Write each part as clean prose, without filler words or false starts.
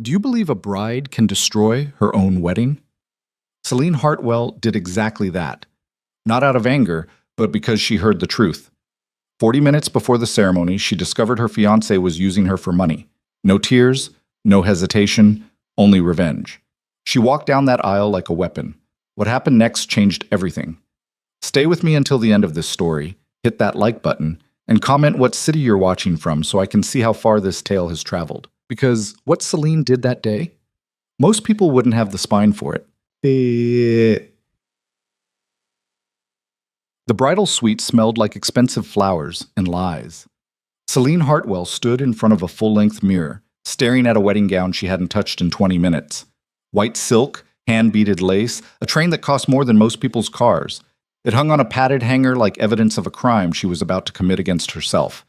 Do you believe a bride can destroy her own wedding? Celine Hartwell did exactly that. Not out of anger, but because she heard the truth. 40 minutes before the ceremony, she discovered her fiancé was using her for money. No tears, no hesitation, only revenge. She walked down that aisle like a weapon. What happened next changed everything. Stay with me until the end of this story, hit that like button, and comment what city you're watching from so I can see how far this tale has traveled. Because what Celine did that day, most people wouldn't have the spine for it. The bridal suite smelled like expensive flowers and lies. Celine Hartwell stood in front of a full-length mirror, staring at a wedding gown she hadn't touched in 20 minutes. White silk, hand-beaded lace, a train that cost more than most people's cars. It hung on a padded hanger like evidence of a crime she was about to commit against herself.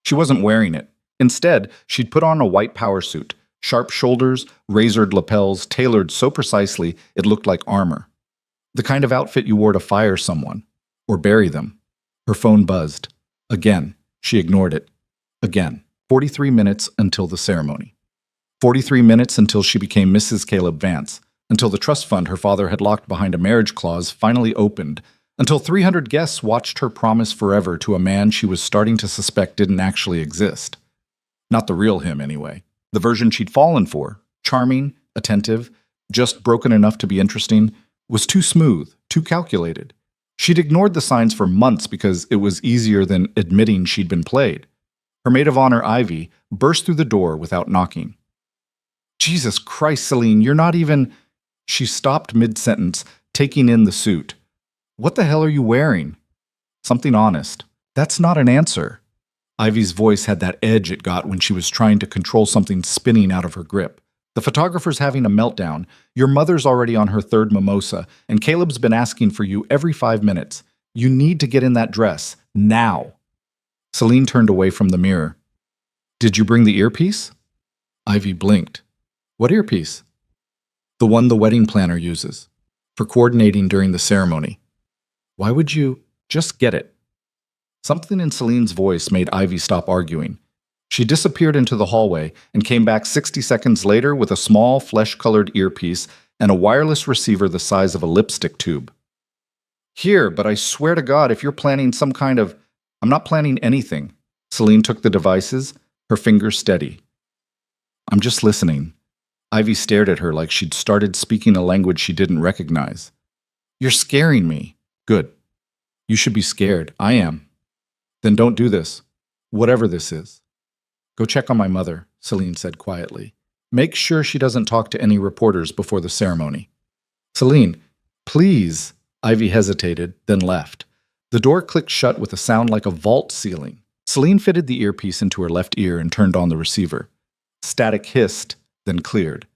She wasn't wearing it. Instead, she'd put on a white power suit, sharp shoulders, razored lapels, tailored so precisely it looked like armor. The kind of outfit you wore to fire someone, or bury them. Her phone buzzed. Again, she ignored it. Again. 43 minutes until the ceremony. 43 minutes until she became Mrs. Caleb Vance, until the trust fund her father had locked behind a marriage clause finally opened, until 300 guests watched her promise forever to a man she was starting to suspect didn't actually exist. Not the real him, anyway. The version she'd fallen for, charming, attentive, just broken enough to be interesting, was too smooth, too calculated. She'd ignored the signs for months because it was easier than admitting she'd been played. Her maid of honor, Ivy, burst through the door without knocking. Jesus Christ, Celine, you're not even... She stopped mid-sentence, taking in the suit. What the hell are you wearing? Something honest. That's not an answer. Ivy's voice had that edge it got when she was trying to control something spinning out of her grip. The photographer's having a meltdown. Your mother's already on her third mimosa, and Caleb's been asking for you every 5 minutes. You need to get in that dress. Now. Celine turned away from the mirror. Did you bring the earpiece? Ivy blinked. What earpiece? The one the wedding planner uses. For coordinating during the ceremony. Why would you just get it? Something in Celine's voice made Ivy stop arguing. She disappeared into the hallway and came back 60 seconds later with a small, flesh-colored earpiece and a wireless receiver the size of a lipstick tube. Here, but I swear to God, if you're planning some kind of... I'm not planning anything. Celine took the devices, her fingers steady. I'm just listening. Ivy stared at her like she'd started speaking a language she didn't recognize. You're scaring me. Good. You should be scared. I am. Then don't do this. Whatever this is. Go check on my mother, Celine said quietly. Make sure she doesn't talk to any reporters before the ceremony. Celine, please. Ivy hesitated, then left. The door clicked shut with a sound like a vault ceiling. Celine fitted the earpiece into her left ear and turned on the receiver. Static hissed, then cleared.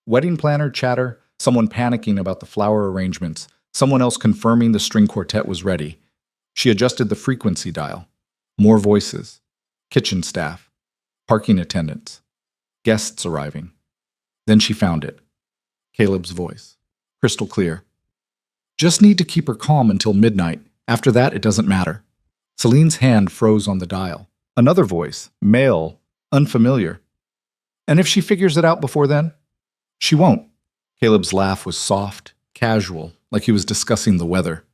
Wedding planner chatter, someone panicking about the flower arrangements, someone else confirming the string quartet was ready. She adjusted the frequency dial. More voices. Kitchen staff. Parking attendants. Guests arriving. Then she found it. Caleb's voice. Crystal clear. Just need to keep her calm until midnight. After that, it doesn't matter. Celine's hand froze on the dial. Another voice. Male. Unfamiliar. And if she figures it out before then? She won't. Caleb's laugh was soft, casual, like he was discussing the weather.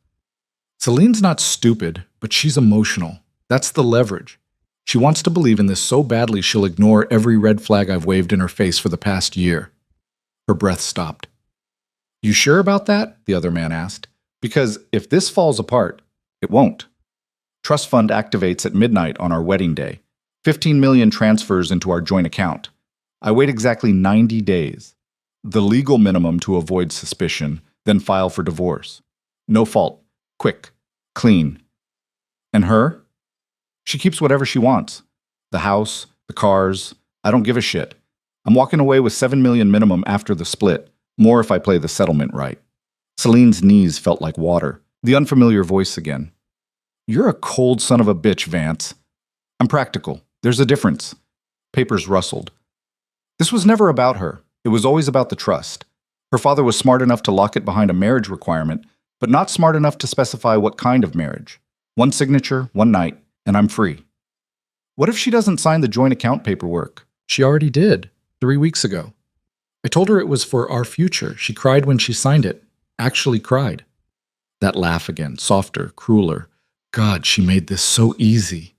Celine's not stupid, but she's emotional. That's the leverage. She wants to believe in this so badly she'll ignore every red flag I've waved in her face for the past year. Her breath stopped. You sure about that? The other man asked. Because if this falls apart, it won't. Trust fund activates at midnight on our wedding day. 15 million transfers into our joint account. I wait exactly 90 days. The legal minimum to avoid suspicion, then file for divorce. No fault. Quick. Clean. And her? She keeps whatever she wants. The house, the cars. I don't give a shit. I'm walking away with 7 million minimum after the split. More if I play the settlement right. Celine's knees felt like water. The unfamiliar voice again. You're a cold son of a bitch, Vance. I'm practical. There's a difference. Papers rustled. This was never about her. It was always about the trust. Her father was smart enough to lock it behind a marriage requirement, but not smart enough to specify what kind of marriage. One signature, one night, and I'm free. What if she doesn't sign the joint account paperwork? She already did, 3 weeks ago. I told her it was for our future. She cried when she signed it. Actually cried. That laugh again, softer, crueler. God, she made this so easy.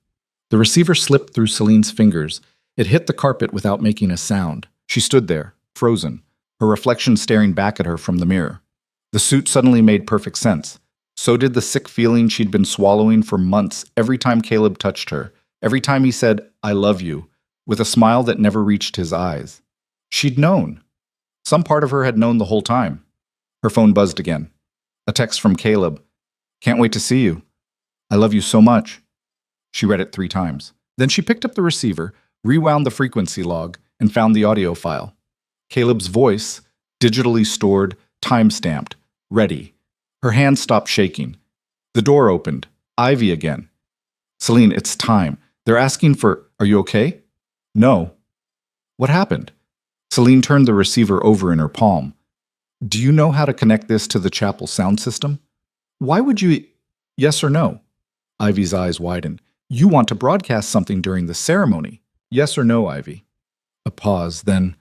The receiver slipped through Celine's fingers. It hit the carpet without making a sound. She stood there, frozen, her reflection staring back at her from the mirror. The suit suddenly made perfect sense. So did the sick feeling she'd been swallowing for months every time Caleb touched her, every time he said, "I love you," with a smile that never reached his eyes. She'd known. Some part of her had known the whole time. Her phone buzzed again. A text from Caleb. "Can't wait to see you. I love you so much." She read it 3 times. Then she picked up the receiver, rewound the frequency log, and found the audio file. Caleb's voice, digitally stored, time-stamped, ready. Her hand stopped shaking. The door opened. Ivy again. "Celine, it's time. They're asking for, are you okay?" "No." "What happened?" Celine turned the receiver over in her palm. "Do you know how to connect this to the chapel sound system?" "Why would you? Yes or no?" Ivy's eyes widened. "You want to broadcast something during the ceremony. Yes or no, Ivy?" A pause, then,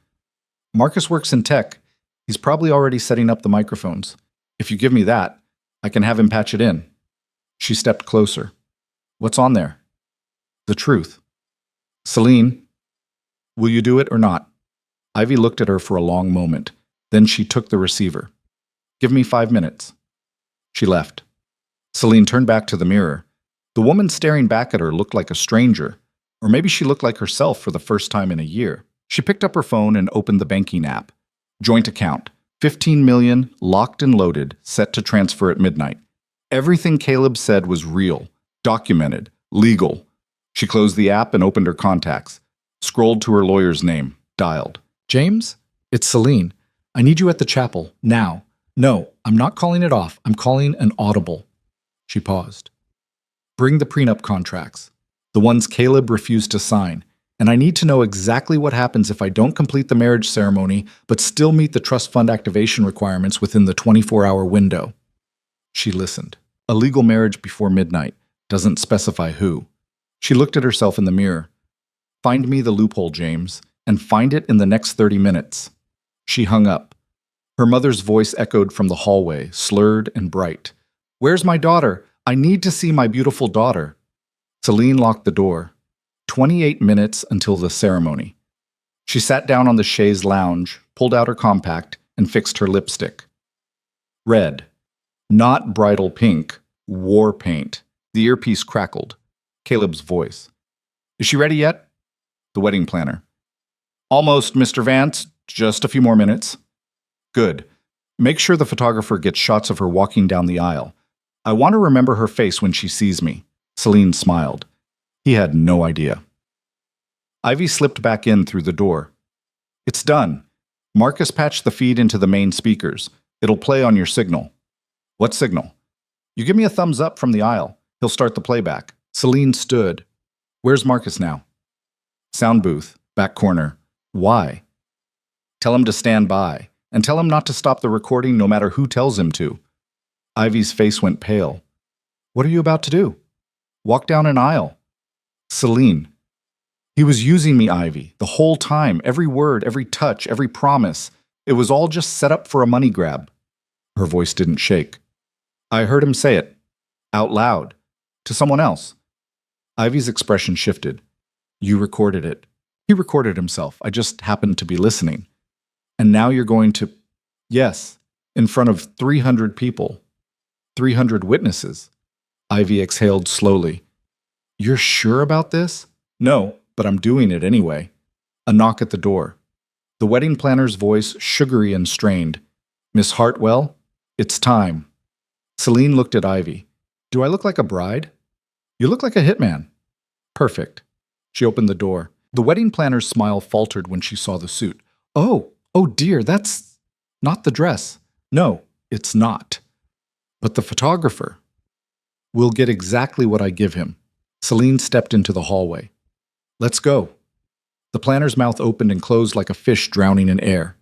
"Marcus works in tech. He's probably already setting up the microphones. If you give me that, I can have him patch it in." She stepped closer. "What's on there?" "The truth." "Celine, will you do it or not?" Ivy looked at her for a long moment. Then she took the receiver. "Give me 5 minutes." She left. Celine turned back to the mirror. The woman staring back at her looked like a stranger, or maybe she looked like herself for the first time in a year. She picked up her phone and opened the banking app. Joint account, 15 million, locked and loaded, set to transfer at midnight. Everything Caleb said was real, documented, legal. She closed the app and opened her contacts. Scrolled to her lawyer's name, dialed. "James? It's Celine. I need you at the chapel, now. No, I'm not calling it off. I'm calling an audible." She paused. "Bring the prenup contracts, the ones Caleb refused to sign, and I need to know exactly what happens if I don't complete the marriage ceremony but still meet the trust fund activation requirements within the 24-hour window." She listened. A legal marriage before midnight. Doesn't specify who. She looked at herself in the mirror. "Find me the loophole, James, and find it in the next 30 minutes. She hung up. Her mother's voice echoed from the hallway, slurred and bright. "Where's my daughter? I need to see my beautiful daughter." Celine locked the door. 28 minutes until the ceremony. She sat down on the chaise lounge, pulled out her compact, and fixed her lipstick. Red. Not bridal pink. War paint. The earpiece crackled. Caleb's voice. "Is she ready yet?" The wedding planner. "Almost, Mr. Vance. Just a few more minutes." "Good. Make sure the photographer gets shots of her walking down the aisle. I want to remember her face when she sees me." Celine smiled. He had no idea. Ivy slipped back in through the door. "It's done. Marcus patched the feed into the main speakers. It'll play on your signal." "What signal?" "You give me a thumbs up from the aisle. He'll start the playback." Celine stood. "Where's Marcus now?" "Sound booth, back corner." "Why?" "Tell him to stand by, and tell him not to stop the recording no matter who tells him to." Ivy's face went pale. "What are you about to do?" "Walk down an aisle." "Celine." "He was using me, Ivy, the whole time, every word, every touch, every promise. It was all just set up for a money grab." Her voice didn't shake. "I heard him say it. Out loud. To someone else." Ivy's expression shifted. "You recorded it." "He recorded himself. I just happened to be listening." "And now you're going to—" "Yes, in front of 300 people. 300 witnesses." Ivy exhaled slowly. "You're sure about this?" "No, but I'm doing it anyway." A knock at the door. The wedding planner's voice, sugary and strained. "Miss Hartwell, it's time." Celine looked at Ivy. "Do I look like a bride?" "You look like a hitman." "Perfect." She opened the door. The wedding planner's smile faltered when she saw the suit. Oh dear, that's not the dress." "No, it's not. But the photographer will get exactly what I give him." Celine stepped into the hallway. "Let's go." The planner's mouth opened and closed like a fish drowning in air.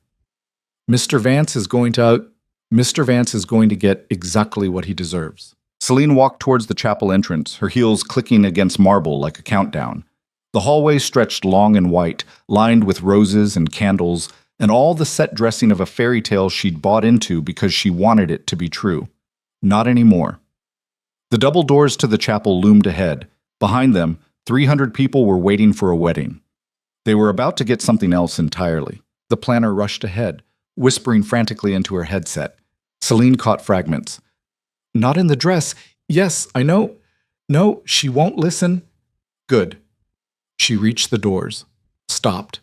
Mr. Vance is going to get exactly what he deserves." Celine walked towards the chapel entrance, her heels clicking against marble like a countdown. The hallway stretched long and white, lined with roses and candles, and all the set dressing of a fairy tale she'd bought into because she wanted it to be true. Not anymore. The double doors to the chapel loomed ahead. Behind them, 300 people were waiting for a wedding. They were about to get something else entirely. The planner rushed ahead, whispering frantically into her headset. Celine caught fragments. Not in the dress. Yes, I know. No, she won't listen. Good. She reached the doors, stopped,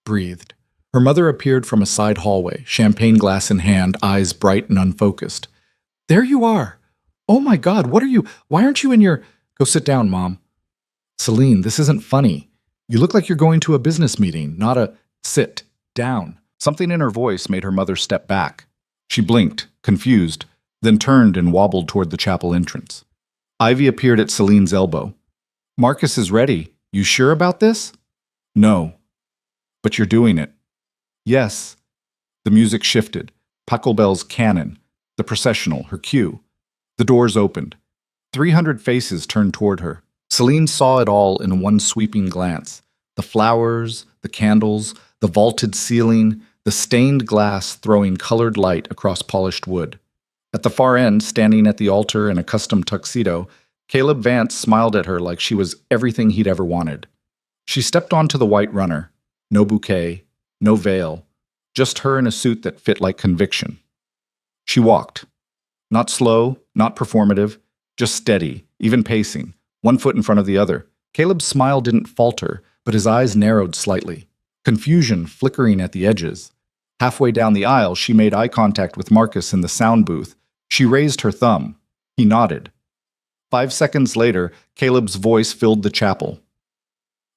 breathed. Her mother appeared from a side hallway, champagne glass in hand, eyes bright and unfocused. There you are. Oh my God, what are you? Why aren't you in your... Go sit down, Mom. Celine, this isn't funny. You look like you're going to a business meeting, not a... Sit down. Something in her voice made her mother step back. She blinked, confused, then turned and wobbled toward the chapel entrance. Ivy appeared at Celine's elbow. Marcus is ready. You sure about this? No. But you're doing it. Yes. The music shifted. Pachelbel's canon. The processional, her cue. The doors opened. 300 faces turned toward her. Celine saw it all in one sweeping glance. The flowers, the candles, the vaulted ceiling, the stained glass throwing colored light across polished wood. At the far end, standing at the altar in a custom tuxedo, Caleb Vance smiled at her like she was everything he'd ever wanted. She stepped onto the white runner. No bouquet, no veil, just her in a suit that fit like conviction. She walked. Not slow, not performative, just steady, even pacing, one foot in front of the other. Caleb's smile didn't falter, but his eyes narrowed slightly, confusion flickering at the edges. Halfway down the aisle, she made eye contact with Marcus in the sound booth. She raised her thumb. He nodded. 5 seconds later, Caleb's voice filled the chapel.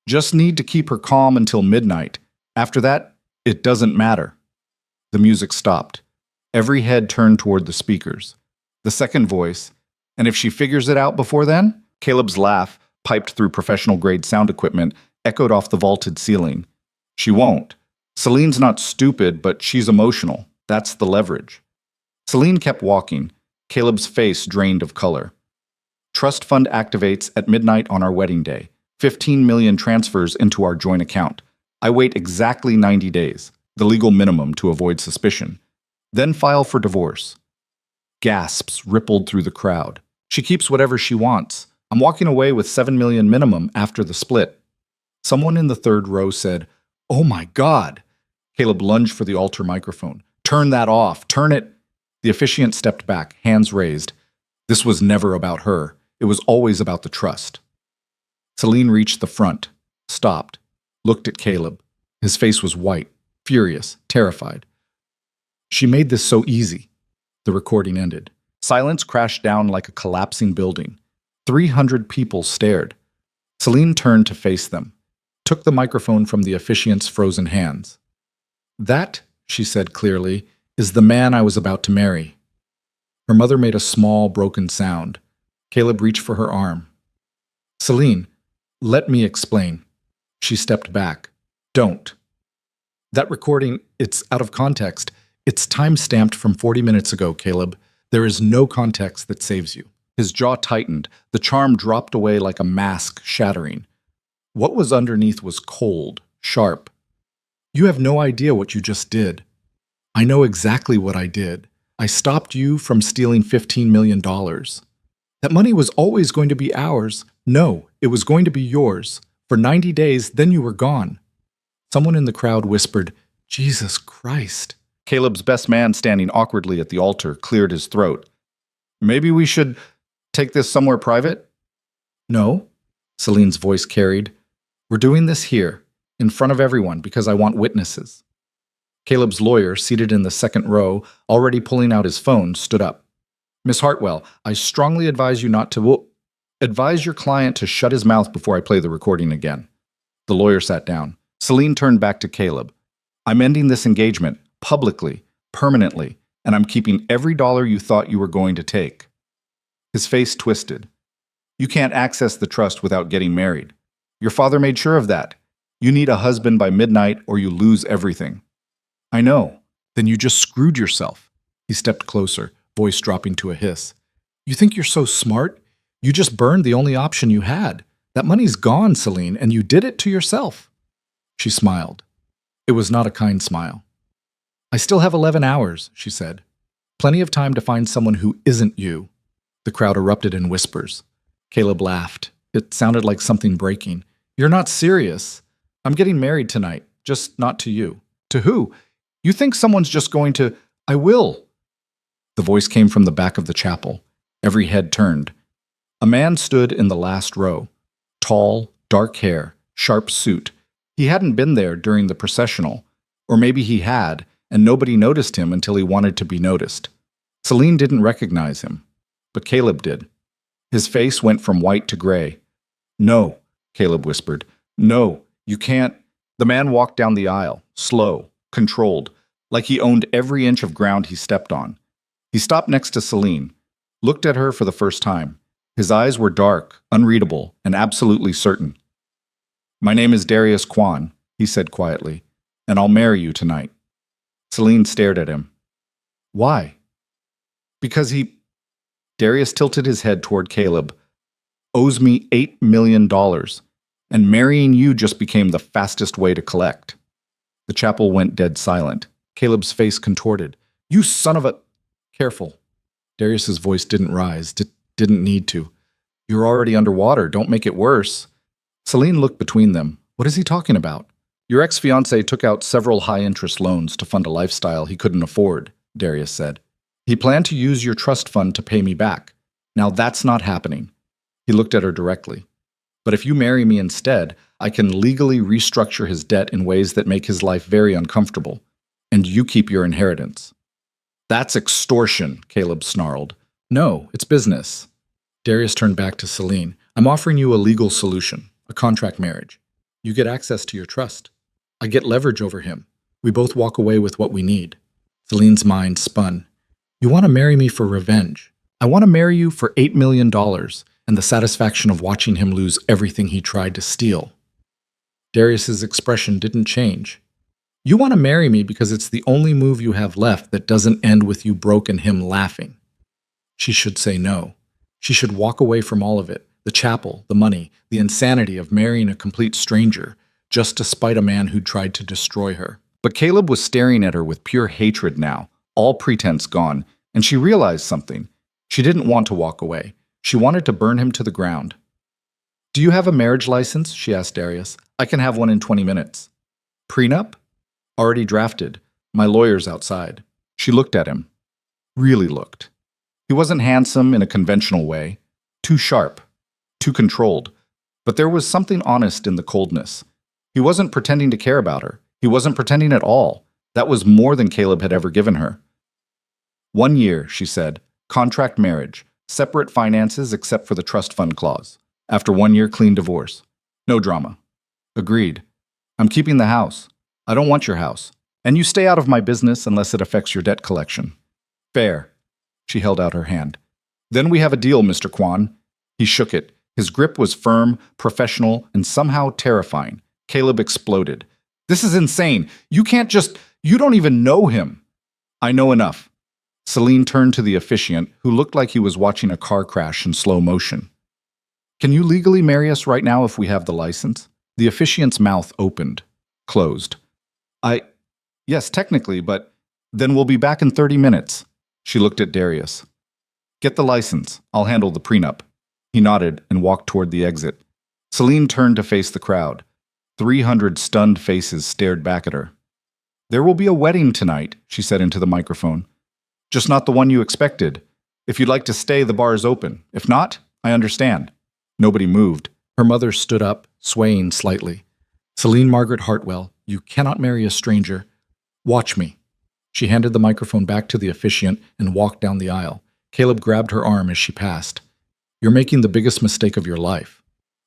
Just need to keep her calm until midnight. After that, it doesn't matter. The music stopped. Every head turned toward the speakers. The second voice, and if she figures it out before then? Caleb's laugh, piped through professional-grade sound equipment, echoed off the vaulted ceiling. She won't. Celine's not stupid, but she's emotional. That's the leverage. Celine kept walking, Caleb's face drained of color. Trust fund activates at midnight on our wedding day. 15 million transfers into our joint account. I wait exactly 90 days, the legal minimum to avoid suspicion. Then file for divorce. Gasps rippled through the crowd. She keeps whatever she wants. I'm walking away with 7 million minimum after the split. Someone in the third row said, "Oh my God." Caleb lunged for the altar microphone. "Turn that off. Turn it." The officiant stepped back, hands raised. This was never about her. It was always about the trust. Celine reached the front, stopped, looked at Caleb. His face was white, furious, terrified. She made this so easy. The recording ended. Silence crashed down like a collapsing building. 300 people stared. Celine turned to face them, took the microphone from the officiant's frozen hands. "That," she said clearly, "is the man I was about to marry." Her mother made a small, broken sound. Caleb reached for her arm. "Celine, let me explain." She stepped back. "Don't." "That recording, it's out of context. It's time-stamped from 40 minutes ago, Caleb. There is no context that saves you." His jaw tightened. The charm dropped away like a mask shattering. What was underneath was cold, sharp. "You have no idea what you just did." "I know exactly what I did. I stopped you from stealing $15 million. That money was always going to be ours. No, it was going to be yours. For 90 days, then you were gone." Someone in the crowd whispered, "Jesus Christ." Caleb's best man, standing awkwardly at the altar, cleared his throat. "Maybe we should take this somewhere private?" "No," Celine's voice carried. "We're doing this here, in front of everyone, because I want witnesses." Caleb's lawyer, seated in the second row, already pulling out his phone, stood up. "Miss Hartwell, I strongly advise you not to... advise your client to shut his mouth before I play the recording again." The lawyer sat down. Celine turned back to Caleb. "I'm ending this engagement, publicly, permanently, and I'm keeping every dollar you thought you were going to take." His face twisted. "You can't access the trust without getting married. Your father made sure of that. You need a husband by midnight or you lose everything." "I know. Then you just screwed yourself." He stepped closer, voice dropping to a hiss. "You think you're so smart? You just burned the only option you had. That money's gone, Celine, and you did it to yourself." She smiled. It was not a kind smile. I still have 11 hours, she said. Plenty of time to find someone who isn't you. The crowd erupted in whispers. Caleb laughed. It sounded like something breaking. You're not serious. I'm getting married tonight, just not to you. To who? You think someone's just going to... I will. The voice came from the back of the chapel. Every head turned. A man stood in the last row. Tall, dark hair, sharp suit. He hadn't been there during the processional. Or maybe he had, and nobody noticed him until he wanted to be noticed. Celine didn't recognize him, but Caleb did. His face went from white to gray. No, Caleb whispered. No, you can't. The man walked down the aisle, slow, controlled, like he owned every inch of ground he stepped on. He stopped next to Celine, looked at her for the first time. His eyes were dark, unreadable, and absolutely certain. My name is Darius Kwan, he said quietly, and I'll marry you tonight. Celine stared at him. Why? Because he... Darius tilted his head toward Caleb. Owes me $8 million, and marrying you just became the fastest way to collect. The chapel went dead silent. Caleb's face contorted. You son of a... Careful. Darius's voice didn't rise. Didn't need to. You're already underwater. Don't make it worse. Celine looked between them. What is he talking about? Your ex-fiancé took out several high-interest loans to fund a lifestyle he couldn't afford, Darius said. He planned to use your trust fund to pay me back. Now that's not happening. He looked at her directly. But if you marry me instead, I can legally restructure his debt in ways that make his life very uncomfortable. And you keep your inheritance. That's extortion, Caleb snarled. No, it's business. Darius turned back to Celine. I'm offering you a legal solution, a contract marriage. You get access to your trust. I get leverage over him. We both walk away with what we need. Celine's mind spun. You want to marry me for revenge. I want to marry you for $8 million and the satisfaction of watching him lose everything he tried to steal. Darius's expression didn't change. You want to marry me because it's the only move you have left that doesn't end with you broke and him laughing. She should say no. She should walk away from all of it. The chapel, the money, the insanity of marrying a complete stranger, just to spite a man who tried to destroy her. But Caleb was staring at her with pure hatred now, all pretense gone, and she realized something. She didn't want to walk away. She wanted to burn him to the ground. Do you have a marriage license? She asked Darius. I can have one in 20 minutes. Prenup? Already drafted. My lawyer's outside. She looked at him. Really looked. He wasn't handsome in a conventional way. Too sharp. Too controlled. But there was something honest in the coldness. He wasn't pretending to care about her. He wasn't pretending at all. That was more than Caleb had ever given her. 1 year, she said. Contract marriage. Separate finances except for the trust fund clause. After 1 year, clean divorce. No drama. Agreed. I'm keeping the house. I don't want your house. And you stay out of my business unless it affects your debt collection. Fair. She held out her hand. Then we have a deal, Mr. Kwan. He shook it. His grip was firm, professional, and somehow terrifying. Caleb exploded. This is insane. You can't just... You don't even know him. I know enough. Celine turned to the officiant, who looked like he was watching a car crash in slow motion. Can you legally marry us right now if we have the license? The officiant's mouth opened, closed. Yes, technically, but then we'll be back in 30 minutes. She looked at Darius. Get the license. I'll handle the prenup. He nodded and walked toward the exit. Celine turned to face the crowd. 300 stunned faces stared back at her. There will be a wedding tonight, she said into the microphone. Just not the one you expected. If you'd like to stay, the bar is open. If not, I understand. Nobody moved. Her mother stood up, swaying slightly. Celine Margaret Hartwell, you cannot marry a stranger. Watch me. She handed the microphone back to the officiant and walked down the aisle. Caleb grabbed her arm as she passed. You're making the biggest mistake of your life.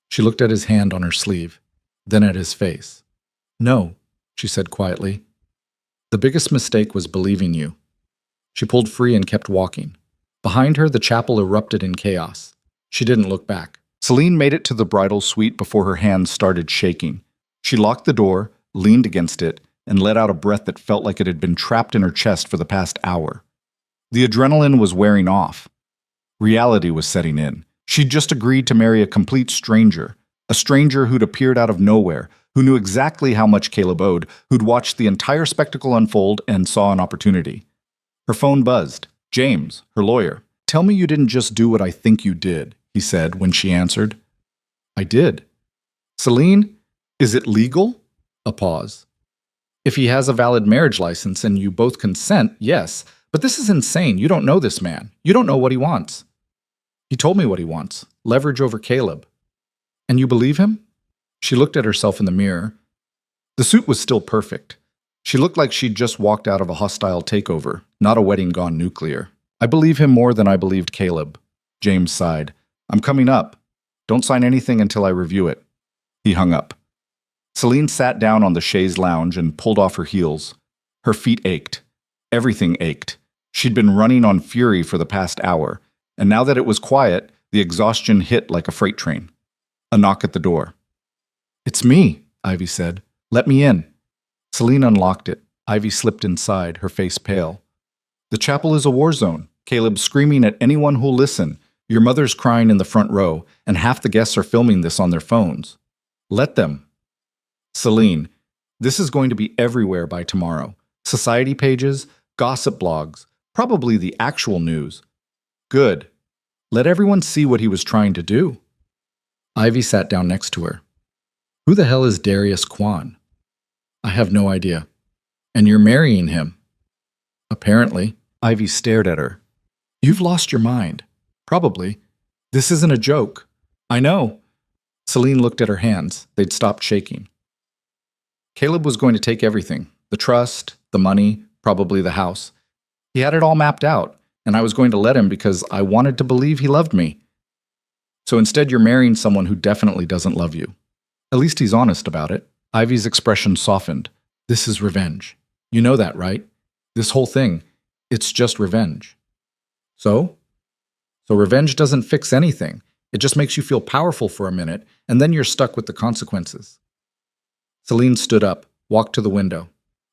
She looked at his hand on her sleeve, then at his face. No, she said quietly. The biggest mistake was believing you. She pulled free and kept walking. Behind her, the chapel erupted in chaos. She didn't look back. Celine made it to the bridal suite before her hands started shaking. She locked the door, leaned against it, and let out a breath that felt like it had been trapped in her chest for the past hour. The adrenaline was wearing off. Reality was setting in. She'd just agreed to marry a complete stranger, a stranger who'd appeared out of nowhere, who knew exactly how much Caleb owed, who'd watched the entire spectacle unfold and saw an opportunity. Her phone buzzed. James, her lawyer. "Tell me you didn't just do what I think you did," he said when she answered. "I did." "Celine, is it legal?" A pause. "If he has a valid marriage license and you both consent, yes. But this is insane. You don't know this man. You don't know what he wants." "He told me what he wants. Leverage over Caleb." "And you believe him?" She looked at herself in the mirror. The suit was still perfect. She looked like she'd just walked out of a hostile takeover, not a wedding gone nuclear. "I believe him more than I believed Caleb." James sighed. "I'm coming up. Don't sign anything until I review it." He hung up. Celine sat down on the chaise lounge and pulled off her heels. Her feet ached. Everything ached. She'd been running on fury for the past hour, and now that it was quiet, the exhaustion hit like a freight train. A knock at the door. "It's me," Ivy said. "Let me in." Celine unlocked it. Ivy slipped inside, her face pale. "The chapel is a war zone. Caleb's screaming at anyone who'll listen. Your mother's crying in the front row, and half the guests are filming this on their phones. Let them." "Celine, this is going to be everywhere by tomorrow. Society pages, gossip blogs, probably the actual news." "Good. Let everyone see what he was trying to do." Ivy sat down next to her. "Who the hell is Darius Kwan?" "I have no idea." "And you're marrying him?" "Apparently." Ivy stared at her. "You've lost your mind." "Probably. This isn't a joke." "I know." Celine looked at her hands. They'd stopped shaking. Caleb was going to take everything. The trust, the money, probably the house. He had it all mapped out, and I was going to let him because I wanted to believe he loved me. "So instead you're marrying someone who definitely doesn't love you." "At least he's honest about it." Ivy's expression softened. "This is revenge. You know that, right? This whole thing, it's just revenge." "So?" "So revenge doesn't fix anything. It just makes you feel powerful for a minute, and then you're stuck with the consequences." Celine stood up, walked to the window.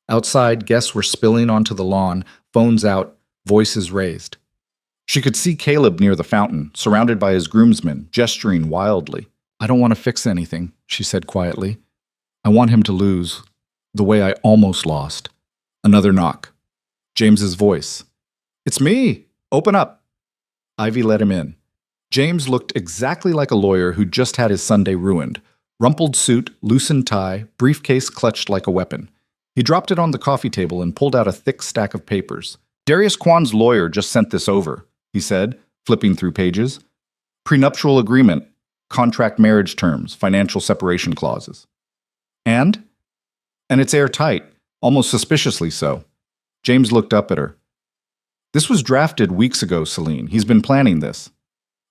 Outside, guests were spilling onto the lawn, phones out, voices raised. She could see Caleb near the fountain, surrounded by his groomsmen, gesturing wildly. "I don't want to fix anything," she said quietly. "I want him to lose, the way I almost lost." Another knock. James's voice. "It's me! Open up!" Ivy let him in. James looked exactly like a lawyer who just had his Sunday ruined. Rumpled suit, loosened tie, briefcase clutched like a weapon. He dropped it on the coffee table and pulled out a thick stack of papers. "Darius Kwan's lawyer just sent this over," he said, flipping through pages. "Prenuptial agreement, contract marriage terms, financial separation clauses." And? "And it's airtight, almost suspiciously so." James looked up at her. "This was drafted weeks ago, Celine. He's been planning this."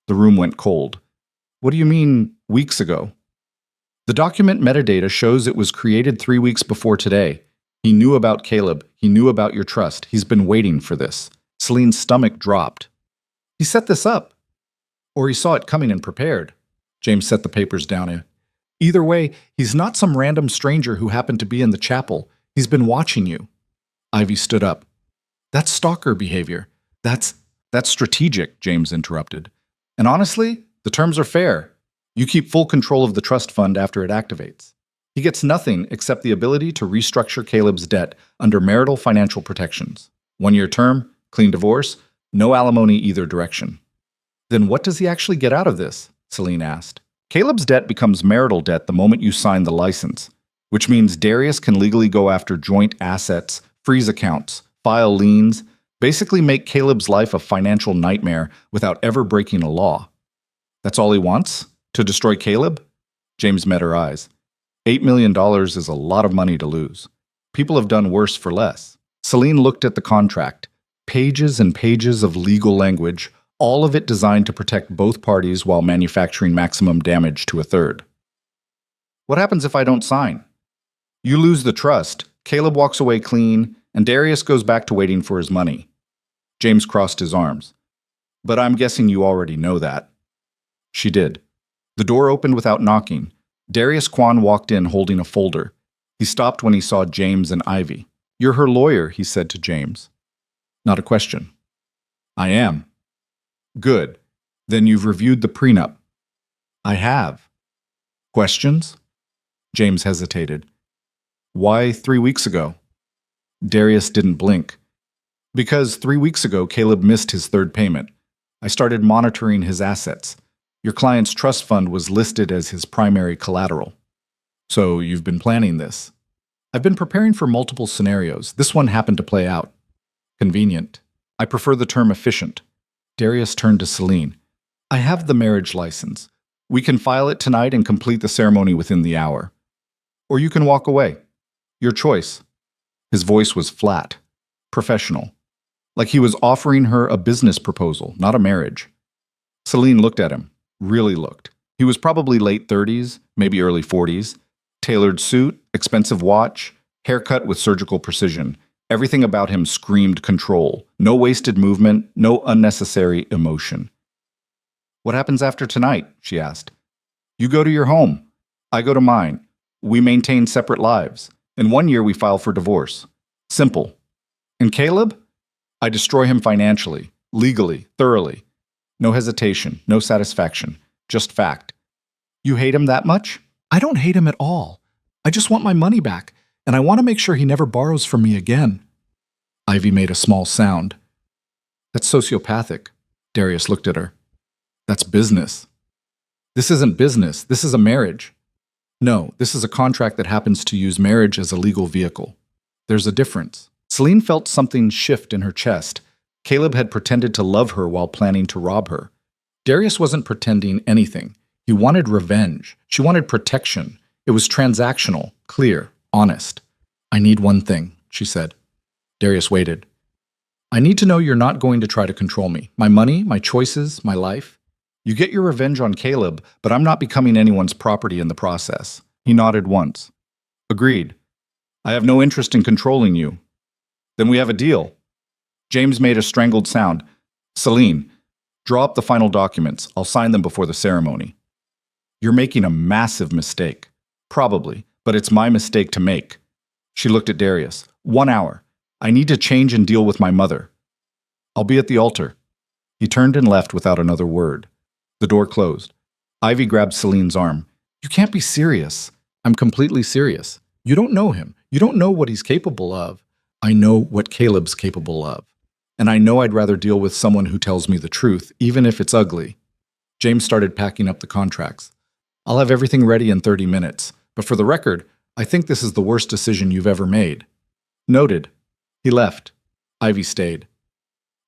The room went cold. "What do you mean, weeks ago?" "The document metadata shows it was created 3 weeks before today. He knew about Caleb. He knew about your trust. He's been waiting for this." Celine's stomach dropped. "He set this up. Or he saw it coming and prepared." James set the papers down. "Either way, he's not some random stranger who happened to be in the chapel. He's been watching you." Ivy stood up. "That's stalker behavior. That's strategic," James interrupted. "And honestly, the terms are fair. You keep full control of the trust fund after it activates. He gets nothing except the ability to restructure Caleb's debt under marital financial protections. 1-year term, clean divorce, no alimony either direction." "Then what does he actually get out of this?" Celine asked. "Caleb's debt becomes marital debt the moment you sign the license, which means Darius can legally go after joint assets, freeze accounts, file liens, basically make Caleb's life a financial nightmare without ever breaking a law." "That's all he wants? To destroy Caleb?" James met her eyes. $8 million is a lot of money to lose. People have done worse for less. Celine looked at the contract. Pages and pages of legal language, all of it designed to protect both parties while manufacturing maximum damage to a third. "What happens if I don't sign?" "You lose the trust, Caleb walks away clean, and Darius goes back to waiting for his money." James crossed his arms. "But I'm guessing you already know that." She did. The door opened without knocking. Darius Kwan walked in holding a folder. He stopped when he saw James and Ivy. "You're her lawyer," he said to James. Not a question. "I am." "Good. Then you've reviewed the prenup." "I have." "Questions?" James hesitated. Why 3 weeks ago? Darius didn't blink. Because 3 weeks ago, Caleb missed his third payment. I started monitoring his assets. Your client's trust fund was listed as his primary collateral. So you've been planning this. I've been preparing for multiple scenarios. This one happened to play out. Convenient. I prefer the term efficient. Darius turned to Celine. I have the marriage license. We can file it tonight and complete the ceremony within the hour. Or you can walk away. Your choice. His voice was flat, professional, like he was offering her a business proposal, not a marriage. Celine looked at him, really looked. He was probably late 30s, maybe early 40s. Tailored suit, expensive watch, haircut with surgical precision. Everything about him screamed control. No wasted movement, no unnecessary emotion. What happens after tonight? She asked. You go to your home. I go to mine. We maintain separate lives. In 1 year, we file for divorce. Simple. And Caleb? I destroy him financially, legally, thoroughly. No hesitation, no satisfaction, just fact. You hate him that much? I don't hate him at all. I just want my money back, and I want to make sure he never borrows from me again. Ivy made a small sound. That's sociopathic. Darius looked at her. That's business. This isn't business. This is a marriage. No, this is a contract that happens to use marriage as a legal vehicle. There's a difference. Celine felt something shift in her chest. Caleb had pretended to love her while planning to rob her. Darius wasn't pretending anything. He wanted revenge. She wanted protection. It was transactional, clear, honest. I need one thing, she said. Darius waited. I need to know you're not going to try to control me. My money, my choices, my life. You get your revenge on Caleb, but I'm not becoming anyone's property in the process. He nodded once. Agreed. I have no interest in controlling you. Then we have a deal. James made a strangled sound. Celine, draw up the final documents. I'll sign them before the ceremony. You're making a massive mistake. Probably, but it's my mistake to make. She looked at Darius. 1 hour. I need to change and deal with my mother. I'll be at the altar. He turned and left without another word. The door closed. Ivy grabbed Celine's arm. You can't be serious. I'm completely serious. You don't know him. You don't know what he's capable of. I know what Caleb's capable of. And I know I'd rather deal with someone who tells me the truth, even if it's ugly. James started packing up the contracts. I'll have everything ready in 30 minutes, but for the record, I think this is the worst decision you've ever made. Noted. He left. Ivy stayed.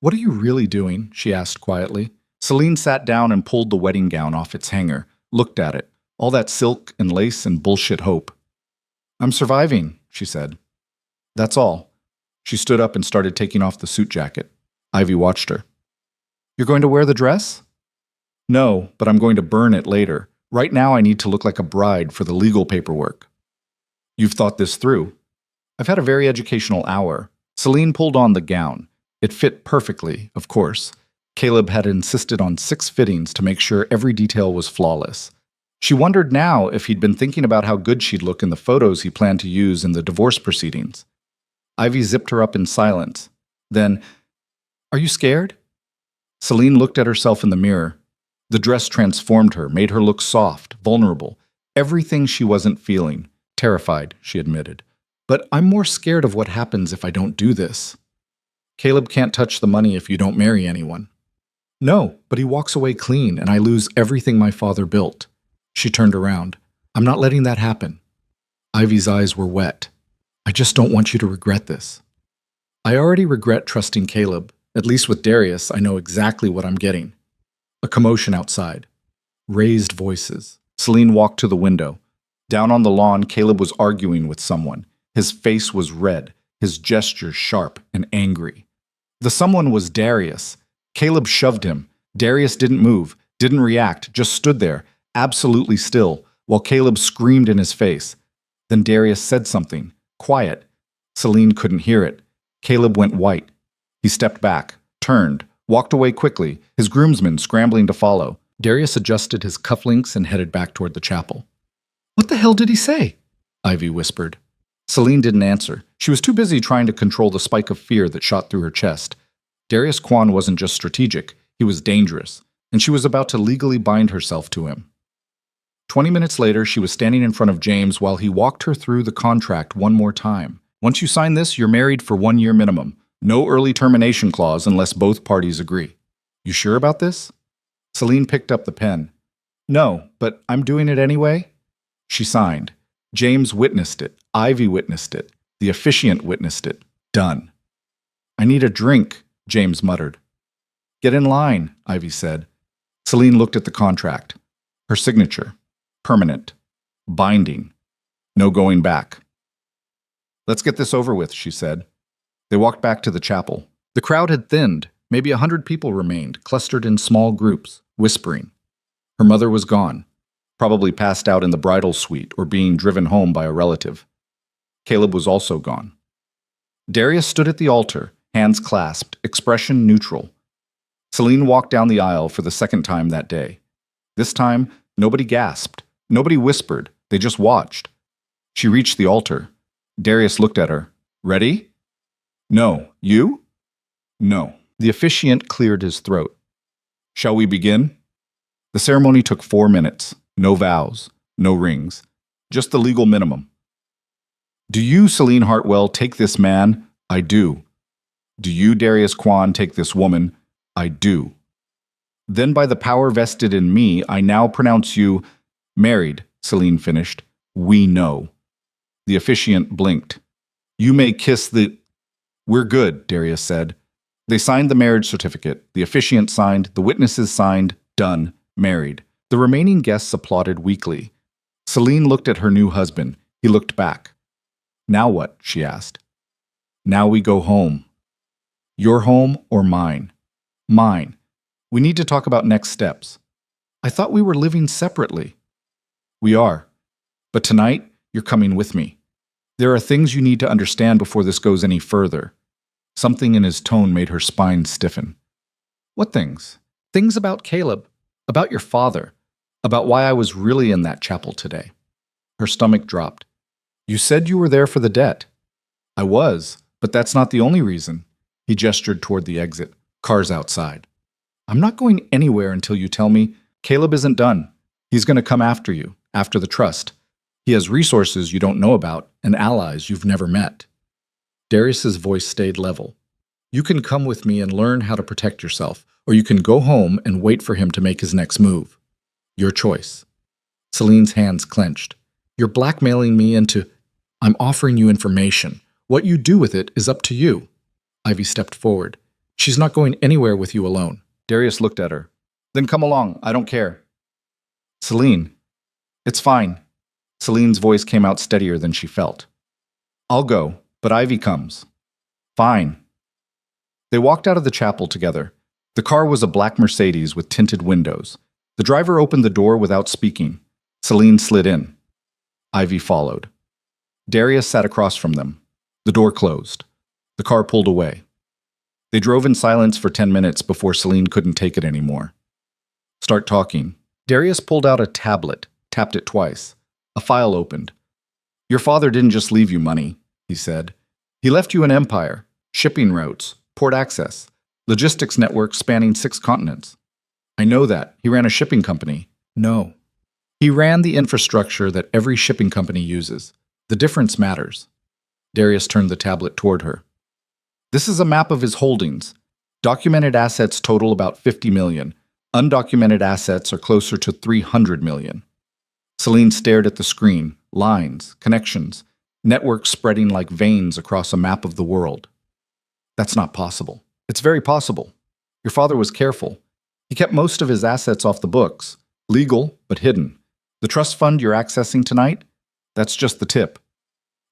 What are you really doing? She asked quietly. Celine sat down and pulled the wedding gown off its hanger, looked at it, all that silk and lace and bullshit hope. I'm surviving, she said. That's all. She stood up and started taking off the suit jacket. Ivy watched her. You're going to wear the dress? No, but I'm going to burn it later. Right now I need to look like a bride for the legal paperwork. You've thought this through. I've had a very educational hour. Celine pulled on the gown. It fit perfectly, of course. Caleb had insisted on 6 fittings to make sure every detail was flawless. She wondered now if he'd been thinking about how good she'd look in the photos he planned to use in the divorce proceedings. Ivy zipped her up in silence. Then, are you scared? Celine looked at herself in the mirror. The dress transformed her, made her look soft, vulnerable. Everything she wasn't feeling. Terrified, she admitted. But I'm more scared of what happens if I don't do this. Caleb can't touch the money if you don't marry anyone. No, but he walks away clean and I lose everything my father built. She turned around. I'm not letting that happen. Ivy's eyes were wet. I just don't want you to regret this. I already regret trusting Caleb. At least with Darius, I know exactly what I'm getting. A commotion outside. Raised voices. Celine walked to the window. Down on the lawn, Caleb was arguing with someone. His face was red, his gestures sharp and angry. The someone was Darius. Caleb shoved him. Darius didn't move, didn't react, just stood there, absolutely still, while Caleb screamed in his face. Then Darius said something, quiet. Celine couldn't hear it. Caleb went white. He stepped back, turned, walked away quickly, his groomsmen scrambling to follow. Darius adjusted his cufflinks and headed back toward the chapel. What the hell did he say? Ivy whispered. Celine didn't answer. She was too busy trying to control the spike of fear that shot through her chest. Darius Kwan wasn't just strategic, he was dangerous, and she was about to legally bind herself to him. 20 minutes later, she was standing in front of James while he walked her through the contract one more time. Once you sign this, you're married for 1 year minimum. No early termination clause unless both parties agree. You sure about this? Celine picked up the pen. No, but I'm doing it anyway. She signed. James witnessed it. Ivy witnessed it. The officiant witnessed it. Done. I need a drink, James muttered. Get in line, Ivy said. Celine looked at the contract. Her signature. Permanent. Binding. No going back. Let's get this over with, she said. They walked back to the chapel. The crowd had thinned. Maybe 100 people remained, clustered in small groups, whispering. Her mother was gone, probably passed out in the bridal suite or being driven home by a relative. Caleb was also gone. Darius stood at the altar, hands clasped, expression neutral. Celine walked down the aisle for the second time that day. This time, nobody gasped. Nobody whispered. They just watched. She reached the altar. Darius looked at her. Ready? No. You? No. The officiant cleared his throat. Shall we begin? The ceremony took 4 minutes. No vows. No rings. Just the legal minimum. Do you, Celine Hartwell, take this man? I do. Do you, Darius Kwan, take this woman? I do. Then by the power vested in me, I now pronounce you married, Celine finished. We know. The officiant blinked. You may kiss the... We're good, Darius said. They signed the marriage certificate. The officiant signed. The witnesses signed. Done. Married. The remaining guests applauded weakly. Celine looked at her new husband. He looked back. Now what? She asked. Now we go home. Your home or mine? Mine. We need to talk about next steps. I thought we were living separately. We are. But tonight, you're coming with me. There are things you need to understand before this goes any further. Something in his tone made her spine stiffen. What things? Things about Caleb. About your father. About why I was really in that chapel today. Her stomach dropped. You said you were there for the debt. I was, but that's not the only reason. He gestured toward the exit. Cars outside. I'm not going anywhere until you tell me Caleb isn't done. He's going to come after you, after the trust. He has resources you don't know about and allies you've never met. Darius's voice stayed level. You can come with me and learn how to protect yourself, or you can go home and wait for him to make his next move. Your choice. Celine's hands clenched. You're blackmailing me into... I'm offering you information. What you do with it is up to you. Ivy stepped forward. She's not going anywhere with you alone. Darius looked at her. Then come along. I don't care. Celine. It's fine. Celine's voice came out steadier than she felt. I'll go, but Ivy comes. Fine. They walked out of the chapel together. The car was a black Mercedes with tinted windows. The driver opened the door without speaking. Celine slid in. Ivy followed. Darius sat across from them. The door closed. The car pulled away. They drove in silence for 10 minutes before Celine couldn't take it anymore. Start talking. Darius pulled out a tablet, tapped it twice. A file opened. Your father didn't just leave you money, he said. He left you an empire, shipping routes, port access, logistics networks spanning 6 continents. I know that. He ran a shipping company. No. He ran the infrastructure that every shipping company uses. The difference matters. Darius turned the tablet toward her. This is a map of his holdings. Documented assets total about 50 million. Undocumented assets are closer to 300 million. Celine stared at the screen. Lines, connections, networks spreading like veins across a map of the world. That's not possible. It's very possible. Your father was careful. He kept most of his assets off the books. Legal, but hidden. The trust fund you're accessing tonight? That's just the tip.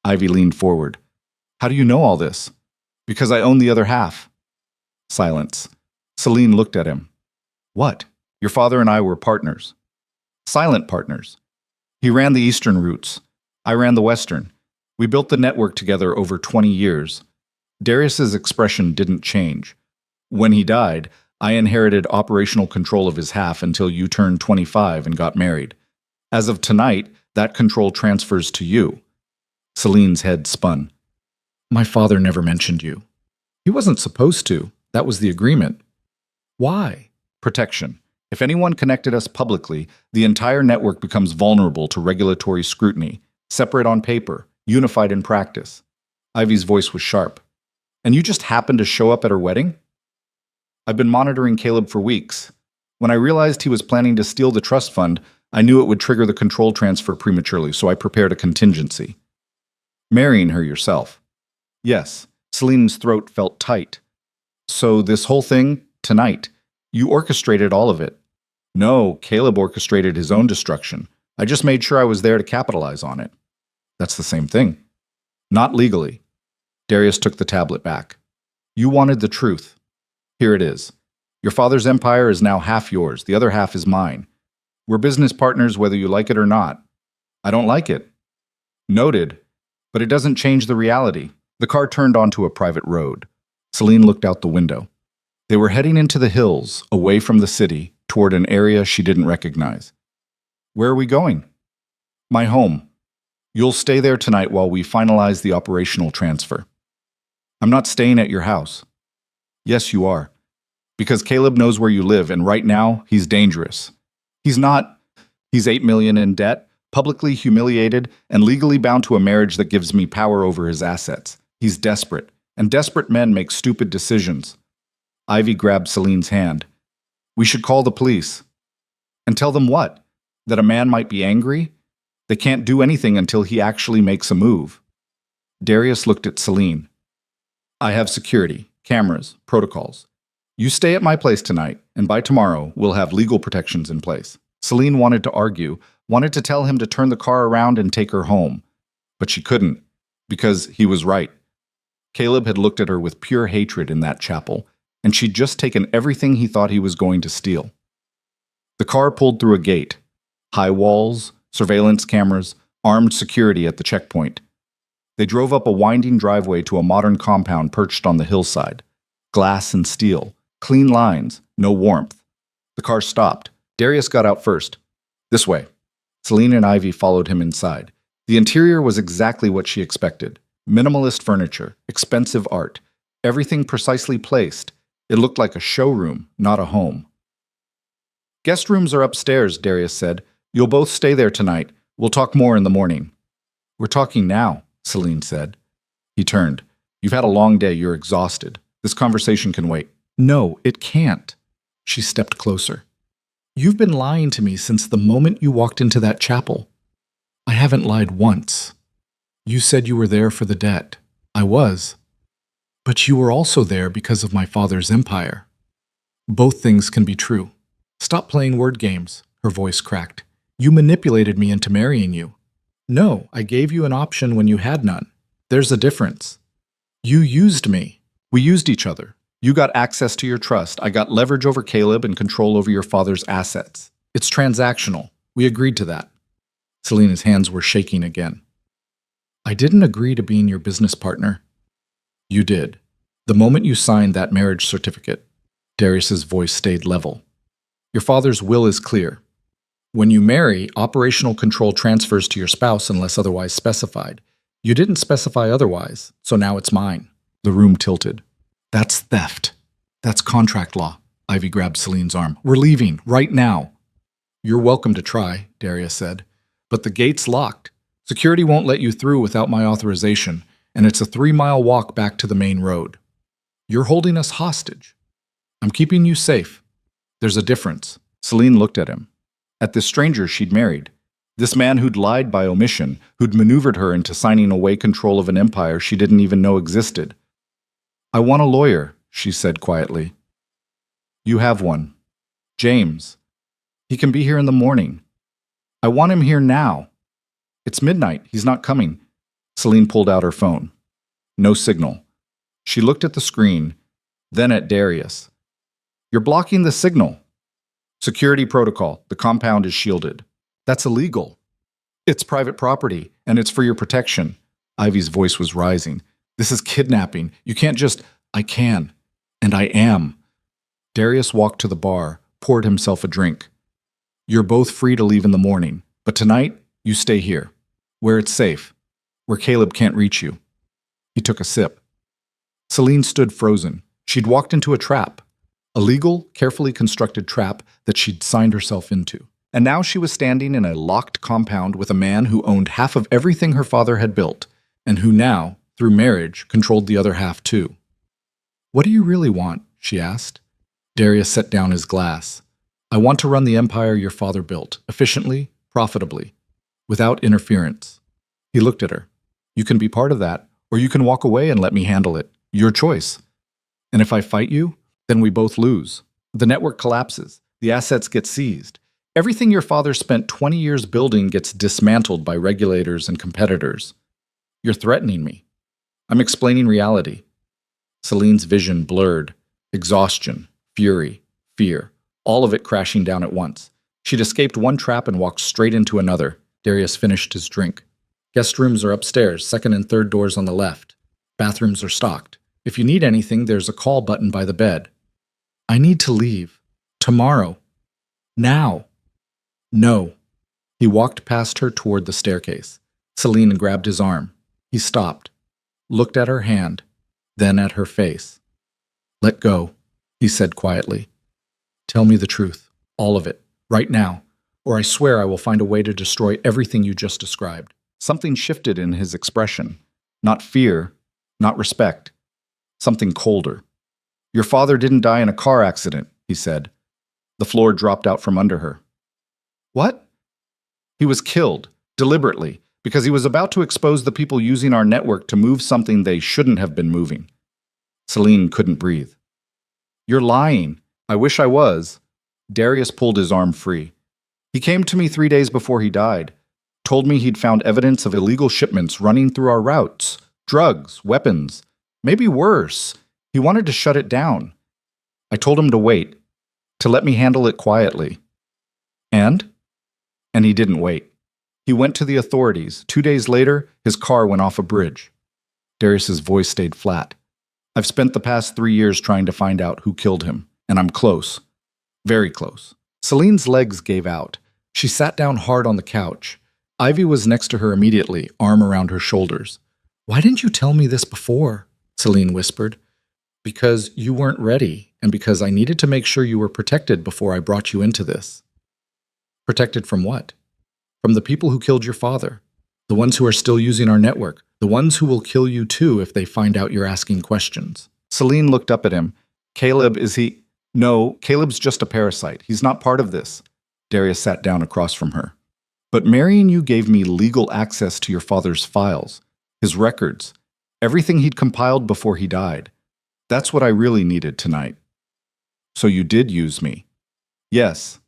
Ivy leaned forward. How do you know all this? Because I own the other half. Silence. Celine looked at him. What? Your father and I were partners. Silent partners. He ran the eastern routes. I ran the western. We built the network together over 20 years. Darius's expression didn't change. When he died, I inherited operational control of his half until you turned 25 and got married. As of tonight, that control transfers to you. Celine's head spun. My father never mentioned you. He wasn't supposed to. That was the agreement. Why? Protection. If anyone connected us publicly, the entire network becomes vulnerable to regulatory scrutiny, separate on paper, unified in practice. Ivy's voice was sharp. And you just happened to show up at her wedding? I've been monitoring Caleb for weeks. When I realized he was planning to steal the trust fund, I knew it would trigger the control transfer prematurely, so I prepared a contingency. Marrying her yourself. Yes, Celine's throat felt tight. So this whole thing, tonight, you orchestrated all of it. No, Caleb orchestrated his own destruction. I just made sure I was there to capitalize on it. That's the same thing. Not legally. Darius took the tablet back. You wanted the truth. Here it is. Your father's empire is now half yours. The other half is mine. We're business partners whether you like it or not. I don't like it. Noted. But it doesn't change the reality. The car turned onto a private road. Celine looked out the window. They were heading into the hills, away from the city, toward an area she didn't recognize. Where are we going? My home. You'll stay there tonight while we finalize the operational transfer. I'm not staying at your house. Yes, you are. Because Caleb knows where you live, and right now, he's dangerous. He's $8 million in debt, publicly humiliated, and legally bound to a marriage that gives me power over his assets. He's desperate, and desperate men make stupid decisions. Ivy grabbed Celine's hand. We should call the police. And tell them what? That a man might be angry? They can't do anything until he actually makes a move. Darius looked at Celine. I have security, cameras, protocols. You stay at my place tonight, and by tomorrow, we'll have legal protections in place. Celine wanted to argue, wanted to tell him to turn the car around and take her home. But she couldn't, because he was right. Caleb had looked at her with pure hatred in that chapel, and she'd just taken everything he thought he was going to steal. The car pulled through a gate. High walls, surveillance cameras, armed security at the checkpoint. They drove up a winding driveway to a modern compound perched on the hillside. Glass and steel, clean lines, no warmth. The car stopped. Darius got out first. This way. Celine and Ivy followed him inside. The interior was exactly what she expected. Minimalist furniture, expensive art, everything precisely placed. It looked like a showroom, not a home. Guest rooms are upstairs, Darius said. You'll both stay there tonight. We'll talk more in the morning. We're talking now, Celine said. He turned. You've had a long day. You're exhausted. This conversation can wait. No, it can't. She stepped closer. You've been lying to me since the moment you walked into that chapel. I haven't lied once. You said you were there for the debt. I was. But you were also there because of my father's empire. Both things can be true. Stop playing word games, her voice cracked. You manipulated me into marrying you. No, I gave you an option when you had none. There's a difference. You used me. We used each other. You got access to your trust. I got leverage over Caleb and control over your father's assets. It's transactional. We agreed to that. Selena's hands were shaking again. I didn't agree to being your business partner. You did. The moment you signed that marriage certificate. Darius's voice stayed level. Your father's will is clear. When you marry, operational control transfers to your spouse unless otherwise specified. You didn't specify otherwise, so now it's mine. The room tilted. That's theft. That's contract law. Ivy grabbed Celine's arm. We're leaving, right now. You're welcome to try, Darius said. But the gate's locked. Security won't let you through without my authorization, and it's a 3-mile walk back to the main road. You're holding us hostage. I'm keeping you safe. There's a difference. Celine looked at him. At this stranger she'd married. This man who'd lied by omission, who'd maneuvered her into signing away control of an empire she didn't even know existed. I want a lawyer, she said quietly. You have one. James. He can be here in the morning. I want him here now. It's midnight. He's not coming. Celine pulled out her phone. No signal. She looked at the screen, then at Darius. You're blocking the signal. Security protocol. The compound is shielded. That's illegal. It's private property, and it's for your protection. Ivy's voice was rising. This is kidnapping. You can't just... I can. And I am. Darius walked to the bar, poured himself a drink. You're both free to leave in the morning, but tonight, you stay here, where it's safe, where Caleb can't reach you. He took a sip. Celine stood frozen. She'd walked into a trap. A legal, carefully constructed trap that she'd signed herself into. And now she was standing in a locked compound with a man who owned half of everything her father had built, and who now, through marriage, controlled the other half too. "What do you really want?" she asked. Darius set down his glass. "I want to run the empire your father built, efficiently, profitably, without interference." He looked at her. "You can be part of that, or you can walk away and let me handle it. Your choice. And if I fight you, then we both lose. The network collapses. The assets get seized. Everything your father spent 20 years building gets dismantled by regulators and competitors. You're threatening me. I'm explaining reality." Celine's vision blurred. Exhaustion, fury, fear, all of it crashing down at once. She'd escaped one trap and walked straight into another. Darius finished his drink. "Guest rooms are upstairs, second and third doors on the left. Bathrooms are stocked. If you need anything, there's a call button by the bed." "I need to leave. Tomorrow. Now." "No." He walked past her toward the staircase. Celine grabbed his arm. He stopped, looked at her hand, then at her face. "Let go," he said quietly. "Tell me the truth, all of it, right now, or I swear I will find a way to destroy everything you just described." Something shifted in his expression. Not fear, not respect. Something colder. "Your father didn't die in a car accident," he said. The floor dropped out from under her. "What?" "He was killed, deliberately, because he was about to expose the people using our network to move something they shouldn't have been moving." Celine couldn't breathe. "You're lying." "I wish I was." Darius pulled his arm free. "He came to me 3 days before he died. Told me he'd found evidence of illegal shipments running through our routes. Drugs, weapons, maybe worse. He wanted to shut it down. I told him to wait, to let me handle it quietly. And he didn't wait. He went to the authorities. 2 days later, his car went off a bridge." Darius's voice stayed flat. "I've spent the past 3 years trying to find out who killed him, and I'm close. Very close." Celine's legs gave out. She sat down hard on the couch. Ivy was next to her immediately, arm around her shoulders. "Why didn't you tell me this before?" Celine whispered. "Because you weren't ready, and because I needed to make sure you were protected before I brought you into this." "Protected from what?" "From the people who killed your father. The ones who are still using our network. The ones who will kill you too if they find out you're asking questions." Celine looked up at him. "Caleb, is he—" "No, Caleb's just a parasite. He's not part of this." Darius sat down across from her. "But marrying you gave me legal access to your father's files, his records, everything he'd compiled before he died. That's what I really needed tonight." "So you did use me?" "Yes."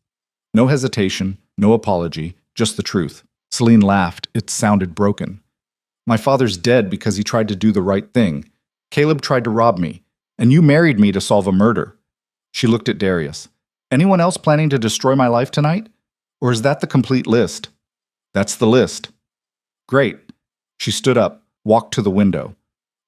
No hesitation, no apology, just the truth. Celine laughed. It sounded broken. "My father's dead because he tried to do the right thing. Caleb tried to rob me, and you married me to solve a murder." She looked at Darius. "Anyone else planning to destroy my life tonight? Or is that the complete list?" "That's the list." "Great." She stood up, walked to the window.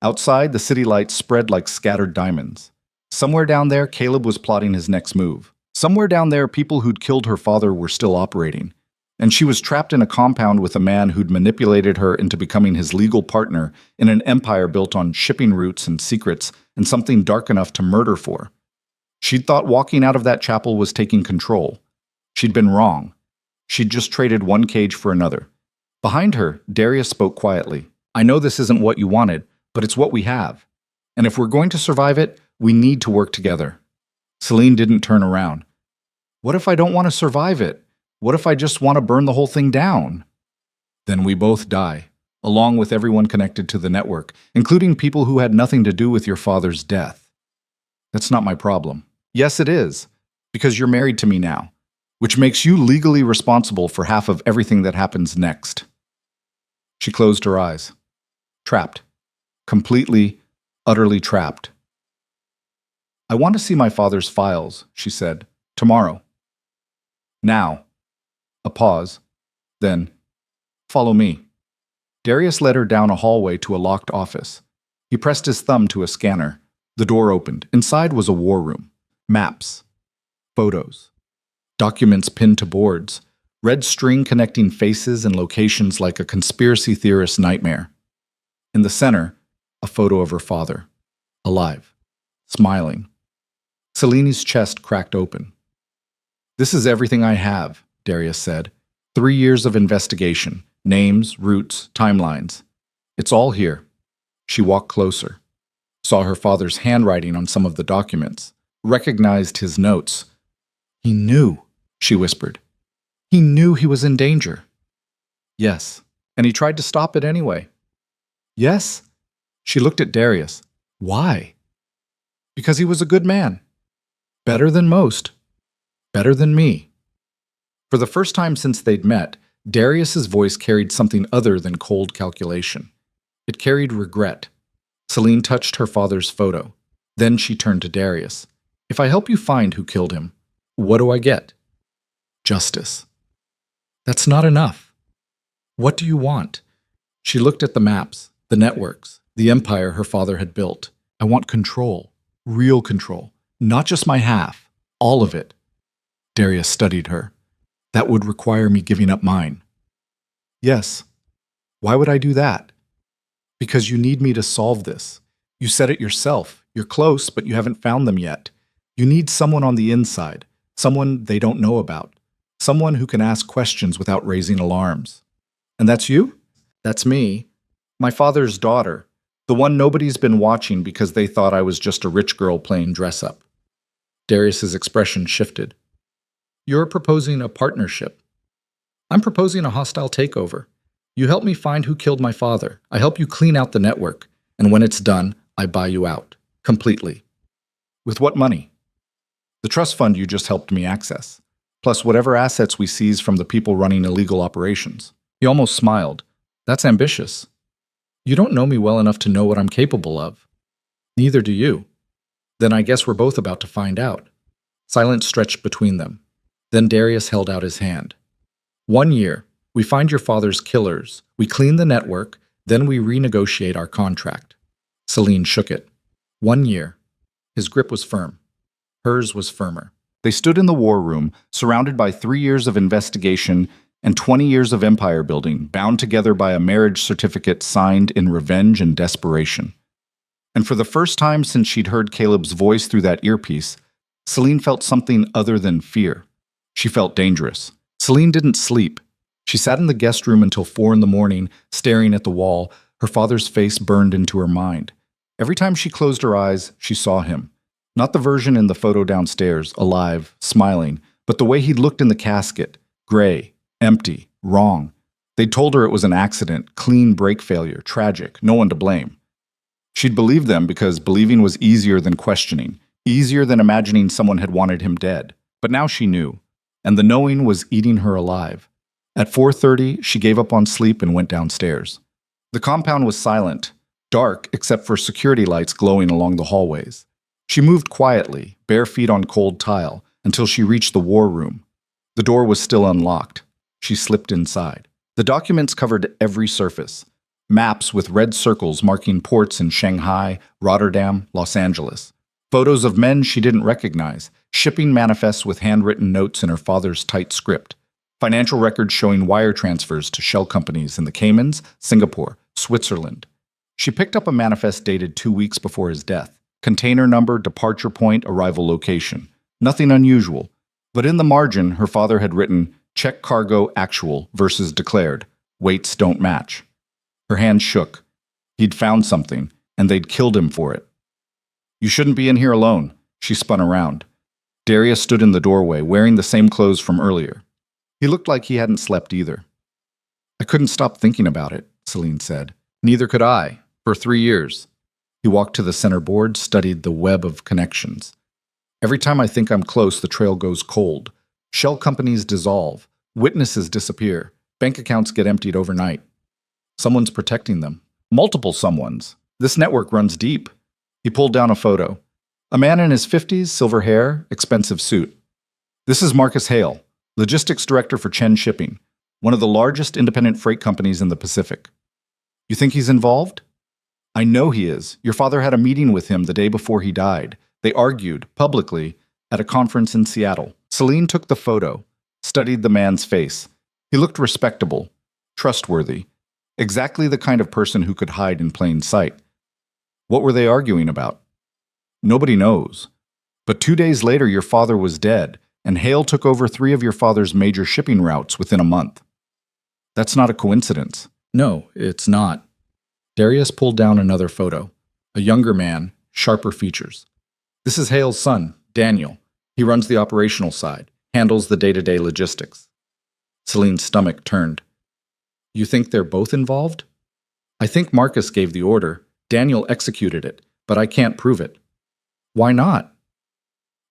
Outside, the city lights spread like scattered diamonds. Somewhere down there, Caleb was plotting his next move. Somewhere down there, people who'd killed her father were still operating. And she was trapped in a compound with a man who'd manipulated her into becoming his legal partner in an empire built on shipping routes and secrets and something dark enough to murder for. She'd thought walking out of that chapel was taking control. She'd been wrong. She'd just traded one cage for another. Behind her, Darius spoke quietly. "I know this isn't what you wanted, but it's what we have. And if we're going to survive it, we need to work together." Celine didn't turn around. "What if I don't want to survive it? What if I just want to burn the whole thing down?" "Then we both die, along with everyone connected to the network, including people who had nothing to do with your father's death." "That's not my problem." "Yes, it is, because you're married to me now, which makes you legally responsible for half of everything that happens next." She closed her eyes. Trapped. Completely, utterly trapped. "I want to see my father's files," she said. "Tomorrow. Now." A pause. Then, "Follow me." Darius led her down a hallway to a locked office. He pressed his thumb to a scanner. The door opened. Inside was a war room. Maps. Photos. Documents pinned to boards. Red string connecting faces and locations like a conspiracy theorist's nightmare. In the center, a photo of her father. Alive. Smiling. Celine's chest cracked open. "This is everything I have," Darius said. 3 years of investigation, names, routes, timelines. It's all here. She walked closer, saw her father's handwriting on some of the documents, recognized his notes. "He knew," she whispered. "He knew he was in danger." "Yes, and he tried to stop it anyway." "Yes?" She looked at Darius. "Why?" "Because he was a good man. Better than most. Better than me." For the first time since they'd met, Darius's voice carried something other than cold calculation. It carried regret. Celine touched her father's photo. Then she turned to Darius. "If I help you find who killed him, what do I get?" "Justice." "That's not enough." "What do you want?" She looked at the maps, the networks, the empire her father had built. "I want control. Real control. Not just my half. All of it." Darius studied her. "That would require me giving up mine." "Yes. Why would I do that?" "Because you need me to solve this. You said it yourself. You're close, but you haven't found them yet. You need someone on the inside, someone they don't know about, someone who can ask questions without raising alarms." "And that's you?" "That's me. My father's daughter. The one nobody's been watching because they thought I was just a rich girl playing dress-up." Darius's expression shifted. "You're proposing a partnership." "I'm proposing a hostile takeover. You help me find who killed my father. I help you clean out the network. And when it's done, I buy you out. Completely." "With what money?" "The trust fund you just helped me access. Plus whatever assets we seize from the people running illegal operations." He almost smiled. "That's ambitious." "You don't know me well enough to know what I'm capable of." "Neither do you." "Then I guess we're both about to find out." Silence stretched between them. Then Darius held out his hand. 1 year. We find your father's killers. We clean the network. Then we renegotiate our contract. Celine shook it. 1 year. His grip was firm. Hers was firmer. They stood in the war room, surrounded by 3 years of investigation and 20 years of empire building, bound together by a marriage certificate signed in revenge and desperation. And for the first time since she'd heard Caleb's voice through that earpiece, Celine felt something other than fear. She felt dangerous. Celine didn't sleep. She sat in the guest room until 4 in the morning, staring at the wall. Her father's face burned into her mind. Every time she closed her eyes, she saw him. Not the version in the photo downstairs, alive, smiling, but the way he'd looked in the casket, gray, empty, wrong. They'd told her it was an accident, clean brake failure, tragic, no one to blame. She'd believed them because believing was easier than questioning, easier than imagining someone had wanted him dead. But now she knew, and the knowing was eating her alive. At 4:30, she gave up on sleep and went downstairs. The compound was silent, dark except for security lights glowing along the hallways. She moved quietly, bare feet on cold tile, until she reached the war room. The door was still unlocked. She slipped inside. The documents covered every surface. Maps with red circles marking ports in Shanghai, Rotterdam, Los Angeles. Photos of men she didn't recognize, shipping manifests with handwritten notes in her father's tight script. Financial records showing wire transfers to shell companies in the Caymans, Singapore, Switzerland. She picked up a manifest dated 2 weeks before his death. Container number, departure point, arrival location. Nothing unusual. But in the margin, her father had written, "Check cargo actual versus declared. Weights don't match." Her hand shook. He'd found something, and they'd killed him for it. "You shouldn't be in here alone." She spun around. Darius stood in the doorway, wearing the same clothes from earlier. He looked like he hadn't slept either. "I couldn't stop thinking about it," Celine said. "Neither could I, for 3 years." He walked to the center board, studied the web of connections. "Every time I think I'm close, the trail goes cold. Shell companies dissolve. Witnesses disappear. Bank accounts get emptied overnight. Someone's protecting them. Multiple someones. This network runs deep." He pulled down a photo. A man in his 50s, silver hair, expensive suit. "This is Marcus Hale, logistics director for Chen Shipping, one of the largest independent freight companies in the Pacific." "You think he's involved?" "I know he is. Your father had a meeting with him the day before he died. They argued, publicly, at a conference in Seattle." Celine took the photo, studied the man's face. He looked respectable, trustworthy, exactly the kind of person who could hide in plain sight. "What were they arguing about?" "Nobody knows. But 2 days later, your father was dead, and Hale took over 3 of your father's major shipping routes within a month. That's not a coincidence. No, it's not. Darius pulled down another photo. A younger man, sharper features. This is Hale's son, Daniel. He runs the operational side, handles the day-to-day logistics. Celine's stomach turned. You think they're both involved? I think Marcus gave the order. Daniel executed it, but I can't prove it. Why not?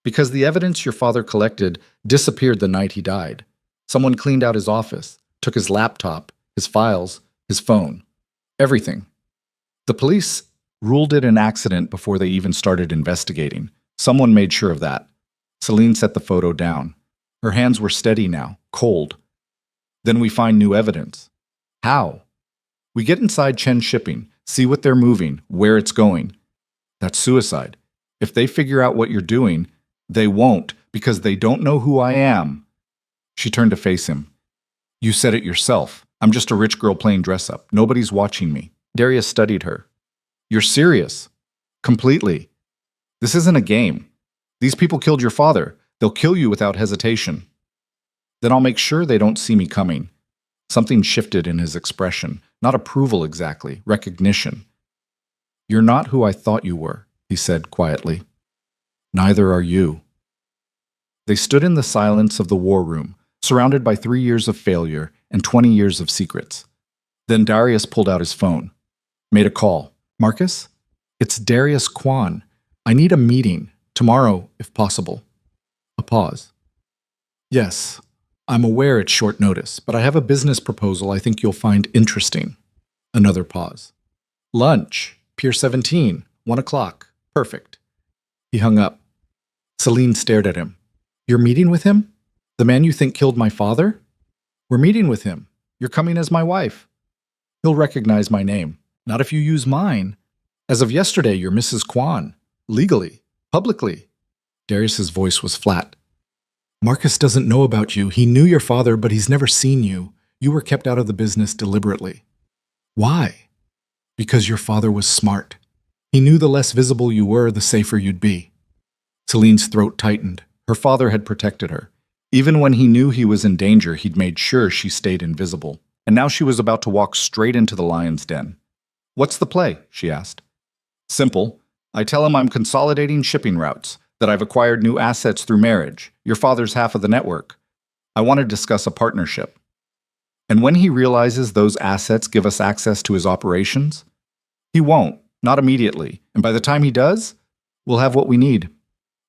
Because the evidence your father collected disappeared the night he died. Someone cleaned out his office, took his laptop, his files, his phone. Everything. The police ruled it an accident before they even started investigating. Someone made sure of that. Celine set the photo down. Her hands were steady now, cold. Then we find new evidence. How? We get inside Chen Shipping, see what they're moving, where it's going. That's suicide. If they figure out what you're doing, they won't, because they don't know who I am. She turned to face him. You said it yourself. I'm just a rich girl playing dress-up. Nobody's watching me. Darius studied her. You're serious. Completely. This isn't a game. These people killed your father. They'll kill you without hesitation. Then I'll make sure they don't see me coming. Something shifted in his expression. Not approval exactly, recognition. You're not who I thought you were, he said quietly. Neither are you. They stood in the silence of the war room, surrounded by 3 years of failure and 20 years of secrets. Then Darius pulled out his phone. Made a call. Marcus? It's Darius Kwan. I need a meeting. Tomorrow, if possible. A pause. Yes, I'm aware it's short notice, but I have a business proposal I think you'll find interesting. Another pause. Lunch. Pier 17. 1 o'clock. Perfect. He hung up. Celine stared at him. You're meeting with him? The man you think killed my father? We're meeting with him. You're coming as my wife. He'll recognize my name. Not if you use mine. As of yesterday, you're Mrs. Kwan. Legally. Publicly. Darius's voice was flat. Marcus doesn't know about you. He knew your father, but he's never seen you. You were kept out of the business deliberately. Why? Because your father was smart. He knew the less visible you were, the safer you'd be. Celine's throat tightened. Her father had protected her. Even when he knew he was in danger, he'd made sure she stayed invisible. And now she was about to walk straight into the lion's den. What's the play? She asked. Simple. I tell him I'm consolidating shipping routes, that I've acquired new assets through marriage, your father's half of the network. I want to discuss a partnership. And when he realizes those assets give us access to his operations, he won't, not immediately. And by the time he does, we'll have what we need.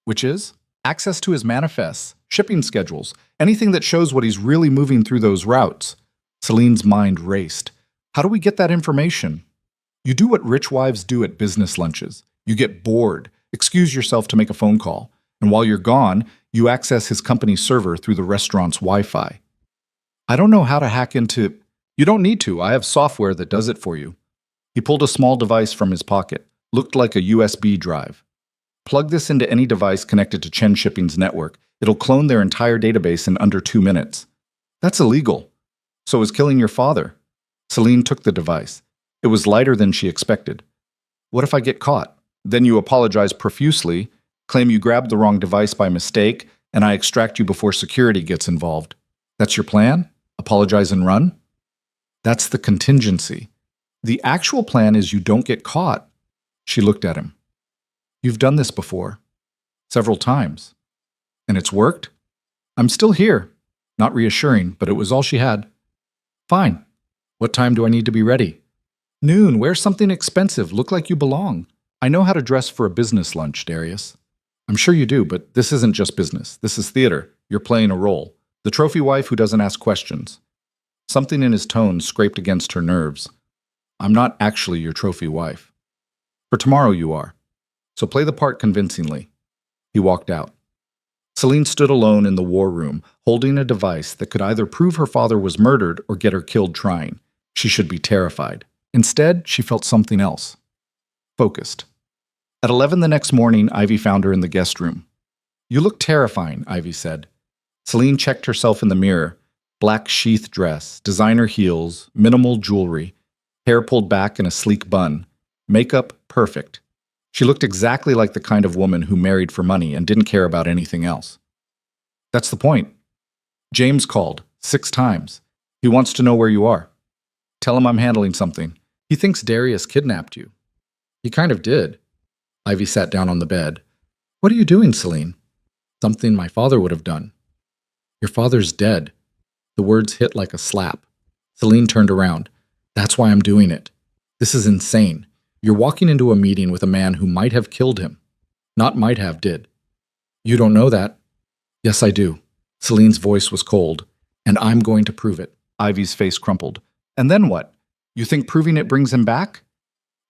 Which is access to his manifests, shipping schedules, anything that shows what he's really moving through those routes. Celine's mind raced. How do we get that information? You do what rich wives do at business lunches. You get bored, excuse yourself to make a phone call, and while you're gone, you access his company server through the restaurant's Wi-Fi. I don't know how to hack into... You don't need to. I have software that does it for you. He pulled a small device from his pocket. Looked like a USB drive. Plug this into any device connected to Chen Shipping's network. It'll clone their entire database in under 2 minutes. That's illegal. So is killing your father. Celine took the device. It was lighter than she expected. What if I get caught? Then you apologize profusely, claim you grabbed the wrong device by mistake, and I extract you before security gets involved. That's your plan? Apologize and run? That's the contingency. The actual plan is you don't get caught. She looked at him. You've done this before. Several times. And it's worked? I'm still here. Not reassuring, but it was all she had. Fine. What time do I need to be ready? Noon. Wear something expensive. Look like you belong. I know how to dress for a business lunch, Darius. I'm sure you do, but this isn't just business. This is theater. You're playing a role. The trophy wife who doesn't ask questions. Something in his tone scraped against her nerves. I'm not actually your trophy wife. For tomorrow you are. So play the part convincingly. He walked out. Celine stood alone in the war room, holding a device that could either prove her father was murdered or get her killed trying. She should be terrified. Instead, she felt something else. Focused. At 11 the next morning, Ivy found her in the guest room. You look terrifying, Ivy said. Celine checked herself in the mirror. Black sheath dress, designer heels, minimal jewelry, hair pulled back in a sleek bun. Makeup perfect. She looked exactly like the kind of woman who married for money and didn't care about anything else. That's the point. James called 6 times. He wants to know where you are. Tell him I'm handling something. He thinks Darius kidnapped you. He kind of did. Ivy sat down on the bed. What are you doing, Celine? Something my father would have done. Your father's dead. The words hit like a slap. Celine turned around. That's why I'm doing it. This is insane. You're walking into a meeting with a man who might have killed him. Not might have, did. You don't know that. Yes, I do. Celine's voice was cold. And I'm going to prove it. Ivy's face crumpled. And then what? You think proving it brings him back?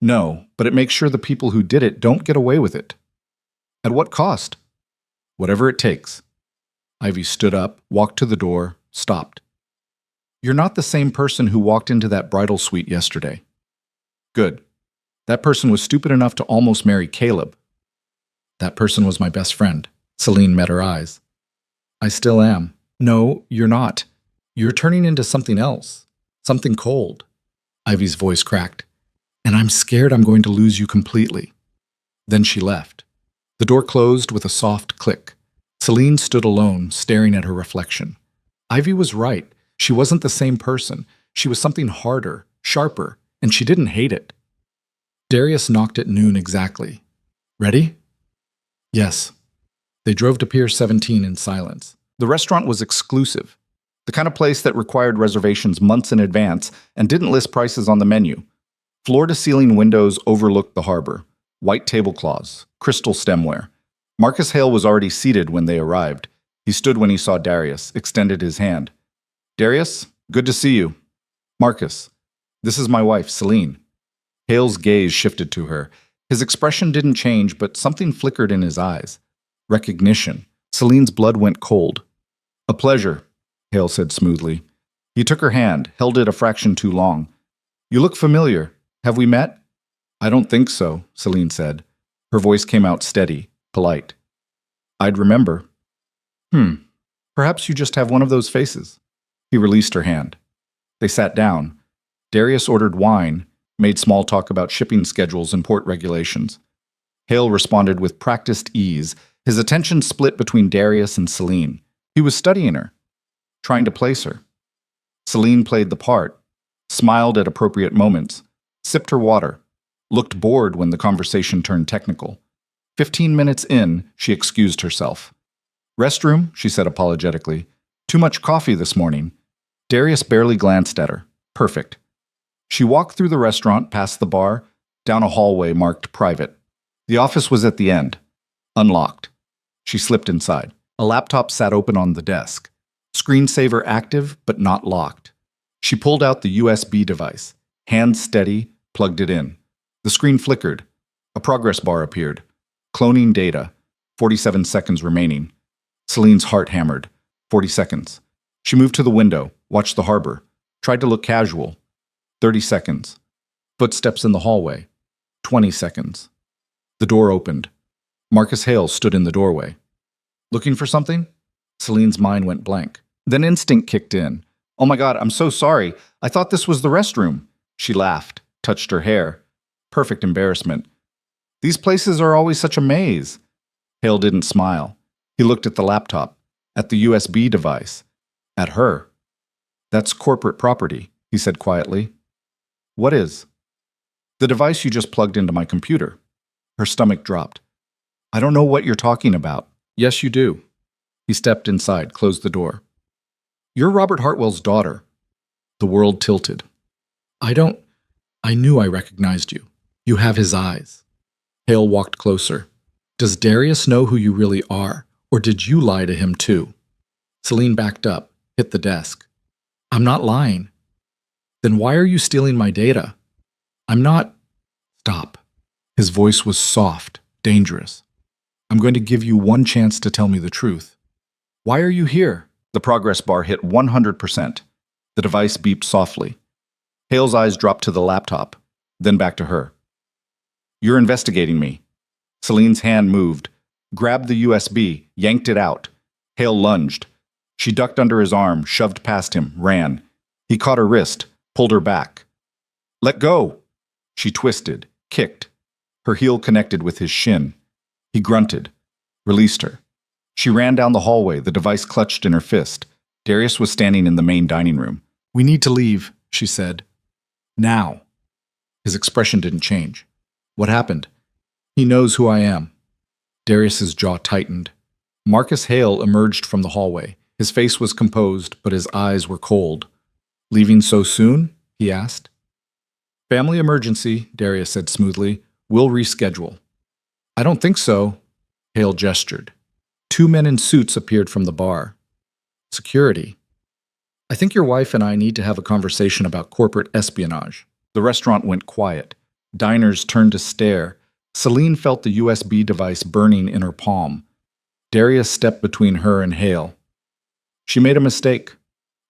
No, but it makes sure the people who did it don't get away with it. At what cost? Whatever it takes. Ivy stood up, walked to the door, stopped. You're not the same person who walked into that bridal suite yesterday. Good. That person was stupid enough to almost marry Caleb. That person was my best friend. Celine met her eyes. I still am. No, you're not. You're turning into something else. Something cold. Ivy's voice cracked. And I'm scared I'm going to lose you completely. Then she left. The door closed with a soft click. Celine stood alone, staring at her reflection. Ivy was right. She wasn't the same person. She was something harder, sharper, and she didn't hate it. Darius knocked at noon exactly. Ready? Yes. They drove to Pier 17 in silence. The restaurant was exclusive, the kind of place that required reservations months in advance and didn't list prices on the menu. Floor-to-ceiling windows overlooked the harbor, white tablecloths, crystal stemware. Marcus Hale was already seated when they arrived. He stood when he saw Darius, extended his hand. Darius, good to see you. Marcus, this is my wife, Celine. Hale's gaze shifted to her. His expression didn't change, but something flickered in his eyes. Recognition. Celine's blood went cold. A pleasure, Hale said smoothly. He took her hand, held it a fraction too long. You look familiar. Have we met? I don't think so, Celine said. Her voice came out steady, polite. I'd remember. Perhaps you just have one of those faces. He released her hand. They sat down. Darius ordered wine, made small talk about shipping schedules and port regulations. Hale responded with practiced ease, his attention split between Darius and Celine. He was studying her, trying to place her. Celine played the part, smiled at appropriate moments, sipped her water, looked bored when the conversation turned technical. 15 minutes in, she excused herself. Restroom, she said apologetically. Too much coffee this morning. Darius barely glanced at her. Perfect. She walked through the restaurant, past the bar, down a hallway marked private. The office was at the end, unlocked. She slipped inside. A laptop sat open on the desk. Screensaver active, but not locked. She pulled out the USB device. Hand steady, plugged it in. The screen flickered. A progress bar appeared. Cloning data. 47 seconds remaining. Celine's heart hammered. 40 seconds. She moved to the window, watched the harbor, tried to look casual. 30 seconds. Footsteps in the hallway. 20 seconds. The door opened. Marcus Hale stood in the doorway. Looking for something? Celine's mind went blank. Then instinct kicked in. Oh my God, I'm so sorry. I thought this was the restroom. She laughed, touched her hair. Perfect embarrassment. These places are always such a maze. Hale didn't smile. He looked at the laptop, at the USB device, at her. That's corporate property, he said quietly. What is? The device you just plugged into my computer. Her stomach dropped. I don't know what you're talking about. Yes, you do. He stepped inside, closed the door. You're Robert Hartwell's daughter. The world tilted. I knew I recognized you. You have his eyes. Hale walked closer. Does Darius know who you really are, or did you lie to him too? Celine backed up, hit the desk. I'm not lying. Then why are you stealing my data? I'm not... Stop. His voice was soft, dangerous. I'm going to give you one chance to tell me the truth. Why are you here? The progress bar hit 100%. The device beeped softly. Hale's eyes dropped to the laptop, then back to her. You're investigating me. Celine's hand moved, grabbed the USB, yanked it out. Hale lunged. She ducked under his arm, shoved past him, ran. He caught her wrist, pulled her back. Let go! She twisted, kicked. Her heel connected with his shin. He grunted, released her. She ran down the hallway, the device clutched in her fist. Darius was standing in the main dining room. "We need to leave," she said. "Now." His expression didn't change. "What happened?" "He knows who I am." Darius's jaw tightened. Marcus Hale emerged from the hallway. His face was composed, but his eyes were cold. "Leaving so soon?" he asked. "Family emergency," Darius said smoothly. "We'll reschedule." "I don't think so." Hale gestured. Two men in suits appeared from the bar. "Security. I think your wife and I need to have a conversation about corporate espionage." The restaurant went quiet. Diners turned to stare. Celine felt the USB device burning in her palm. Darius stepped between her and Hale. "She made a mistake.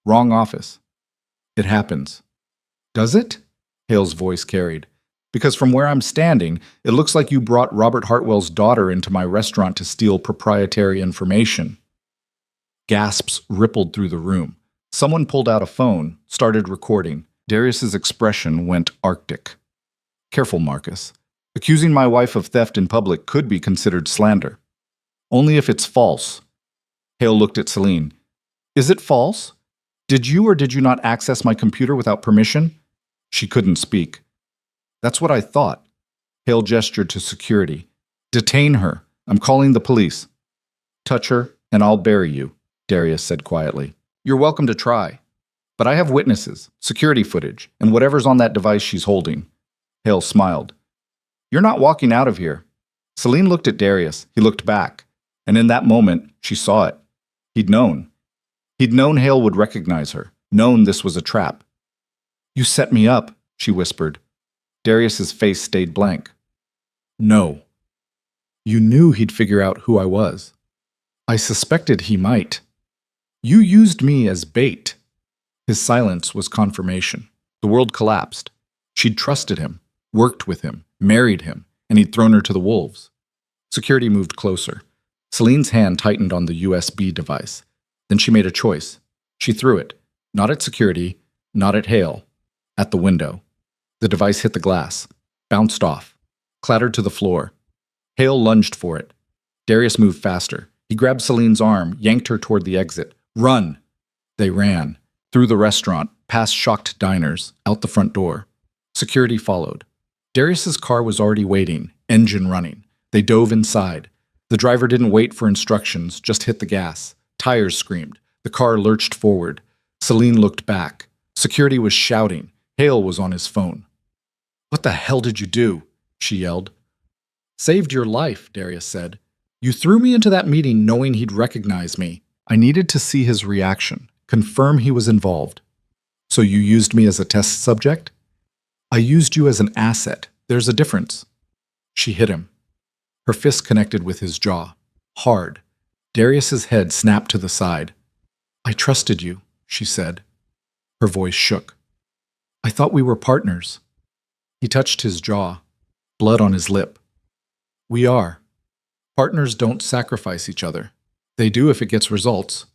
Wrong office." "It happens." "Does it?" Hale's voice carried. "Because from where I'm standing, it looks like you brought Robert Hartwell's daughter into my restaurant to steal proprietary information." Gasps rippled through the room. Someone pulled out a phone, started recording. Darius's expression went arctic. "Careful, Marcus. Accusing my wife of theft in public could be considered slander. Only if it's false." Hale looked at Celine. "Is it false? Did you or did you not access my computer without permission?" She couldn't speak. "That's what I thought." Hale gestured to security. "Detain her. I'm calling the police." "Touch her, and I'll bury you," Darius said quietly. "You're welcome to try. But I have witnesses, security footage, and whatever's on that device she's holding." Hale smiled. "You're not walking out of here." Celine looked at Darius. He looked back. And in that moment, she saw it. He'd known. He'd known Hale would recognize her, known this was a trap. "You set me up," she whispered. Darius's face stayed blank. "No. You knew he'd figure out who I was." "I suspected he might." "You used me as bait." His silence was confirmation. The world collapsed. She'd trusted him, worked with him, married him, and he'd thrown her to the wolves. Security moved closer. Celine's hand tightened on the USB device. Then she made a choice. She threw it, not at security, not at Hale, at the window. The device hit the glass, bounced off, clattered to the floor. Hale lunged for it. Darius moved faster. He grabbed Celine's arm, yanked her toward the exit. "Run!" They ran, through the restaurant, past shocked diners, out the front door. Security followed. Darius's car was already waiting, engine running. They dove inside. The driver didn't wait for instructions, just hit the gas. Tires screamed. The car lurched forward. Celine looked back. Security was shouting. Hale was on his phone. "What the hell did you do?" she yelled. "Saved your life," Darius said. "You threw me into that meeting knowing he'd recognize me. I needed to see his reaction, confirm he was involved. So you used me as a test subject?" "I used you as an asset. There's a difference." She hit him. Her fist connected with his jaw. Hard. Darius's head snapped to the side. "I trusted you," she said. Her voice shook. "I thought we were partners." He touched his jaw, blood on his lip. "We are. Partners don't sacrifice each other. They do if it gets results."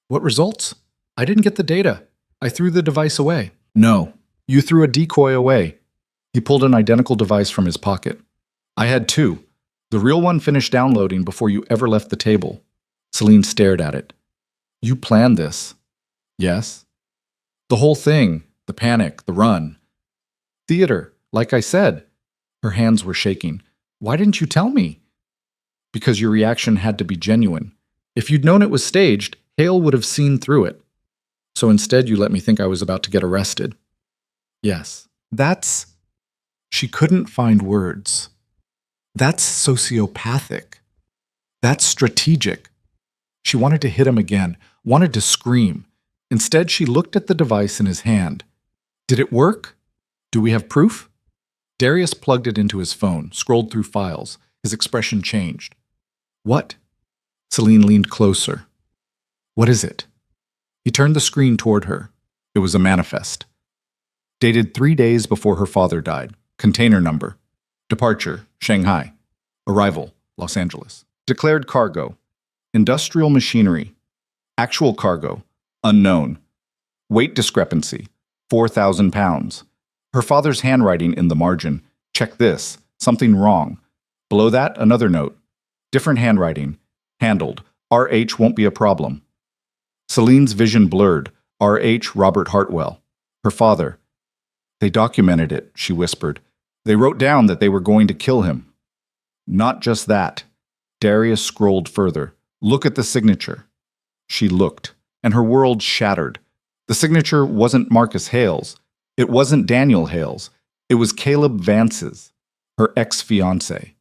"What results?" "I didn't get the data. I threw the device away." "No, you threw a decoy away." He pulled an identical device from his pocket. "I had two. The real one finished downloading before you ever left the table." Celine stared at it. "You planned this." "Yes." "The whole thing, the panic, the run." "Theater, like I said." Her hands were shaking. "Why didn't you tell me?" "Because your reaction had to be genuine. If you'd known it was staged, Hale would have seen through it. So instead you let me think I was about to get arrested." "Yes. That's..." She couldn't find words. "That's sociopathic. That's strategic." She wanted to hit him again, wanted to scream. Instead, she looked at the device in his hand. "Did it work? Do we have proof?" Darius plugged it into his phone, scrolled through files. His expression changed. "What?" Celine leaned closer. "What is it?" He turned the screen toward her. It was a manifest. Dated 3 days before her father died. Container number. Departure, Shanghai. Arrival, Los Angeles. Declared cargo. Industrial machinery. Actual cargo. Unknown. Weight discrepancy. 4,000 pounds. Her father's handwriting in the margin. Check this. Something wrong. Below that, another note. Different handwriting. Handled. RH won't be a problem. Celine's vision blurred. RH Robert Hartwell. Her father. They documented it, she whispered. They wrote down that they were going to kill him. Not just that. Darius scrolled further. Look at the signature. She looked, and her world shattered. The signature wasn't Marcus Hale's. It wasn't Daniel Hale's. It was Caleb Vance's, her ex-fiancé.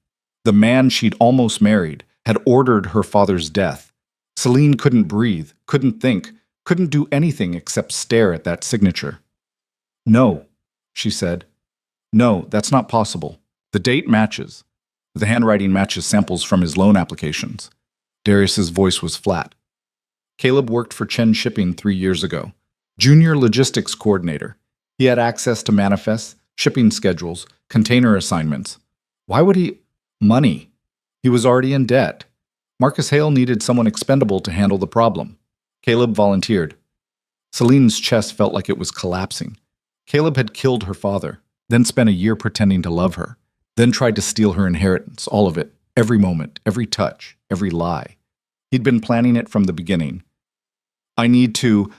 The man she'd almost married had ordered her father's death. Celine couldn't breathe, couldn't think, couldn't do anything except stare at that signature. No, she said. No, that's not possible. The date matches. The handwriting matches samples from his loan applications. Darius's voice was flat. Caleb worked for Chen Shipping 3 years ago. Junior logistics coordinator. He had access to manifests, shipping schedules, container assignments. Why would he? Money. He was already in debt. Marcus Hale needed someone expendable to handle the problem. Caleb volunteered. Celine's chest felt like it was collapsing. Caleb had killed her father, then spent a year pretending to love her, then tried to steal her inheritance, all of it, every moment, every touch, every lie. He'd been planning it from the beginning. I need to...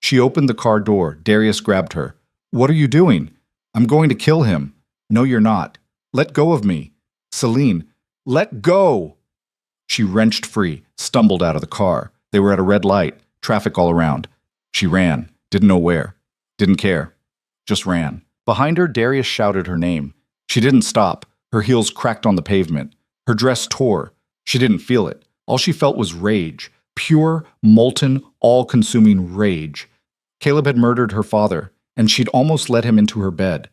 She opened the car door. Darius grabbed her. What are you doing? I'm going to kill him. No, you're not. Let go of me. Celine, let go! She wrenched free, stumbled out of the car. They were at a red light, traffic all around. She ran, didn't know where, didn't care, just ran. Behind her, Darius shouted her name. She didn't stop. Her heels cracked on the pavement. Her dress tore. She didn't feel it. All she felt was rage. Pure, molten, all-consuming rage. Caleb had murdered her father, and she'd almost let him into her bed.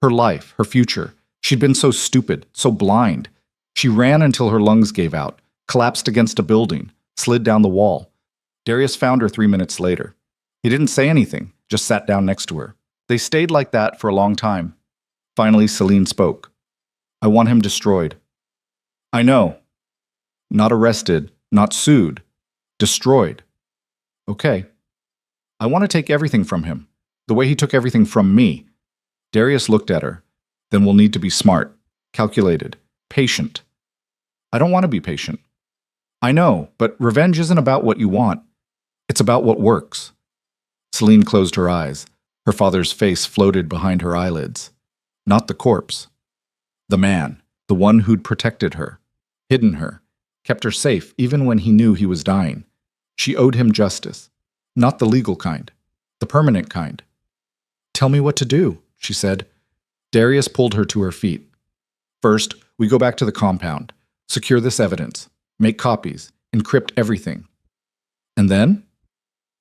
Her life, her future. She'd been so stupid, so blind. She ran until her lungs gave out, collapsed against a building, slid down the wall. Darius found her 3 minutes later. He didn't say anything, just sat down next to her. They stayed like that for a long time. Finally, Celine spoke. I want him destroyed. I know. Not arrested, not sued. Destroyed. Okay. I want to take everything from him, the way he took everything from me. Darius looked at her. Then we'll need to be smart, calculated, patient. I don't want to be patient. I know, but revenge isn't about what you want. It's about what works. Celine closed her eyes. Her father's face floated behind her eyelids. Not the corpse. The man, the one who'd protected her, hidden her, kept her safe even when he knew he was dying. She owed him justice. Not the legal kind, the permanent kind. Tell me what to do, she said. Darius pulled her to her feet. First, we go back to the compound, secure this evidence, make copies, encrypt everything. And then?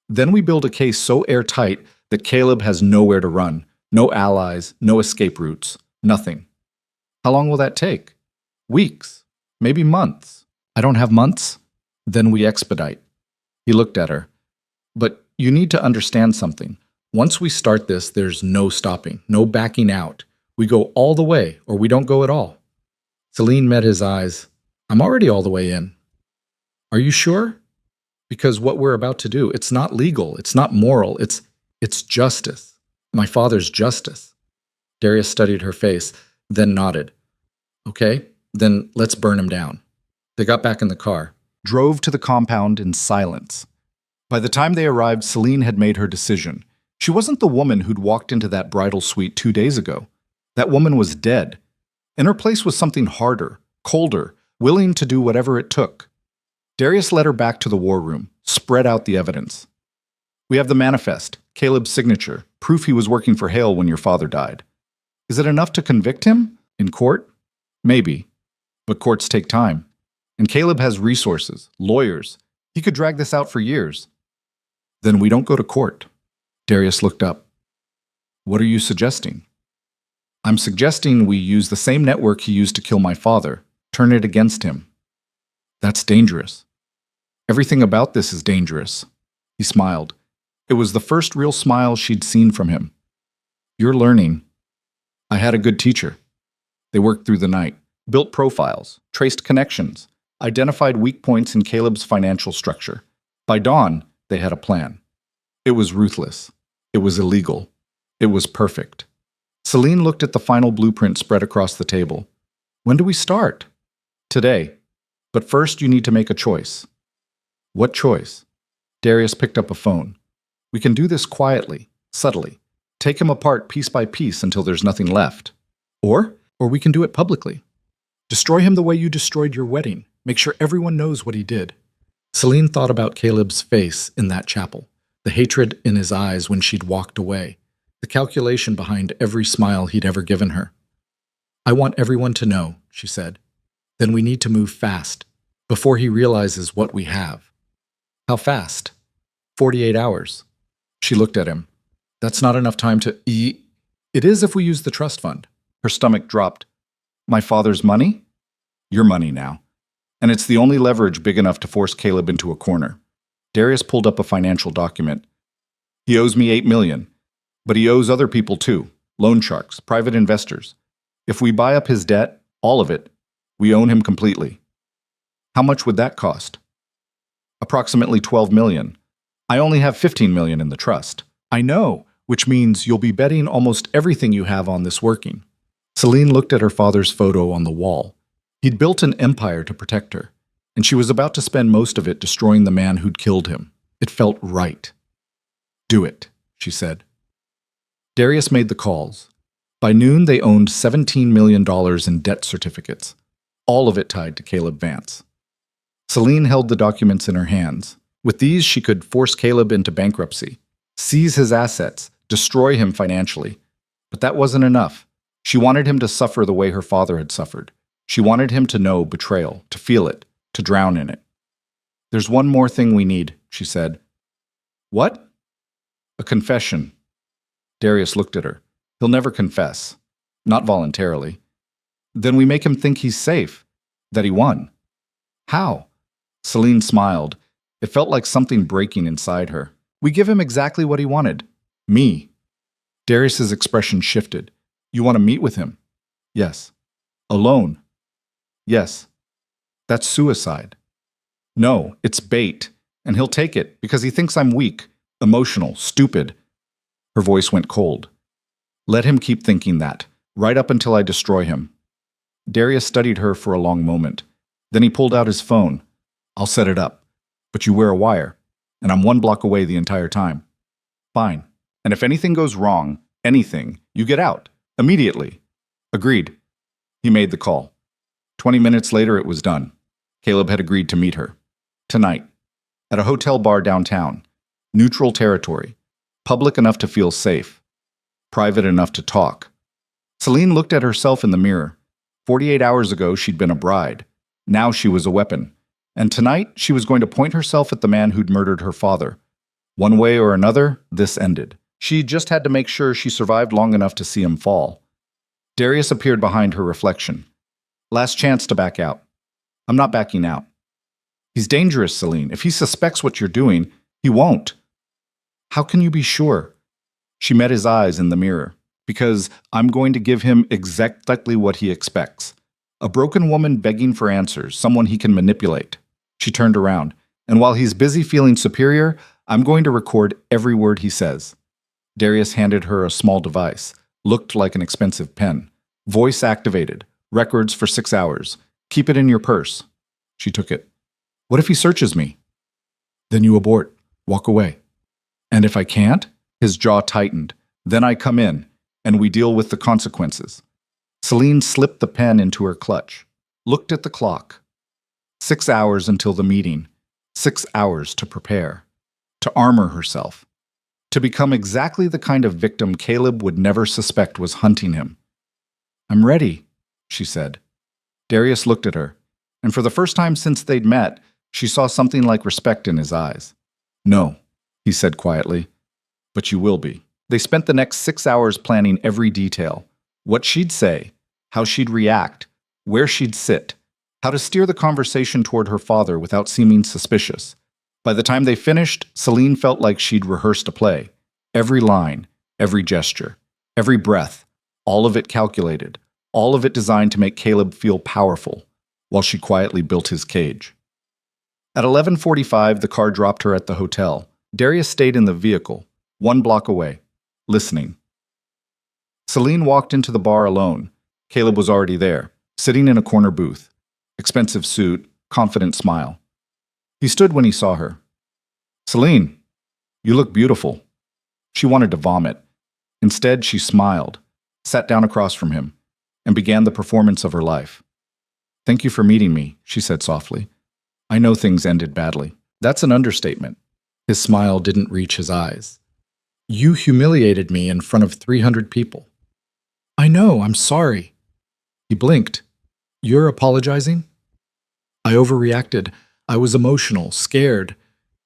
Then we build a case so airtight that Caleb has nowhere to run, no allies, no escape routes, nothing. How long will that take? Weeks, maybe months. I don't have months? Then we expedite. He looked at her. But you need to understand something. Once we start this, there's no stopping, no backing out. We go all the way, or we don't go at all. Celine met his eyes. I'm already all the way in. Are you sure? Because what we're about to do, it's not legal, it's not moral, it's justice. My father's justice. Darius studied her face, then nodded. Okay, then let's burn him down. They got back in the car, drove to the compound in silence. By the time they arrived, Celine had made her decision. She wasn't the woman who'd walked into that bridal suite 2 days ago. That woman was dead. In her place was something harder, colder, willing to do whatever it took. Darius led her back to the war room, spread out the evidence. We have the manifest, Caleb's signature, proof he was working for Hale when your father died. Is it enough to convict him? In court? Maybe. But courts take time. And Caleb has resources, lawyers. He could drag this out for years. Then we don't go to court. Darius looked up. What are you suggesting? I'm suggesting we use the same network he used to kill my father, turn it against him. That's dangerous. Everything about this is dangerous. He smiled. It was the first real smile she'd seen from him. You're learning. I had a good teacher. They worked through the night, built profiles, traced connections, identified weak points in Caleb's financial structure. By dawn, they had a plan. It was ruthless. It was illegal. It was perfect. Celine looked at the final blueprint spread across the table. When do we start? Today. But first you need to make a choice. What choice? Darius picked up a phone. We can do this quietly, subtly. Take him apart piece by piece until there's nothing left. Or we can do it publicly. Destroy him the way you destroyed your wedding. Make sure everyone knows what he did. Celine thought about Caleb's face in that chapel, the hatred in his eyes when she'd walked away, the calculation behind every smile he'd ever given her. I want everyone to know, she said. Then we need to move fast, before he realizes what we have. How fast? 48 hours. She looked at him. That's not enough time to eat. It is if we use the trust fund. Her stomach dropped. My father's money? Your money now. And it's the only leverage big enough to force Caleb into a corner. Darius pulled up a financial document. He owes me $8 million, but he owes other people too. Loan sharks, private investors. If we buy up his debt, all of it, we own him completely. How much would that cost? Approximately $12 million. I only have $15 million in the trust. I know, which means you'll be betting almost everything you have on this working. Celine looked at her father's photo on the wall. He'd built an empire to protect her, and she was about to spend most of it destroying the man who'd killed him. It felt right. Do it, she said. Darius made the calls. By noon, they owned $17 million in debt certificates, all of it tied to Caleb Vance. Celine held the documents in her hands. With these, she could force Caleb into bankruptcy, seize his assets, destroy him financially. But that wasn't enough. She wanted him to suffer the way her father had suffered. She wanted him to know betrayal, to feel it, to drown in it. There's one more thing we need, she said. What? A confession. Darius looked at her. He'll never confess. Not voluntarily. Then we make him think he's safe, that he won. How? Celine smiled. It felt like something breaking inside her. We give him exactly what he wanted. Me. Darius's expression shifted. You want to meet with him? Yes. Alone? Yes. That's suicide. No, it's bait. And he'll take it because he thinks I'm weak, emotional, stupid. Her voice went cold. Let him keep thinking that, right up until I destroy him. Darius studied her for a long moment. Then he pulled out his phone. I'll set it up. But you wear a wire, and I'm 1 block away the entire time. Fine. And if anything goes wrong, anything, you get out. Immediately. Agreed. He made the call. 20 minutes later, it was done. Caleb had agreed to meet her. Tonight. At a hotel bar downtown. Neutral territory. Public enough to feel safe. Private enough to talk. Celine looked at herself in the mirror. 48 hours ago, she'd been a bride. Now she was a weapon. And tonight, she was going to point herself at the man who'd murdered her father. One way or another, this ended. She just had to make sure she survived long enough to see him fall. Darius appeared behind her reflection. Last chance to back out. I'm not backing out. He's dangerous, Celine. If he suspects what you're doing, he won't. How can you be sure? She met his eyes in the mirror. Because I'm going to give him exactly what he expects. A broken woman begging for answers, someone he can manipulate. She turned around. And while he's busy feeling superior, I'm going to record every word he says. Darius handed her a small device. Looked like an expensive pen. Voice activated. Records for 6 hours. Keep it in your purse. She took it. What if he searches me? Then you abort. Walk away. And if I can't? His jaw tightened. Then I come in, and we deal with the consequences. Celine slipped the pen into her clutch. Looked at the clock. 6 hours until the meeting. 6 hours to prepare. To armor herself. To become exactly the kind of victim Caleb would never suspect was hunting him. I'm ready, she said. Darius looked at her, and for the first time since they'd met, she saw something like respect in his eyes. No, he said quietly, but you will be. They spent the next 6 hours planning every detail. What she'd say, how she'd react, where she'd sit, how to steer the conversation toward her father without seeming suspicious. By the time they finished, Celine felt like she'd rehearsed a play. Every line, every gesture, every breath, all of it calculated, all of it designed to make Caleb feel powerful, while she quietly built his cage. At 11:45, the car dropped her at the hotel. Darius stayed in the vehicle, 1 block away, listening. Celine walked into the bar alone. Caleb was already there. sitting in a corner booth. Expensive suit, confident smile. He stood when he saw her. "Celine, you look beautiful." She wanted to vomit. Instead, she smiled, sat down across from him, and began the performance of her life. "Thank you for meeting me," she said softly. "I know things ended badly." That's an understatement. His smile didn't reach his eyes. "You humiliated me in front of 300 people." "I know, I'm sorry." He blinked. "You're apologizing?" "I overreacted. I was emotional, scared."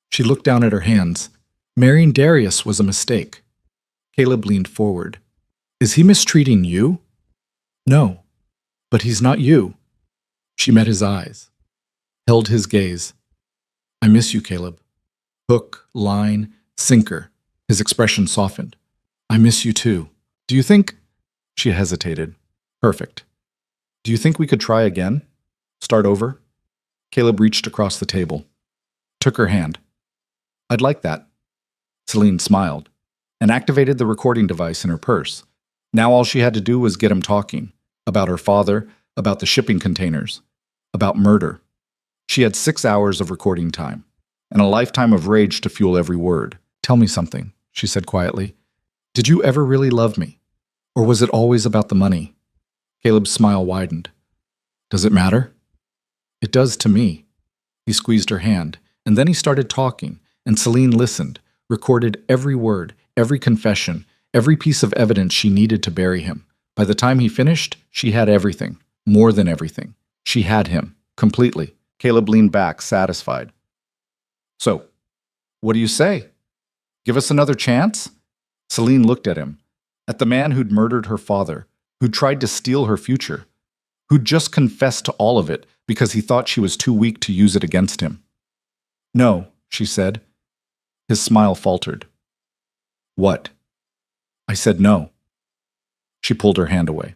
She looked down at her hands. "Marrying Darius was a mistake." Caleb leaned forward. "Is he mistreating you?" "No, but he's not you." She met his eyes, held his gaze. "I miss you, Caleb." Hook, line, sinker. His expression softened. "I miss you too. Do you think—" She hesitated. "Perfect. Do you think we could try again? Start over?" Caleb reached across the table, took her hand. "I'd like that." Celine smiled and activated the recording device in her purse. Now all she had to do was get him talking. About her father, about the shipping containers, about murder. She had 6 hours of recording time, and a lifetime of rage to fuel every word. "Tell me something," she said quietly. "Did you ever really love me? Or was it always about the money?" Caleb's smile widened. "Does it matter?" "It does to me." He squeezed her hand, and then he started talking, and Celine listened, recorded every word, every confession, every piece of evidence she needed to bury him. By the time he finished, she had everything, more than everything. She had him, completely. Caleb leaned back, satisfied. "So, what do you say? Give us another chance?" Celine looked at him, at the man who'd murdered her father, who'd tried to steal her future, who'd just confessed to all of it because he thought she was too weak to use it against him. "No," she said. His smile faltered. "What?" "I said no." She pulled her hand away.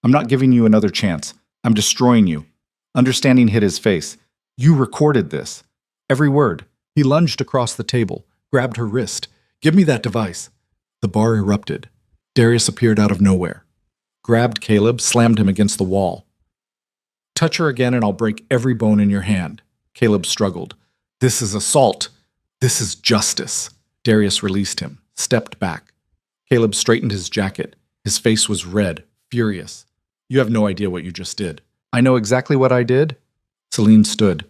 "I'm not giving you another chance. I'm destroying you." Understanding hit his face. "You recorded this. Every word." He lunged across the table, grabbed her wrist. "Give me that device." The bar erupted. Darius appeared out of nowhere, grabbed Caleb, slammed him against the wall. "Touch her again and I'll break every bone in your hand." Caleb struggled. "This is assault. This is justice." Darius released him, stepped back. Caleb straightened his jacket. His face was red, furious. "You have no idea what you just did." "I know exactly what I did." Celine stood.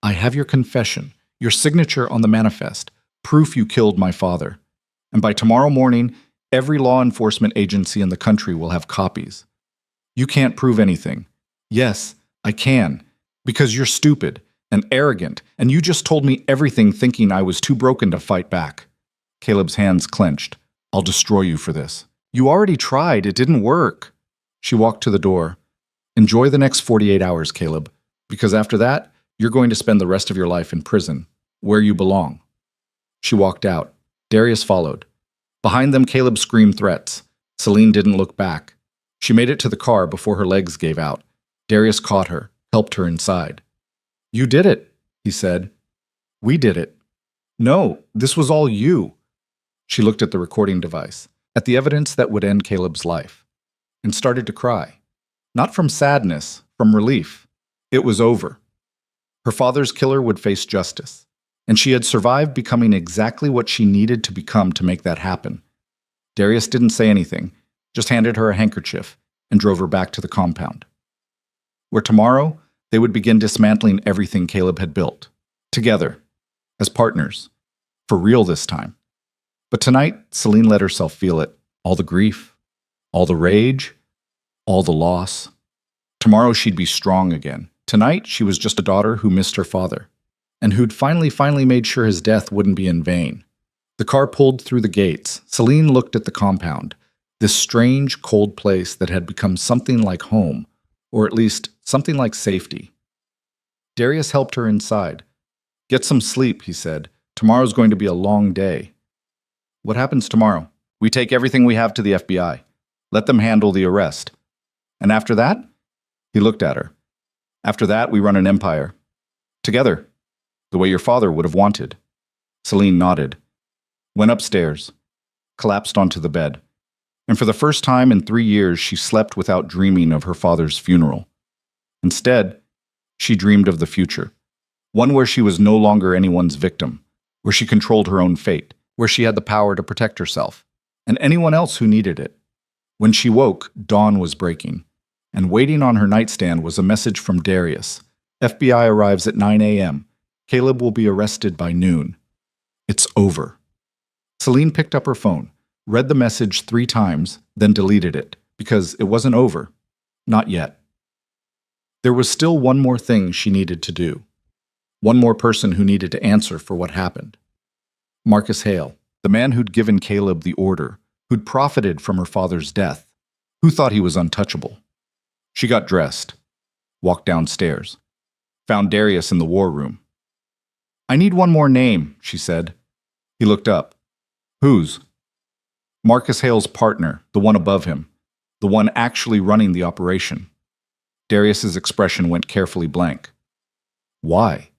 "I have your confession, your signature on the manifest, proof you killed my father. And by tomorrow morning, every law enforcement agency in the country will have copies. You can't prove anything. Yes, I can, because you're stupid and arrogant, and you just told me everything thinking I was too broken to fight back." Caleb's hands clenched. "I'll destroy you for this." "You already tried. It didn't work." She walked to the door. "Enjoy the next 48 hours, Caleb, because after that, you're going to spend the rest of your life in prison, where you belong." She walked out. Darius followed. Behind them, Caleb screamed threats. Celine didn't look back. She made it to the car before her legs gave out. Darius caught her, helped her inside. "You did it," he said. "We did it." "No, this was all you." She looked at the recording device, at the evidence that would end Caleb's life, and started to cry. Not from sadness, from relief. It was over. Her father's killer would face justice, and she had survived becoming exactly what she needed to become to make that happen. Darius didn't say anything, just handed her a handkerchief and drove her back to the compound, where tomorrow they would begin dismantling everything Caleb had built, together, as partners, for real this time. But tonight, Celine let herself feel it, all the grief, all the rage, all the loss. Tomorrow she'd be strong again. Tonight, she was just a daughter who missed her father, and who'd finally made sure his death wouldn't be in vain. The car pulled through the gates. Celine looked at the compound, this strange, cold place that had become something like home, or at least something like safety. Darius helped her inside. "Get some sleep," he said. "Tomorrow's going to be a long day." "What happens tomorrow?" "We take everything we have to the FBI. Let them handle the arrest. And after that?" He looked at her. "After that, we run an empire. Together. The way your father would have wanted." Celine nodded. Went upstairs. Collapsed onto the bed. And for the first time in 3 years, she slept without dreaming of her father's funeral. Instead, she dreamed of the future, one where she was no longer anyone's victim, where she controlled her own fate, where she had the power to protect herself, and anyone else who needed it. When she woke, dawn was breaking, and waiting on her nightstand was a message from Darius. FBI arrives at 9 a.m. Caleb will be arrested by noon. It's over. Celine picked up her phone, read the message 3 times, then deleted it, because it wasn't over. Not yet. There was still one more thing she needed to do. One more person who needed to answer for what happened. Marcus Hale, the man who'd given Caleb the order, who'd profited from her father's death, who thought he was untouchable. She got dressed, walked downstairs, found Darius in the war room. "I need one more name," she said. He looked up. "Whose?" Marcus Hale's partner, the one above him, the one actually running the operation. Darius's expression went carefully blank. Why?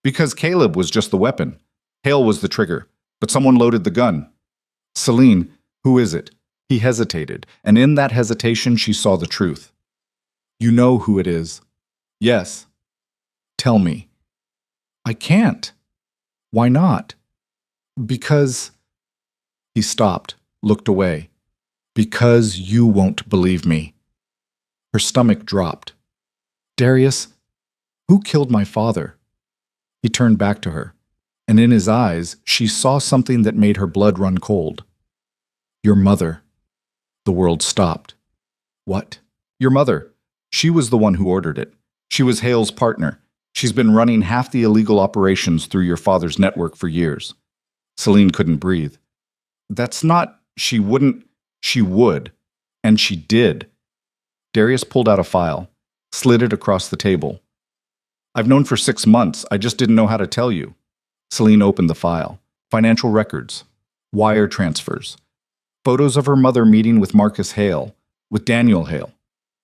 Because Caleb was just the weapon. Hale was the trigger, but someone loaded the gun. "Celine, who is it?" He hesitated, and in that hesitation she saw the truth. "You know who it is." "Yes." "Tell me." "I can't." "Why not?" "Because—" He stopped, looked away. "Because you won't believe me." Her stomach dropped. "Darius, who killed my father?" He turned back to her, and in his eyes she saw something that made her blood run cold. "Your mother." The world stopped. "What?" "Your mother. She was the one who ordered it. She was Hale's partner. She's been running half the illegal operations through your father's network for years." Celine couldn't breathe. "That's not— She wouldn't— She would. And she did." Darius pulled out a file, slid it across the table. "I've known for 6 months. I just didn't know how to tell you." Celine opened the file. Financial records. Wire transfers. Photos of her mother meeting with Marcus Hale, with Daniel Hale,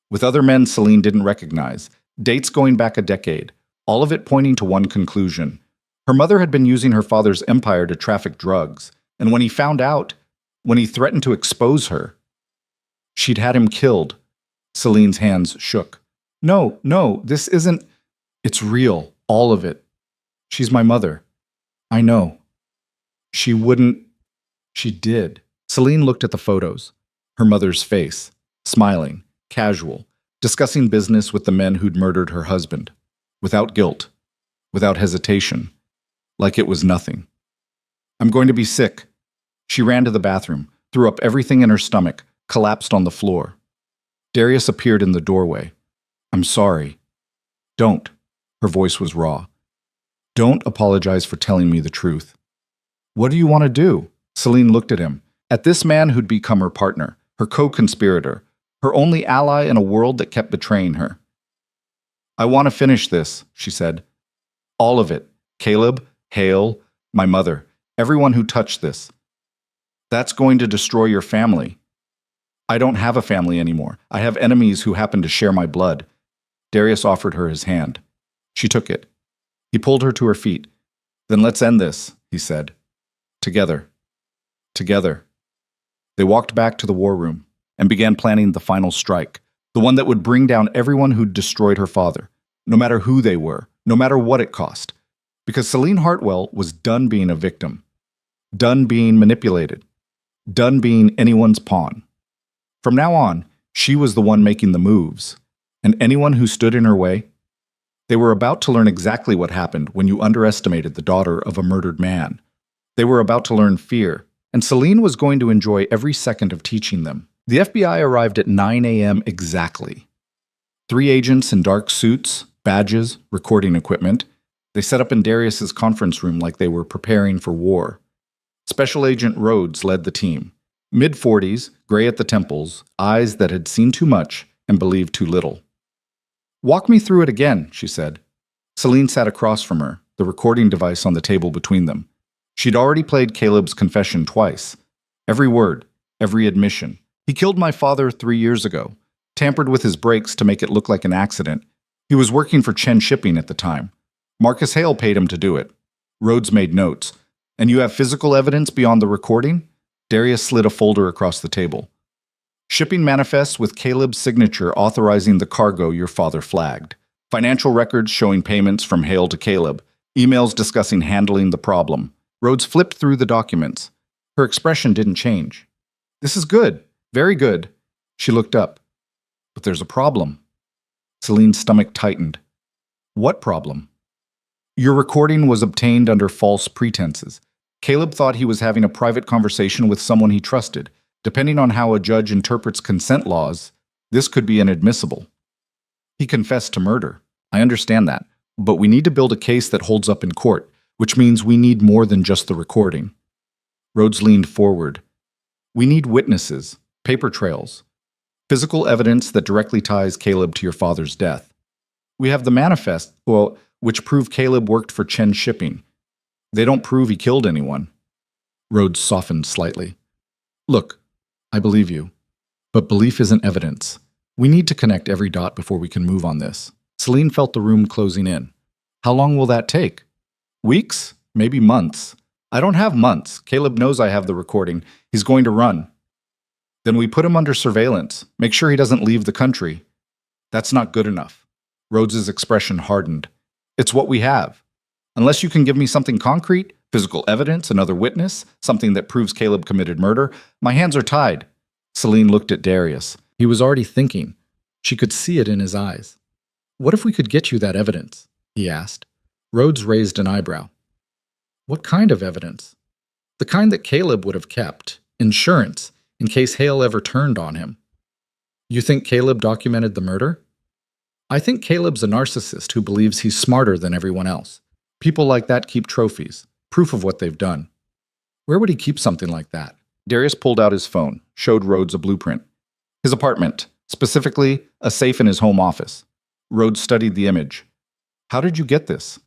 with other men Celine didn't recognize. Dates going back a decade. All of it pointing to one conclusion. Her mother had been using her father's empire to traffic drugs, and when he found out, when he threatened to expose her, she'd had him killed. Celine's hands shook. No, this isn't— It's real, all of it. She's my mother. I know." "She wouldn't—" "She did." Celine looked at the photos. Her mother's face, smiling, casual, discussing business with the men who'd murdered her husband. Without guilt, without hesitation, like it was nothing. "I'm going to be sick." She ran to the bathroom, threw up everything in her stomach, collapsed on the floor. Darius appeared in the doorway. "I'm sorry." "Don't." Her voice was raw. "Don't apologize for telling me the truth." "What do you want to do?" Celine looked at him, at this man who'd become her partner, her co-conspirator, her only ally in a world that kept betraying her. "I want to finish this," she said. "All of it. Caleb, Hale, my mother, everyone who touched this. That's going to destroy your family." "I don't have a family anymore. I have enemies who happen to share my blood." Darius offered her his hand. She took it. He pulled her to her feet. "Then let's end this," he said. "Together. Together." They walked back to the war room and began planning the final strike, the one that would bring down everyone who'd destroyed her father, no matter who they were, no matter what it cost. Because Celine Hartwell was done being a victim, done being manipulated, done being anyone's pawn. From now on, she was the one making the moves, and anyone who stood in her way— They were about to learn exactly what happened when you underestimated the daughter of a murdered man. They were about to learn fear, and Celine was going to enjoy every second of teaching them. The FBI arrived at 9 a.m. exactly. 3 agents in dark suits, badges, recording equipment. They set up in Darius's conference room like they were preparing for war. Special Agent Rhodes led the team. Mid-40s, gray at the temples, eyes that had seen too much and believed too little. "Walk me through it again," she said. Celine sat across from her, the recording device on the table between them. She'd already played Caleb's confession twice. Every word, every admission. "He killed my father 3 years ago, tampered with his brakes to make it look like an accident. He was working for Chen Shipping at the time. Marcus Hale paid him to do it." Rhodes made notes. "And you have physical evidence beyond the recording?" Darius slid a folder across the table. Shipping manifests with Caleb's signature authorizing the cargo your father flagged. Financial records showing payments from Hale to Caleb. Emails discussing handling the problem. Rhodes flipped through the documents. Her expression didn't change. This is good. Very good. She looked up. But there's a problem. Celine's stomach tightened. What problem? Your recording was obtained under false pretenses. Caleb thought he was having a private conversation with someone he trusted. Depending on how a judge interprets consent laws, this could be inadmissible. He confessed to murder. I understand that. But we need to build a case that holds up in court, which means we need more than just the recording. Rhodes leaned forward. We need witnesses, paper trails, physical evidence that directly ties Caleb to your father's death. We have the manifest, which prove Caleb worked for Chen Shipping. They don't prove he killed anyone. Rhodes softened slightly. Look, I believe you. But belief isn't evidence. We need to connect every dot before we can move on this. Celine felt the room closing in. How long will that take? Weeks? Maybe months. I don't have months. Caleb knows I have the recording. He's going to run. Then we put him under surveillance. Make sure he doesn't leave the country. That's not good enough. Rhodes's expression hardened. It's what we have. Unless you can give me something concrete, physical evidence, another witness, something that proves Caleb committed murder, my hands are tied. Celine looked at Darius. He was already thinking. She could see it in his eyes. What if we could get you that evidence? He asked. Rhodes raised an eyebrow. What kind of evidence? The kind that Caleb would have kept. Insurance, in case Hale ever turned on him. You think Caleb documented the murder? I think Caleb's a narcissist who believes he's smarter than everyone else. People like that keep trophies, proof of what they've done. Where would he keep something like that? Darius pulled out his phone, showed Rhodes a blueprint. His apartment, specifically a safe in his home office. Rhodes studied the image. How did you get this?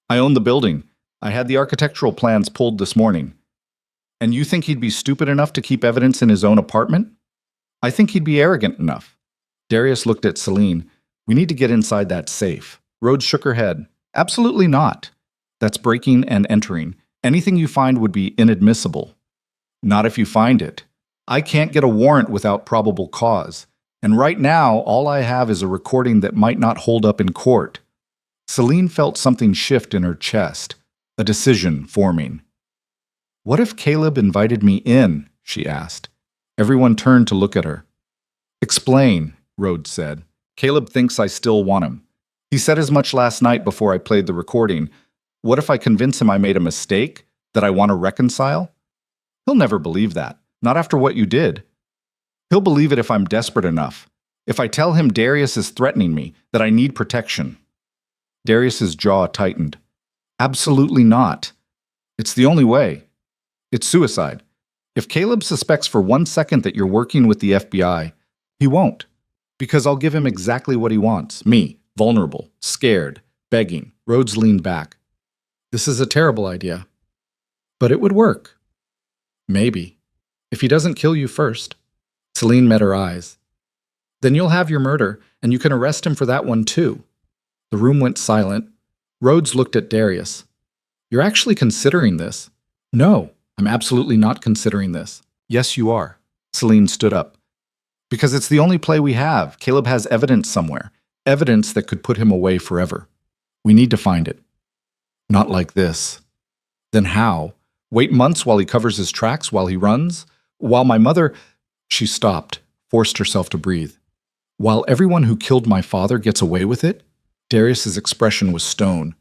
I own the building. I had the architectural plans pulled this morning. And you think he'd be stupid enough to keep evidence in his own apartment? I think he'd be arrogant enough. Darius looked at Celine. We need to get inside that safe. Rhodes shook her head. Absolutely not. That's breaking and entering. Anything you find would be inadmissible. Not if you find it. I can't get a warrant without probable cause. And right now, all I have is a recording that might not hold up in court. Celine felt something shift in her chest, a decision forming. What if Caleb invited me in? She asked. Everyone turned to look at her. Explain, Rhodes said. Caleb thinks I still want him. He said as much last night before I played the recording. What if I convince him I made a mistake, that I want to reconcile? He'll never believe that, not after what you did. He'll believe it if I'm desperate enough. If I tell him Darius is threatening me, that I need protection. Darius's jaw tightened. Absolutely not. It's the only way. It's suicide. If Caleb suspects for 1 second that you're working with the FBI, he won't. Because I'll give him exactly what he wants. Me, vulnerable, scared, begging. Rhodes leaned back. This is a terrible idea. But it would work. Maybe. If he doesn't kill you first. Celine met her eyes. Then you'll have your murder, and you can arrest him for that one too. The room went silent. Rhodes looked at Darius. You're actually considering this? No, I'm absolutely not considering this. Yes, you are. Celine stood up. Because it's the only play we have. Caleb has evidence somewhere. Evidence that could put him away forever. We need to find it. Not like this. Then how? Wait months while he covers his tracks, while he runs? While my mother... She stopped, forced herself to breathe. While everyone who killed my father gets away with it? Darius's expression was stone.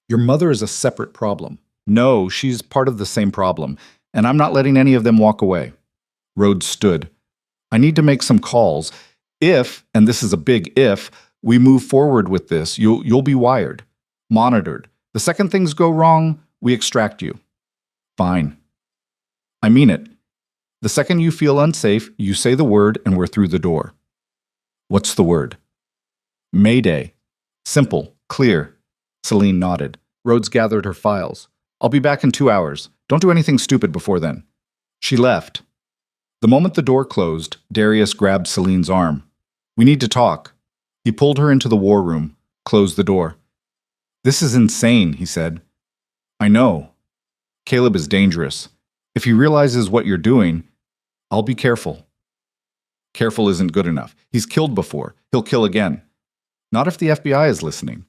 Your mother is a separate problem. No, she's part of the same problem, and I'm not letting any of them walk away. Rhodes stood. I need to make some calls. If, and this is a big if, we move forward with this, you'll be wired, monitored. The second things go wrong, we extract you. Fine. I mean it. The second you feel unsafe, you say the word and we're through the door. What's the word? Mayday. Simple, clear. Celine nodded. Rhodes gathered her files. I'll be back in 2 hours. Don't do anything stupid before then. She left. The moment the door closed, Darius grabbed Celine's arm. We need to talk. He pulled her into the war room, closed the door. This is insane, he said. I know. Caleb is dangerous. If he realizes what you're doing, I'll be careful. Careful isn't good enough. He's killed before. He'll kill again. Not if the FBI is listening.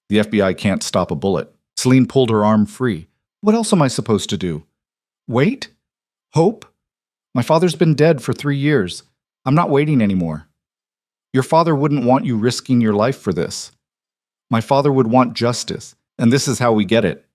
The FBI can't stop a bullet. Celine pulled her arm free. What else am I supposed to do? Wait? Hope? My father's been dead for 3 years. I'm not waiting anymore. Your father wouldn't want you risking your life for this. My father would want justice, and this is how we get it.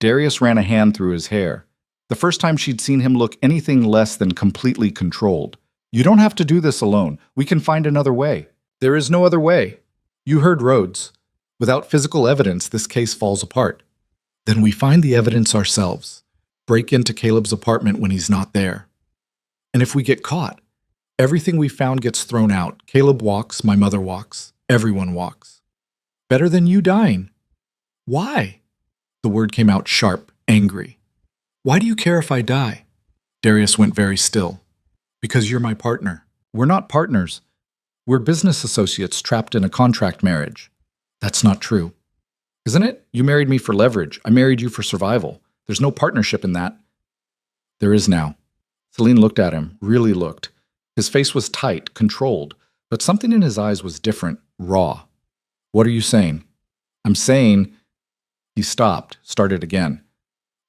Darius ran a hand through his hair. The first time she'd seen him look anything less than completely controlled. You don't have to do this alone. We can find another way. There is no other way. You heard Rhodes. Without physical evidence, this case falls apart. Then we find the evidence ourselves. Break into Caleb's apartment when he's not there. And if we get caught, everything we found gets thrown out. Caleb walks, my mother walks, everyone walks. Better than you dying. Why? The word came out sharp, angry. Why do you care if I die? Darius went very still. Because you're my partner. We're not partners. We're business associates trapped in a contract marriage. That's not true. Isn't it? You married me for leverage. I married you for survival. There's no partnership in that. There is now. Celine looked at him, really looked. His face was tight, controlled, but something in his eyes was different, raw. What are you saying? I'm saying... He stopped, started again.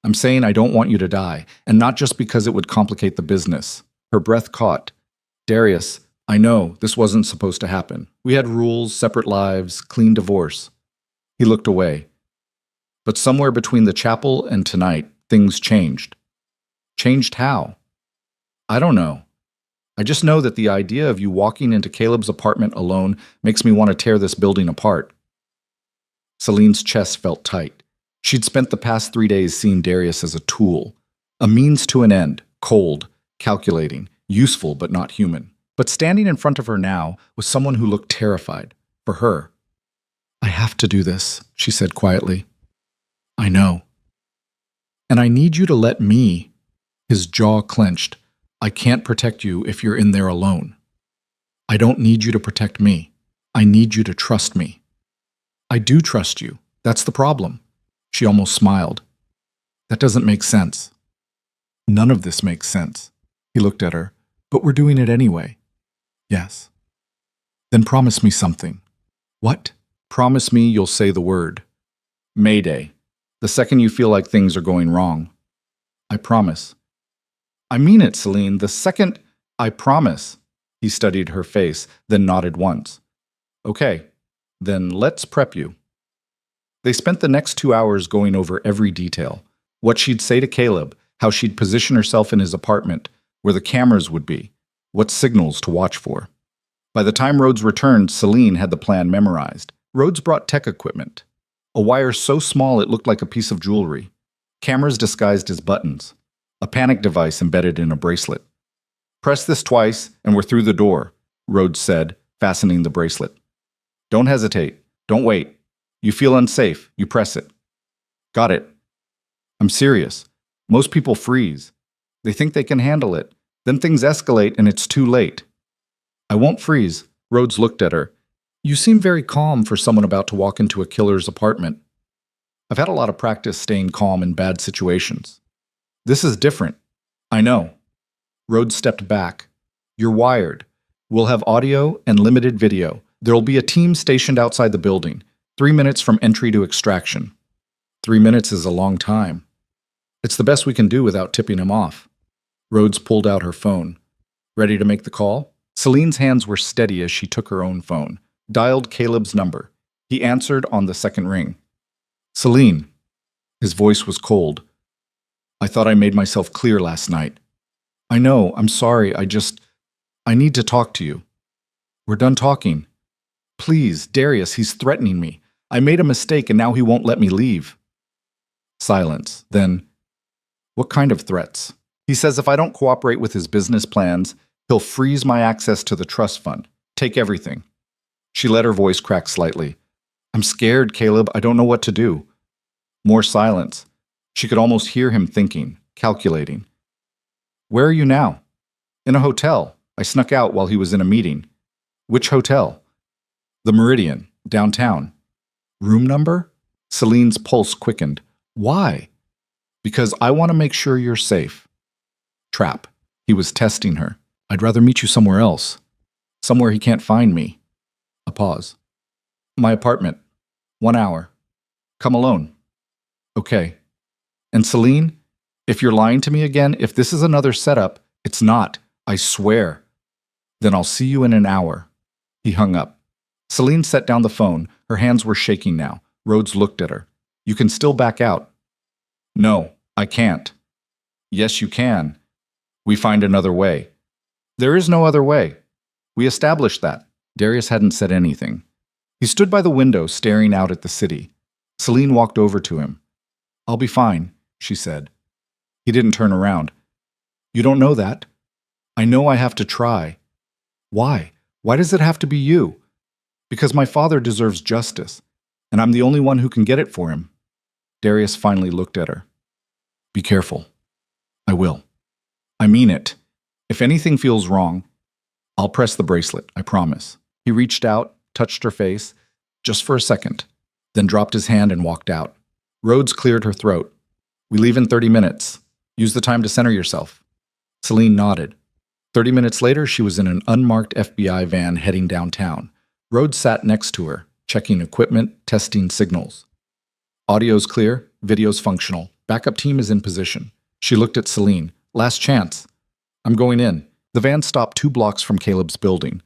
I'm saying I don't want you to die, and not just because it would complicate the business. Her breath caught. Darius, I know, this wasn't supposed to happen. We had rules, separate lives, clean divorce. He looked away. But somewhere between the chapel and tonight, things changed. Changed how? I don't know. I just know that the idea of you walking into Caleb's apartment alone makes me want to tear this building apart. Celine's chest felt tight. She'd spent the past 3 days seeing Darius as a tool, a means to an end, cold, calculating, useful but not human. But standing in front of her now was someone who looked terrified, for her. I have to do this, she said quietly. I know. And I need you to let me. His jaw clenched. I can't protect you if you're in there alone. I don't need you to protect me. I need you to trust me. I do trust you. That's the problem. She almost smiled. That doesn't make sense. None of this makes sense. He looked at her. But we're doing it anyway. Yes. Then promise me something. What? Promise me you'll say the word. Mayday. The second you feel like things are going wrong. I promise. I mean it, Celine. The second I promise. He studied her face, then nodded once. Okay. Then let's prep you. They spent the next 2 hours going over every detail. What she'd say to Caleb, how she'd position herself in his apartment, where the cameras would be, what signals to watch for. By the time Rhodes returned, Celine had the plan memorized. Rhodes brought tech equipment. A wire so small it looked like a piece of jewelry. Cameras disguised as buttons. A panic device embedded in a bracelet. Press this twice and we're through the door, Rhodes said, fastening the bracelet. Don't hesitate. Don't wait. You feel unsafe. You press it. Got it. I'm serious. Most people freeze. They think they can handle it. Then things escalate and it's too late. I won't freeze. Rhodes looked at her. You seem very calm for someone about to walk into a killer's apartment. I've had a lot of practice staying calm in bad situations. This is different. I know. Rhodes stepped back. You're wired. We'll have audio and limited video. There'll be a team stationed outside the building, 3 minutes from entry to extraction. 3 minutes is a long time. It's the best we can do without tipping him off. Rhodes pulled out her phone. Ready to make the call? Celine's hands were steady as she took her own phone, dialed Caleb's number. He answered on the second ring. Celine. His voice was cold. I thought I made myself clear last night. I know, I'm sorry, I need to talk to you. We're done talking. Please, Darius, he's threatening me. I made a mistake and now he won't let me leave. Silence. Then, what kind of threats? He says if I don't cooperate with his business plans, he'll freeze my access to the trust fund. Take everything. She let her voice crack slightly. I'm scared, Caleb. I don't know what to do. More silence. She could almost hear him thinking, calculating. Where are you now? In a hotel. I snuck out while he was in a meeting. Which hotel? The Meridian, downtown. Room number? Celine's pulse quickened. Why? Because I want to make sure you're safe. Trap. He was testing her. I'd rather meet you somewhere else. Somewhere he can't find me. A pause. My apartment. 1 hour. Come alone. Okay. And Celine, if you're lying to me again, if this is another setup, it's not. I swear. Then I'll see you in an hour. He hung up. Celine set down the phone. Her hands were shaking now. Rhodes looked at her. You can still back out. No, I can't. Yes, you can. We find another way. There is no other way. We established that. Darius hadn't said anything. He stood by the window, staring out at the city. Celine walked over to him. I'll be fine, she said. He didn't turn around. You don't know that. I know I have to try. Why? Why does it have to be you? Because my father deserves justice, and I'm the only one who can get it for him. Darius finally looked at her. Be careful. I will. I mean it. If anything feels wrong, I'll press the bracelet, I promise. He reached out, touched her face, just for a second, then dropped his hand and walked out. Rhodes cleared her throat. We leave in 30 minutes. Use the time to center yourself. Celine nodded. 30 minutes later, she was in an unmarked FBI van heading downtown. Rhodes sat next to her, checking equipment, testing signals. Audio's clear, video's functional. Backup team is in position. She looked at Celine. Last chance. I'm going in. The van stopped 2 blocks from Caleb's building.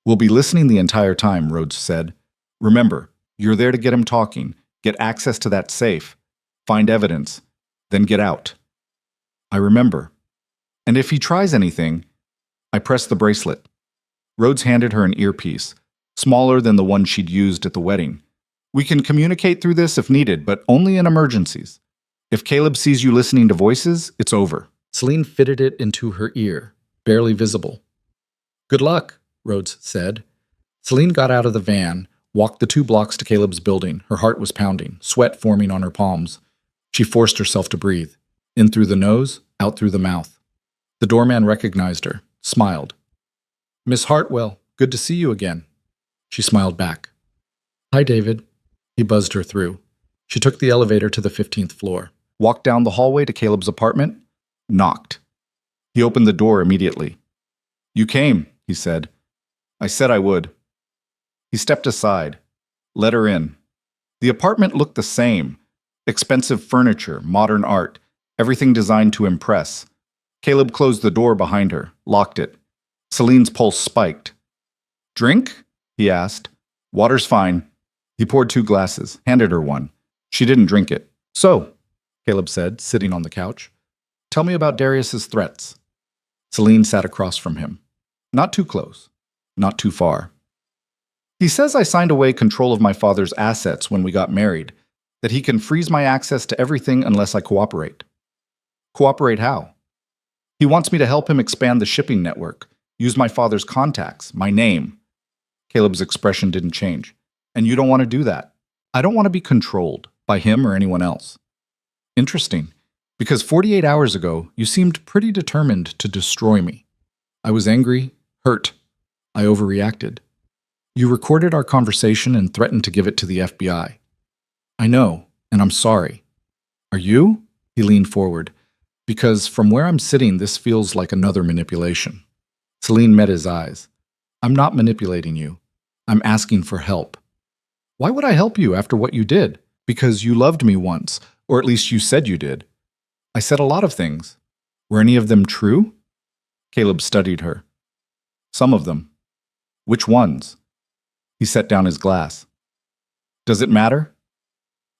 We'll be listening the entire time, Rhodes said. Remember, you're there to get him talking, get access to that safe, find evidence, then get out. I remember. And if he tries anything, I press the bracelet. Rhodes handed her an earpiece, smaller than the one she'd used at the wedding. We can communicate through this if needed, but only in emergencies. If Caleb sees you listening to voices, it's over. Celine fitted it into her ear, barely visible. Good luck, Rhodes said. Celine got out of the van, walked the 2 blocks to Caleb's building. Her heart was pounding, sweat forming on her palms. She forced herself to breathe, in through the nose, out through the mouth. The doorman recognized her, smiled. Miss Hartwell, good to see you again. She smiled back. Hi, David. He buzzed her through. She took the elevator to the 15th floor, walked down the hallway to Caleb's apartment, knocked. He opened the door immediately. You came, he said. I said I would. He stepped aside, let her in. The apartment looked the same. Expensive furniture, modern art, everything designed to impress. Caleb closed the door behind her, locked it. Celine's pulse spiked. Drink? He asked. Water's fine. He poured 2 glasses, handed her one. She didn't drink it. So, Caleb said, sitting on the couch, tell me about Darius's threats. Celine sat across from him. Not too close, not too far. He says I signed away control of my father's assets when we got married, that he can freeze my access to everything unless I cooperate. Cooperate how? He wants me to help him expand the shipping network, use my father's contacts, my name. Caleb's expression didn't change. And you don't want to do that. I don't want to be controlled by him or anyone else. Interesting, because 48 hours ago, you seemed pretty determined to destroy me. I was angry, hurt. I overreacted. You recorded our conversation and threatened to give it to the FBI. I know, and I'm sorry. Are you? He leaned forward. Because from where I'm sitting, this feels like another manipulation. Celine met his eyes. I'm not manipulating you. I'm asking for help. Why would I help you after what you did? Because you loved me once, or at least you said you did. I said a lot of things. Were any of them true? Caleb studied her. Some of them. Which ones? He set down his glass. Does it matter?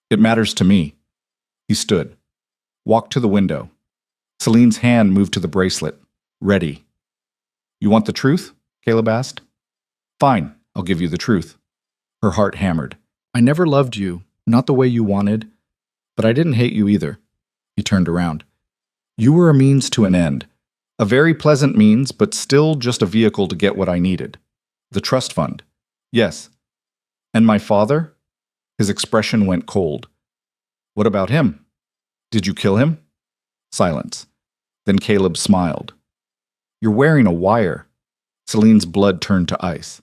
It matters to me. He stood, walked to the window. Celine's hand moved to the bracelet. Ready. You want the truth? Caleb asked. Fine, I'll give you the truth. Her heart hammered. I never loved you, not the way you wanted, but I didn't hate you either. He turned around. You were a means to an end. A very pleasant means, but still just a vehicle to get what I needed. The trust fund. Yes. And my father? His expression went cold. What about him? Did you kill him? Silence. Then Caleb smiled. You're wearing a wire. Celine's blood turned to ice.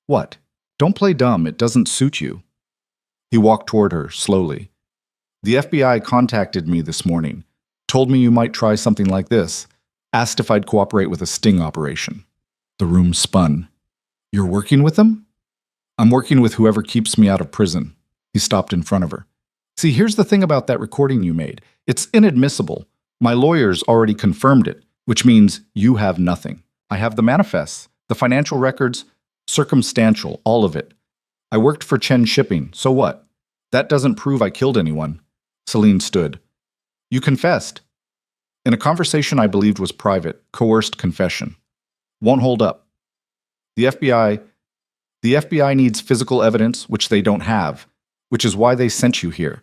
What? Don't play dumb. It doesn't suit you. He walked toward her, slowly. The FBI contacted me this morning. Told me you might try something like this. Asked if I'd cooperate with a sting operation. The room spun. You're working with them? I'm working with whoever keeps me out of prison. He stopped in front of her. See, here's the thing about that recording you made. It's inadmissible. My lawyers already confirmed it, which means you have nothing. I have the manifests, the financial records, circumstantial, all of it. I worked for Chen Shipping, so what? That doesn't prove I killed anyone. Celine stood. You confessed. In a conversation I believed was private, coerced confession. Won't hold up. The FBI needs physical evidence, which they don't have, which is why they sent you here.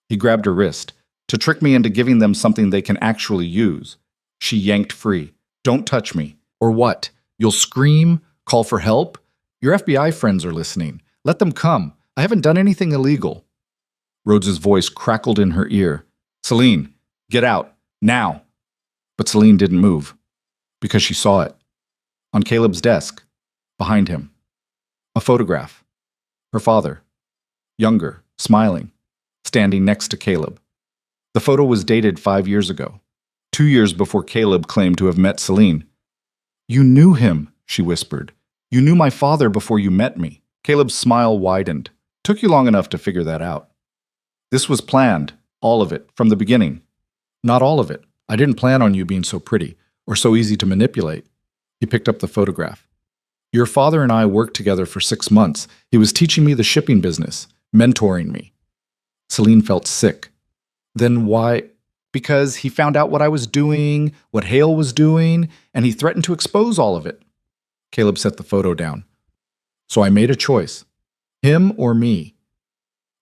He grabbed her wrist, to trick me into giving them something they can actually use. She yanked free. Don't touch me. Or what? You'll scream? Call for help? Your FBI friends are listening. Let them come. I haven't done anything illegal. Rhodes's voice crackled in her ear. Celine, get out. Now. But Celine didn't move, because she saw it. On Caleb's desk, behind him. A photograph. Her father. Younger, smiling, standing next to Caleb. The photo was dated 5 years ago, 2 years before Caleb claimed to have met Celine. You knew him, she whispered. You knew my father before you met me. Caleb's smile widened. Took you long enough to figure that out. This was planned, all of it, from the beginning. Not all of it. I didn't plan on you being so pretty, or so easy to manipulate. He picked up the photograph. Your father and I worked together for 6 months. He was teaching me the shipping business, mentoring me. Celine felt sick. Then why? Because he found out what I was doing, what Hale was doing, and he threatened to expose all of it. Caleb set the photo down. So I made a choice. Him or me.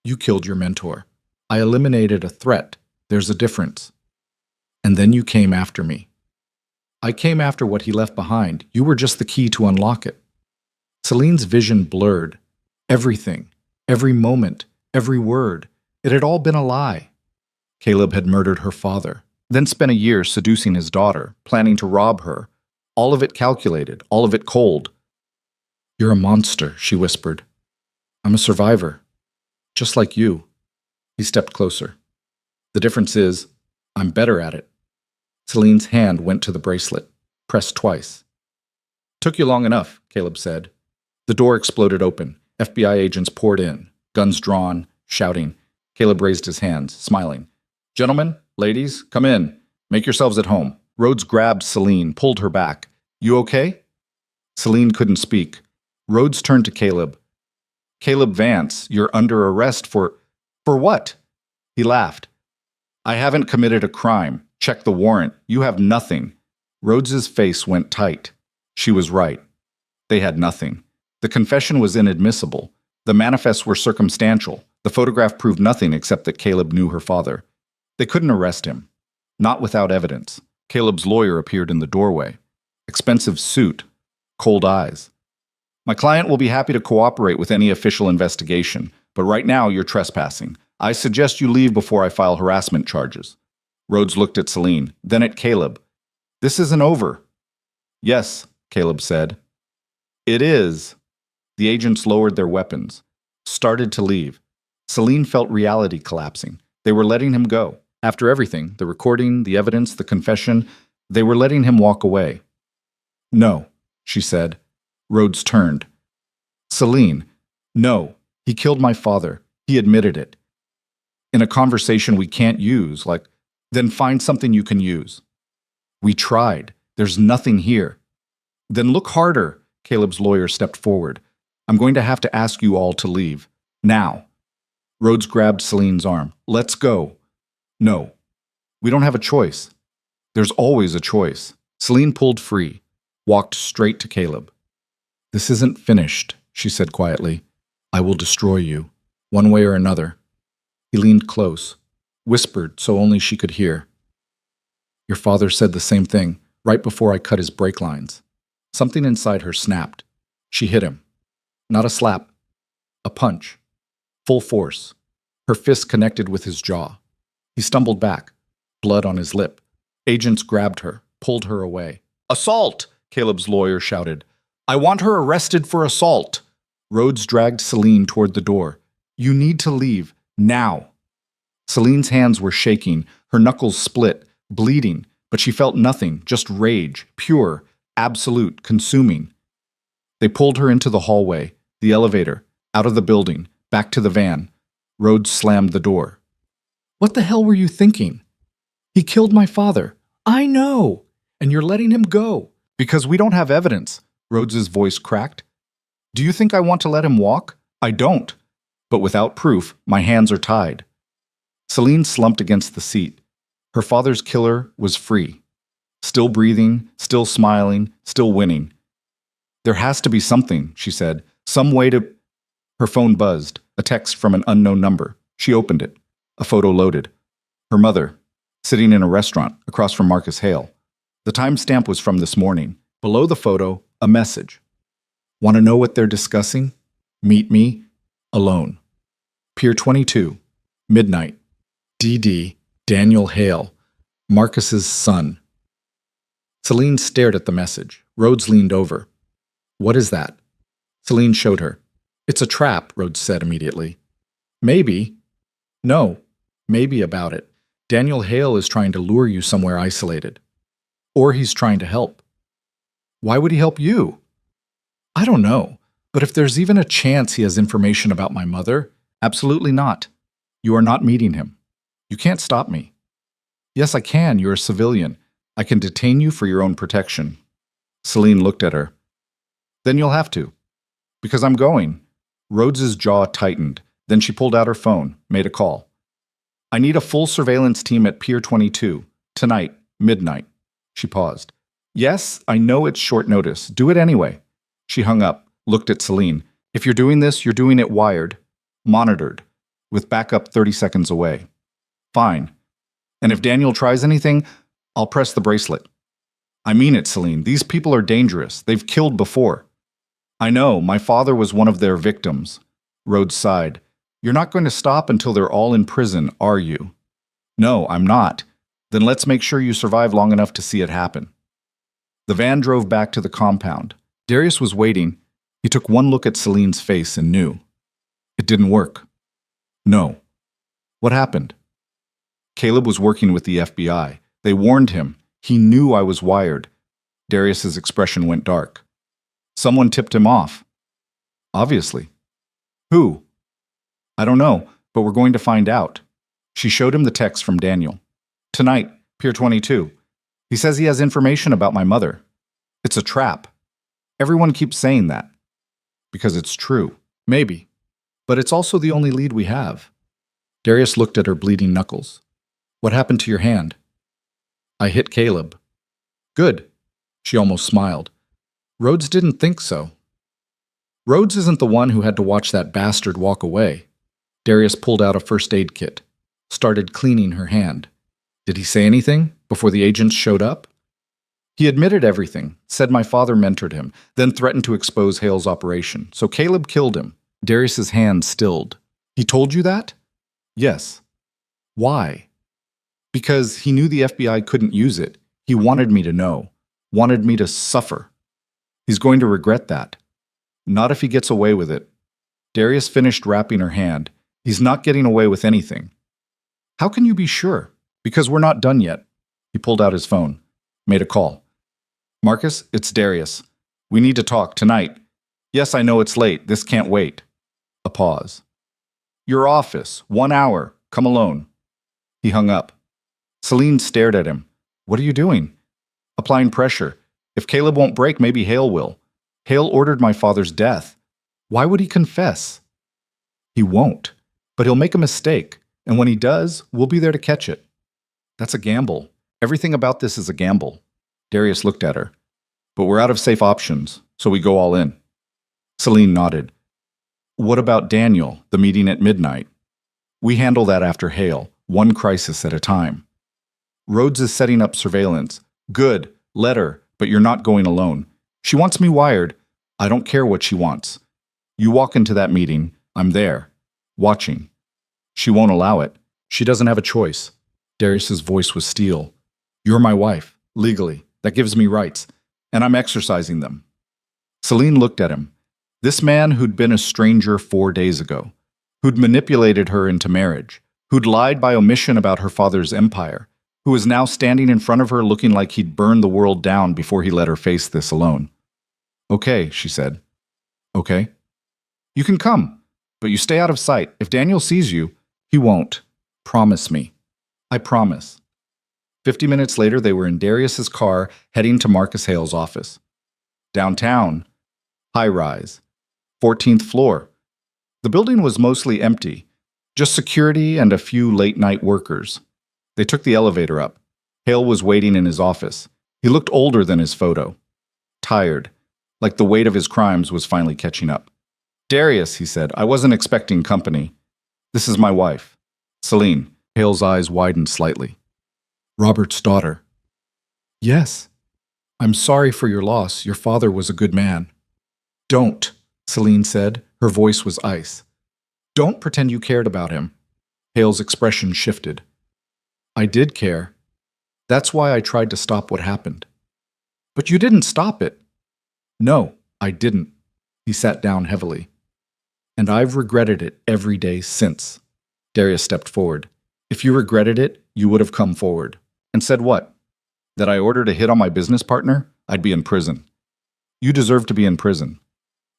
You killed your mentor. I eliminated a threat. There's a difference. And then you came after me. I came after what he left behind. You were just the key to unlock it. Celine's vision blurred. Everything, every moment, every word. It had all been a lie. Caleb had murdered her father, then spent a year seducing his daughter, planning to rob her. All of it calculated, all of it cold. You're a monster, she whispered. I'm a survivor, just like you. He stepped closer. The difference is, I'm better at it. Celine's hand went to the bracelet, pressed twice. Took you long enough, Caleb said. The door exploded open. FBI agents poured in, guns drawn, shouting. Caleb raised his hands, smiling. Gentlemen, ladies, come in. Make yourselves at home. Rhodes grabbed Celine, pulled her back. You okay? Celine couldn't speak. Rhodes turned to Caleb. Caleb Vance, you're under arrest for what? He laughed. I haven't committed a crime. Check the warrant. You have nothing. Rhodes's face went tight. She was right. They had nothing. The confession was inadmissible. The manifests were circumstantial. The photograph proved nothing except that Caleb knew her father. They couldn't arrest him. Not without evidence. Caleb's lawyer appeared in the doorway. Expensive suit. Cold eyes. My client will be happy to cooperate with any official investigation, but right now you're trespassing. I suggest you leave before I file harassment charges. Rhodes looked at Celine, then at Caleb. This isn't over. Yes, Caleb said. It is. The agents lowered their weapons, started to leave. Celine felt reality collapsing. They were letting him go. After everything, the recording, the evidence, the confession, they were letting him walk away. No, she said. Rhodes turned. Celine, no, he killed my father. He admitted it. In a conversation we can't use, then find something you can use. We tried. There's nothing here. Then look harder. Caleb's lawyer stepped forward. I'm going to have to ask you all to leave. Now. Rhodes grabbed Celine's arm. Let's go. No. We don't have a choice. There's always a choice. Celine pulled free, walked straight to Caleb. This isn't finished, she said quietly. I will destroy you, one way or another. He leaned close, whispered so only she could hear. Your father said the same thing right before I cut his brake lines. Something inside her snapped. She hit him. Not a slap, a punch. Full force. Her fist connected with his jaw. He stumbled back, blood on his lip. Agents grabbed her, pulled her away. Assault! Caleb's lawyer shouted. I want her arrested for assault. Rhodes dragged Celine toward the door. You need to leave, now. Celine's hands were shaking, her knuckles split, bleeding, but she felt nothing, just rage, pure, absolute, consuming. They pulled her into the hallway, the elevator, out of the building, back to the van. Rhodes slammed the door. What the hell were you thinking? He killed my father. I know. And you're letting him go. Because we don't have evidence. Rhodes's voice cracked. Do you think I want to let him walk? I don't. But without proof, my hands are tied. Celine slumped against the seat. Her father's killer was free. Still breathing, still smiling, still winning. There has to be something, she said. Some way to... Her phone buzzed. A text from an unknown number. She opened it. A photo loaded. Her mother, sitting in a restaurant across from Marcus Hale. The timestamp was from this morning. Below the photo, a message. Want to know what they're discussing? Meet me, alone. Pier 22, midnight. D.D. Daniel Hale, Marcus's son. Celine stared at the message. Rhodes leaned over. What is that? Celine showed her. It's a trap, Rhodes said immediately. Maybe. No, maybe about it. Daniel Hale is trying to lure you somewhere isolated. Or he's trying to help. Why would he help you? I don't know, but if there's even a chance he has information about my mother, absolutely not. You are not meeting him. You can't stop me. Yes, I can. You're a civilian. I can detain you for your own protection. Celine looked at her. Then you'll have to. Because I'm going. Rhodes's jaw tightened. Then she pulled out her phone, made a call. I need a full surveillance team at Pier 22. Tonight, midnight. She paused. Yes, I know it's short notice. Do it anyway. She hung up, looked at Celine. If you're doing this, you're doing it wired, monitored, with backup 30 seconds away. Fine. And if Daniel tries anything, I'll press the bracelet. I mean it, Celine. These people are dangerous. They've killed before. I know. My father was one of their victims. Rhodes sighed. You're not going to stop until they're all in prison, are you? No, I'm not. Then let's make sure you survive long enough to see it happen. The van drove back to the compound. Darius was waiting. He took one look at Celine's face and knew. It didn't work. No. What happened? Caleb was working with the FBI. They warned him. He knew I was wired. Darius's expression went dark. Someone tipped him off. Obviously. Who? I don't know, but we're going to find out. She showed him the text from Daniel. Tonight, Pier 22. He says he has information about my mother. It's a trap. Everyone keeps saying that. Because it's true. Maybe. But it's also the only lead we have. Darius looked at her bleeding knuckles. What happened to your hand? I hit Caleb. Good. She almost smiled. Rhodes didn't think so. Rhodes isn't the one who had to watch that bastard walk away. Darius pulled out a first aid kit. Started cleaning her hand. Did he say anything before the agents showed up? He admitted everything, said my father mentored him, then threatened to expose Hale's operation, so Caleb killed him. Darius's hand stilled. He told you that? Yes. Why? Because he knew the FBI couldn't use it. He wanted me to know. Wanted me to suffer. He's going to regret that. Not if he gets away with it. Darius finished wrapping her hand. He's not getting away with anything. How can you be sure? Because we're not done yet. He pulled out his phone. Made a call. Marcus, it's Darius. We need to talk tonight. Yes, I know it's late. This can't wait. A pause. Your office. 1 hour. Come alone. He hung up. Celine stared at him. What are you doing? Applying pressure. If Caleb won't break, maybe Hale will. Hale ordered my father's death. Why would he confess? He won't. But he'll make a mistake. And when he does, we'll be there to catch it. That's a gamble. Everything about this is a gamble. Darius looked at her. But we're out of safe options, so we go all in. Celine nodded. What about Daniel, the meeting at midnight? We handle that after Hale, one crisis at a time. Rhodes is setting up surveillance. Good, let her, but you're not going alone. She wants me wired. I don't care what she wants. You walk into that meeting, I'm there, watching. She won't allow it. She doesn't have a choice. Darius's voice was steel. You're my wife, legally. That gives me rights, and I'm exercising them. Celine looked at him. This man who'd been a stranger 4 days ago, who'd manipulated her into marriage, who'd lied by omission about her father's empire, who was now standing in front of her looking like he'd burn the world down before he let her face this alone. "Okay," she said. "Okay. You can come, but you stay out of sight. If Daniel sees you, he won't. Promise me." "I promise." 50 minutes later, they were in Darius's car heading to Marcus Hale's office. Downtown, high-rise, 14th floor. The building was mostly empty, just security and a few late-night workers. They took the elevator up. Hale was waiting in his office. He looked older than his photo. Tired, like the weight of his crimes was finally catching up. "Darius," he said, "I wasn't expecting company. This is my wife, Celine." Hale's eyes widened slightly. "Robert's daughter." "Yes. I'm sorry for your loss. Your father was a good man." "Don't," Celine said. Her voice was ice. "Don't pretend you cared about him." Hale's expression shifted. "I did care. That's why I tried to stop what happened." "But you didn't stop it." "No, I didn't." He sat down heavily. "And I've regretted it every day since." Darius stepped forward. "If you regretted it, you would have come forward." "And said what? That I ordered a hit on my business partner? I'd be in prison." "You deserve to be in prison."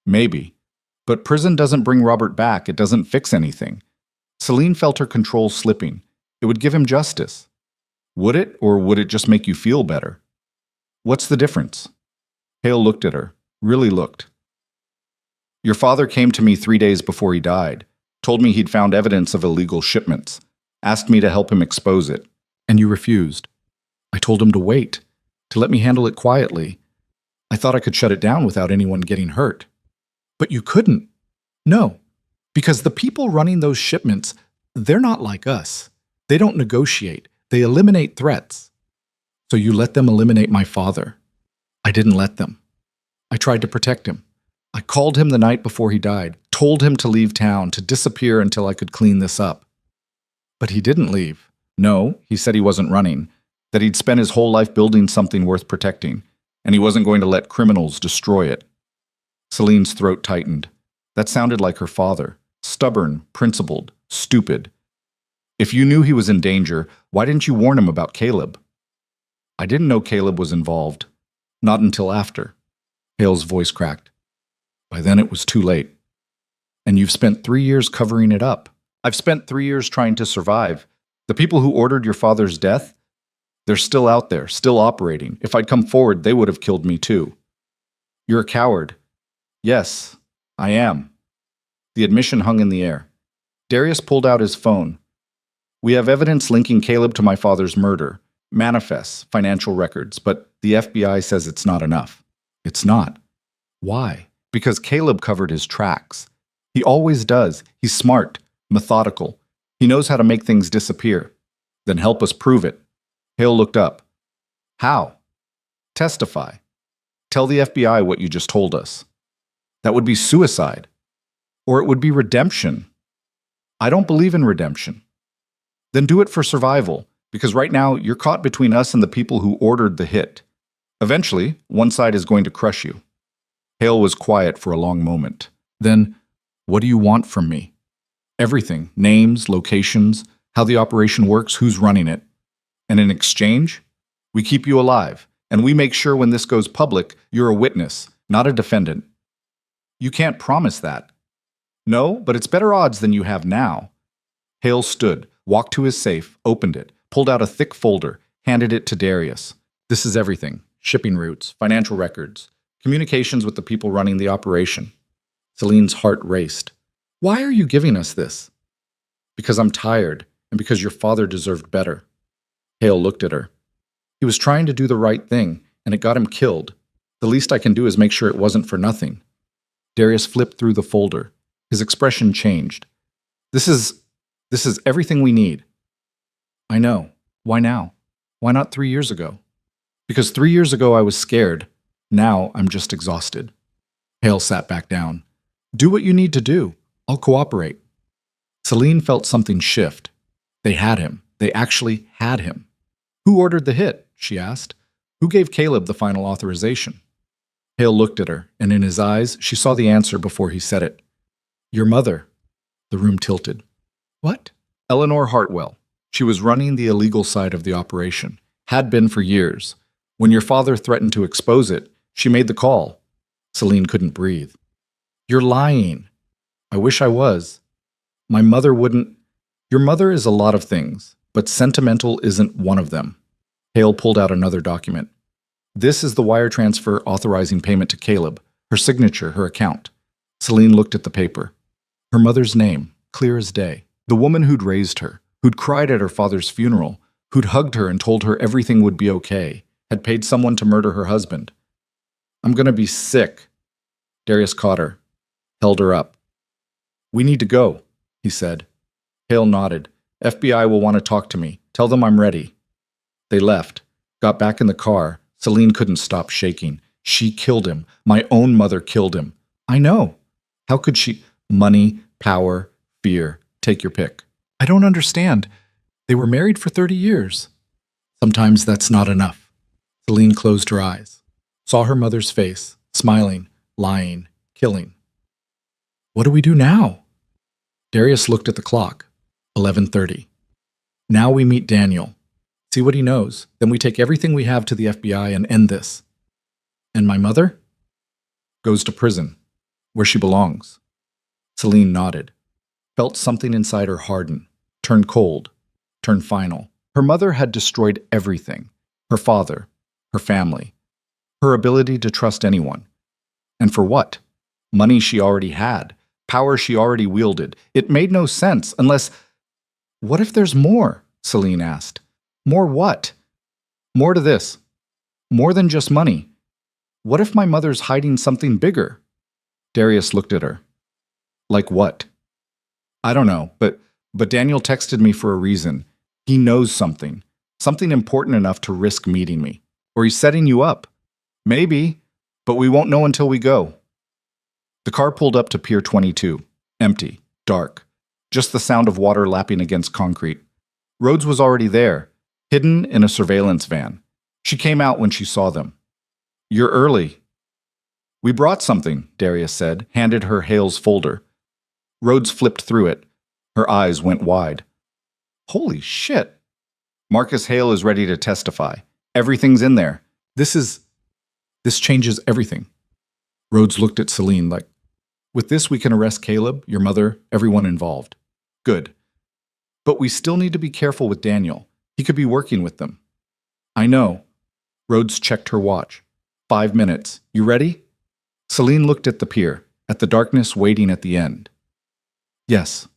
"Maybe. But prison doesn't bring Robert back. It doesn't fix anything." Celine felt her control slipping. It would give him justice. Would it, or would it just make you feel better? "What's the difference?" Hale looked at her, really looked. "Your father came to me 3 days before he died, told me he'd found evidence of illegal shipments, asked me to help him expose it. And you refused." "I told him to wait, to let me handle it quietly. I thought I could shut it down without anyone getting hurt." "But you couldn't." "No, because the people running those shipments, they're not like us. They don't negotiate. They eliminate threats." "So you let them eliminate my father." "I didn't let them. I tried to protect him. I called him the night before he died, told him to leave town, to disappear until I could clean this up." "But he didn't leave." "No, he said he wasn't running, that he'd spent his whole life building something worth protecting, and he wasn't going to let criminals destroy it." Celine's throat tightened. That sounded like her father. Stubborn, principled, stupid. "If you knew he was in danger, why didn't you warn him about Caleb?" "I didn't know Caleb was involved. Not until after." Hale's voice cracked. "By then it was too late. And you've spent 3 years covering it up." "I've spent 3 years trying to survive. The people who ordered your father's death, they're still out there, still operating. If I'd come forward, they would have killed me too." "You're a coward." "Yes, I am." The admission hung in the air. Darius pulled out his phone. "We have evidence linking Caleb to my father's murder, manifests, financial records, but the FBI says it's not enough." "It's not." "Why?" "Because Caleb covered his tracks. He always does. He's smart, methodical. He knows how to make things disappear." "Then help us prove it." Hale looked up. "How?" "Testify. Tell the FBI what you just told us." "That would be suicide. Or it would be redemption." "I don't believe in redemption." "Then do it for survival, because right now you're caught between us and the people who ordered the hit. Eventually, one side is going to crush you." Hale was quiet for a long moment. "Then, what do you want from me?" "Everything. Names, locations, how the operation works, who's running it. And in exchange, we keep you alive, and we make sure when this goes public, you're a witness, not a defendant." "You can't promise that." "No, but it's better odds than you have now." Hale stood, walked to his safe, opened it, pulled out a thick folder, handed it to Darius. "This is everything. Shipping routes, financial records, communications with the people running the operation." Celine's heart raced. "Why are you giving us this?" "Because I'm tired, and because your father deserved better." Hale looked at her. "He was trying to do the right thing, and it got him killed. The least I can do is make sure it wasn't for nothing." Darius flipped through the folder. His expression changed. This is everything we need." "I know. Why now? Why not 3 years ago?" "Because 3 years ago I was scared. Now I'm just exhausted." Hale sat back down. "Do what you need to do. I'll cooperate." Celine felt something shift. They had him. They actually had him. "Who ordered the hit?" she asked. "Who gave Caleb the final authorization?" Hale looked at her, and in his eyes she saw the answer before he said it. "Your mother." The room tilted. "What?" "Eleanor Hartwell. She was running the illegal side of the operation, had been for years. When your father threatened to expose it, she made the call. Celine couldn't breathe. You're lying. I wish I was. My mother wouldn't. Your mother is a lot of things, but sentimental isn't one of them. Hale pulled out another document. This is the wire transfer authorizing payment to Caleb, her signature, her account. Celine looked at the paper. Her mother's name, clear as day. The woman who'd raised her, who'd cried at her father's funeral, who'd hugged her and told her everything would be okay, had paid someone to murder her husband. I'm gonna be sick. Darius caught her, held her up. We need to go, he said. Hale nodded. FBI will want to talk to me. Tell them I'm ready. They left, got back in the car. Celine couldn't stop shaking. She killed him. My own mother killed him. I know. How could she? Money, power, fear. Take your pick. I don't understand. They were married for 30 years. Sometimes that's not enough. Celine closed her eyes, saw her mother's face, smiling, lying, killing. What do we do now? Darius looked at the clock. 11:30. Now we meet Daniel. See what he knows. Then we take everything we have to the FBI and end this. And my mother? Goes to prison, where she belongs. Celine nodded, felt something inside her harden, turn cold, turn final. Her mother had destroyed everything. Her father, her family, her ability to trust anyone. And for what? Money she already had, power she already wielded. It made no sense unless... What if there's more? Celine asked. More what? More to this. More than just money. What if my mother's hiding something bigger? Darius looked at her. Like what? I don't know, but Daniel texted me for a reason. He knows something. Something important enough to risk meeting me. Or he's setting you up. Maybe, but we won't know until we go. The car pulled up to Pier 22. Empty. Dark. Just the sound of water lapping against concrete. Rhodes was already there, hidden in a surveillance van. She came out when she saw them. You're early. We brought something, Darius said, handed her Hale's folder. Rhodes flipped through it. Her eyes went wide. Holy shit. Marcus Hale is ready to testify. Everything's in there. This changes everything. Rhodes looked at Celine like, with this we can arrest Caleb, your mother, everyone involved. Good. But we still need to be careful with Daniel. He could be working with them. I know. Rhodes checked her watch. 5 minutes. You ready? Celine looked at the pier, at the darkness waiting at the end. Yes.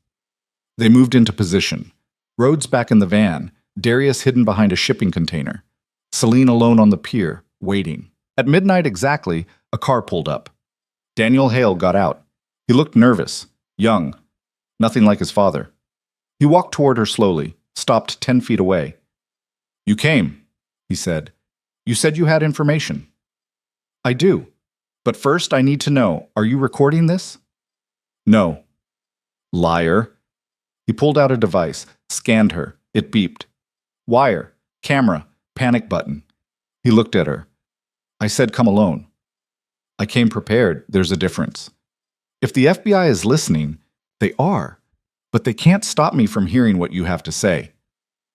They moved into position. Rhodes back in the van, Darius hidden behind a shipping container. Celine alone on the pier, waiting. At midnight exactly, a car pulled up. Daniel Hale got out. He looked nervous, young, nothing like his father. He walked toward her slowly, stopped 10 feet away. You came, he said. You said you had information. I do. But first I need to know, are you recording this? No. Liar. He pulled out a device, scanned her. It beeped. Wire, camera, panic button. He looked at her. I said come alone. I came prepared. There's a difference. If the FBI is listening, they are. But they can't stop me from hearing what you have to say.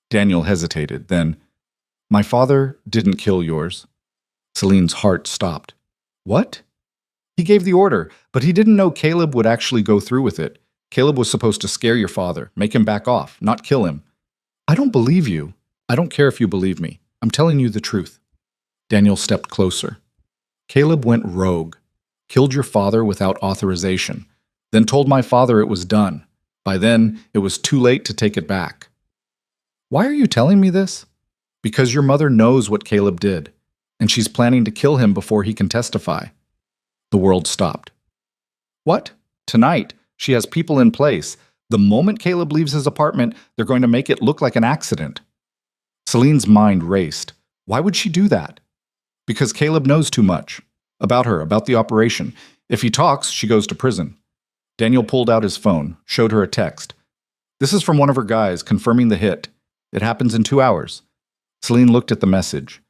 Daniel hesitated, then, my father didn't kill yours. Celine's heart stopped. What? He gave the order, but he didn't know Caleb would actually go through with it. Caleb was supposed to scare your father, make him back off, not kill him. I don't believe you. I don't care if you believe me. I'm telling you the truth. Daniel stepped closer. Caleb went rogue, killed your father without authorization, then told my father it was done. By then, it was too late to take it back. Why are you telling me this? Because your mother knows what Caleb did, and she's planning to kill him before he can testify. The world stopped. What? Tonight, she has people in place. The moment Caleb leaves his apartment, they're going to make it look like an accident. Celine's mind raced. Why would she do that? Because Caleb knows too much. About her, about the operation. If he talks, she goes to prison. Daniel pulled out his phone, showed her a text. This is from one of her guys, confirming the hit. It happens in 2 hours. Celine looked at the message.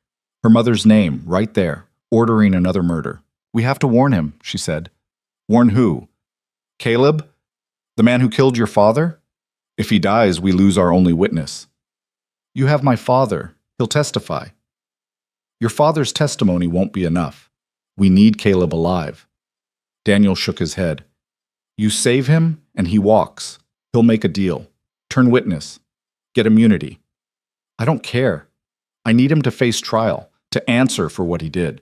Her mother's name, right there, ordering another murder. We have to warn him, she said. Warn who? Caleb? The man who killed your father? If he dies, we lose our only witness. You have my father. He'll testify. Your father's testimony won't be enough. We need Caleb alive. Daniel shook his head. You save him, and he walks. He'll make a deal. Turn witness. Get immunity. I don't care. I need him to face trial, to answer for what he did.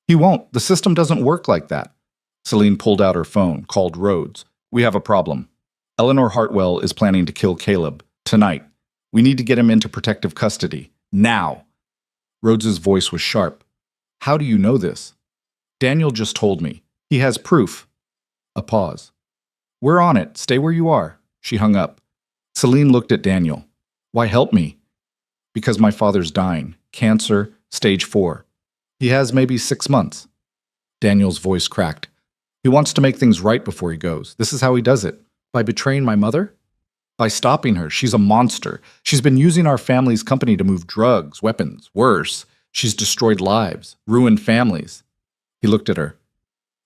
He won't. The system doesn't work like that. Celine pulled out her phone, called Rhodes. We have a problem. Eleanor Hartwell is planning to kill Caleb. Tonight. We need to get him into protective custody. Now. Rhodes's voice was sharp. How do you know this? Daniel just told me. He has proof. A pause. We're on it. Stay where you are. She hung up. Celine looked at Daniel. Why help me? Because my father's dying. Cancer, stage 4. He has maybe 6 months. Daniel's voice cracked. He wants to make things right before he goes. This is how he does it. By betraying my mother? By stopping her. She's a monster. She's been using our family's company to move drugs, weapons. Worse, she's destroyed lives, ruined families. He looked at her.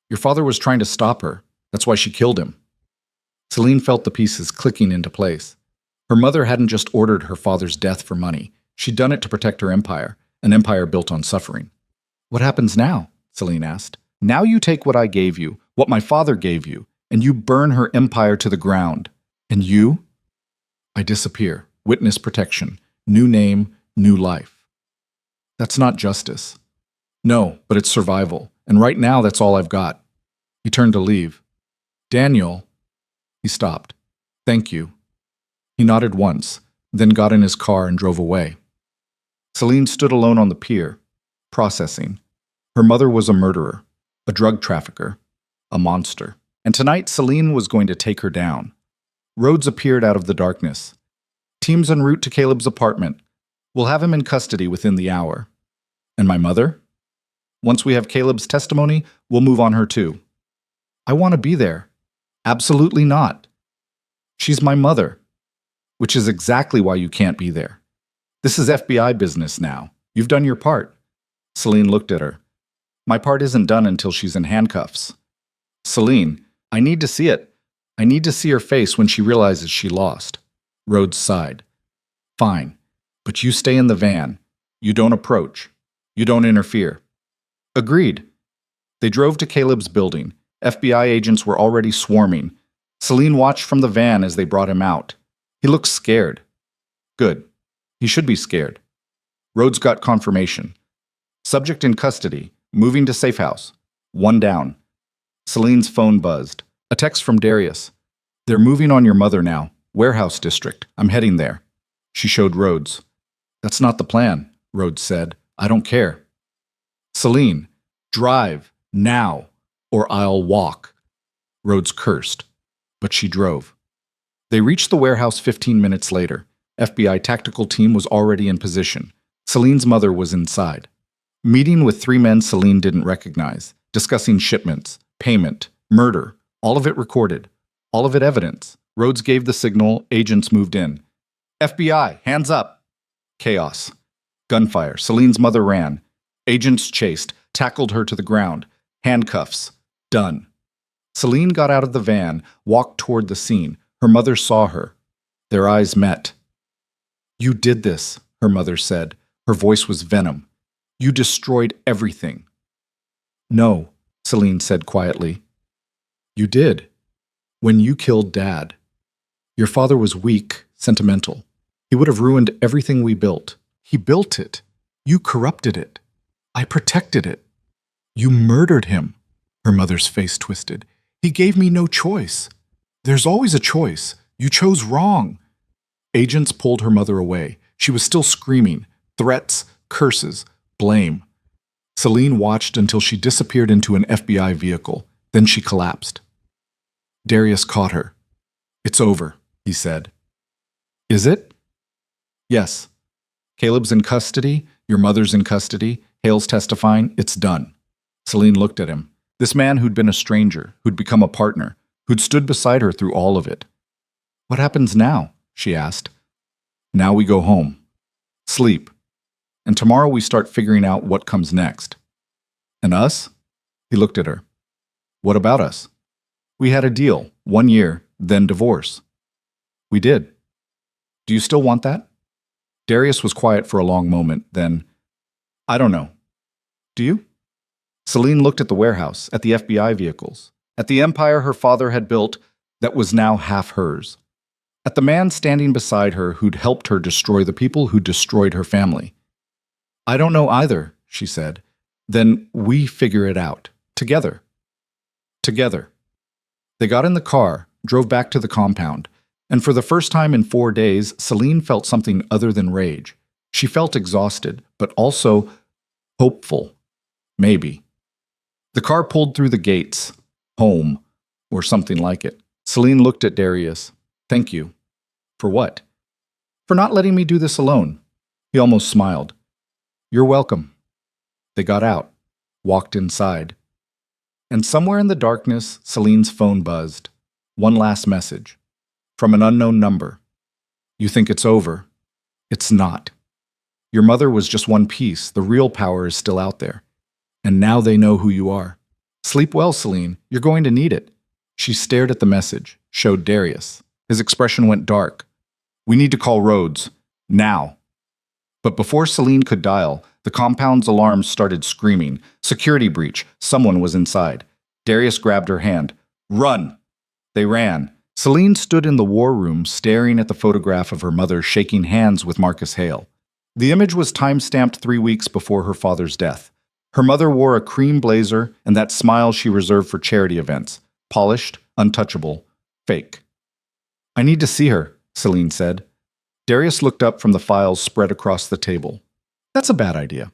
Your father was trying to stop her. That's why she killed him. Celine felt the pieces clicking into place. Her mother hadn't just ordered her father's death for money. She'd done it to protect her empire, an empire built on suffering. What happens now? Celine asked. Now you take what I gave you, what my father gave you, and you burn her empire to the ground. And you? I disappear. Witness protection. New name, new life. That's not justice. No, but it's survival. And right now, that's all I've got. He turned to leave. Daniel. He stopped. Thank you. He nodded once, then got in his car and drove away. Celine stood alone on the pier, processing. Her mother was a murderer, a drug trafficker, a monster. And tonight, Celine was going to take her down. Rhodes appeared out of the darkness. Teams en route to Caleb's apartment. We'll have him in custody within the hour. And my mother? Once we have Caleb's testimony, we'll move on her too. I want to be there. Absolutely not. She's my mother, which is exactly why you can't be there. This is FBI business now. You've done your part. Celine looked at her. My part isn't done until she's in handcuffs. Celine, I need to see it. I need to see her face when she realizes she lost. Rhodes sighed. Fine, but you stay in the van. You don't approach. You don't interfere. Agreed. They drove to Caleb's building. FBI agents were already swarming. Celine watched from the van as they brought him out. He looked scared. Good. He should be scared. Rhodes got confirmation. Subject in custody. Moving to safe house. 1 down. Celine's phone buzzed. A text from Darius. They're moving on your mother now. Warehouse district. I'm heading there. She showed Rhodes. That's not the plan, Rhodes said. I don't care. Celine, drive, now, or I'll walk. Rhodes cursed, but she drove. They reached the warehouse 15 minutes later. FBI tactical team was already in position. Celine's mother was inside. Meeting with 3 men Celine didn't recognize, discussing shipments, payment, murder, all of it recorded, all of it evidence. Rhodes gave the signal, agents moved in. FBI, hands up. Chaos. Gunfire. Celine's mother ran. Agents chased, tackled her to the ground. Handcuffs. Done. Celine got out of the van, walked toward the scene. Her mother saw her. Their eyes met. You did this, her mother said. Her voice was venom. You destroyed everything. No, Celine said quietly. You did. When you killed Dad. Your father was weak, sentimental. He would have ruined everything we built. He built it. You corrupted it. I protected it. You murdered him. Her mother's face twisted. He gave me no choice. There's always a choice. You chose wrong. Agents pulled her mother away. She was still screaming. Threats, curses, blame. Celine watched until she disappeared into an FBI vehicle. Then she collapsed. Darius caught her. It's over, he said. Is it? Yes. Caleb's in custody. Your mother's in custody. Hale's testifying. It's done. Celine looked at him. This man who'd been a stranger, who'd become a partner, who'd stood beside her through all of it. What happens now? She asked. Now we go home. Sleep. And tomorrow we start figuring out what comes next. And us? He looked at her. What about us? We had a deal, 1 year, then divorce. We did. Do you still want that? Darius was quiet for a long moment, then, I don't know. Do you? Celine looked at the warehouse, at the FBI vehicles, at the empire her father had built that was now half hers, at the man standing beside her who'd helped her destroy the people who destroyed her family. I don't know either, she said. Then we figure it out. Together. Together. They got in the car, drove back to the compound, and for the first time in 4 days, Celine felt something other than rage. She felt exhausted, but also hopeful. Maybe. The car pulled through the gates. Home. Or something like it. Celine looked at Darius. Thank you. For what? For not letting me do this alone. He almost smiled. You're welcome. They got out, walked inside. And somewhere in the darkness, Celine's phone buzzed. One last message. From an unknown number. You think it's over. It's not. Your mother was just one piece. The real power is still out there. And now they know who you are. Sleep well, Celine. You're going to need it. She stared at the message, showed Darius. His expression went dark. We need to call Rhodes. Now. But before Celine could dial, the compound's alarms started screaming. Security breach. Someone was inside. Darius grabbed her hand. Run! They ran. Celine stood in the war room, staring at the photograph of her mother shaking hands with Marcus Hale. The image was time-stamped 3 weeks before her father's death. Her mother wore a cream blazer and that smile she reserved for charity events. Polished, untouchable, fake. I need to see her, Celine said. Darius looked up from the files spread across the table. That's a bad idea.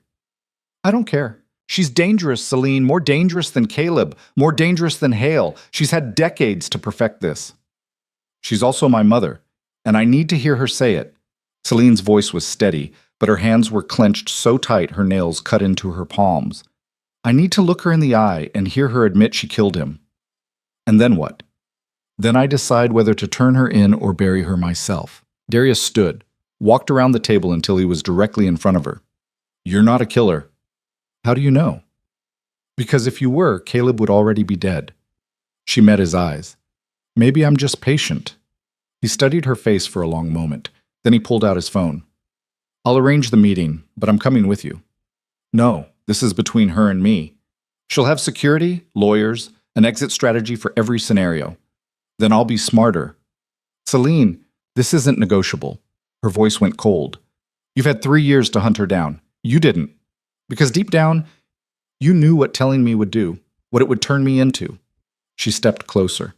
I don't care. She's dangerous, Celine, more dangerous than Caleb, more dangerous than Hale. She's had decades to perfect this. She's also my mother, and I need to hear her say it. Celine's voice was steady, but her hands were clenched so tight her nails cut into her palms. I need to look her in the eye and hear her admit she killed him. And then what? Then I decide whether to turn her in or bury her myself. Darius stood, walked around the table until he was directly in front of her. You're not a killer. How do you know? Because if you were, Caleb would already be dead. She met his eyes. Maybe I'm just patient. He studied her face for a long moment. Then he pulled out his phone. I'll arrange the meeting, but I'm coming with you. No, this is between her and me. She'll have security, lawyers, an exit strategy for every scenario. Then I'll be smarter. Celine, this isn't negotiable. Her voice went cold. You've had 3 years to hunt her down. You didn't. Because deep down, you knew what telling me would do, what it would turn me into. She stepped closer.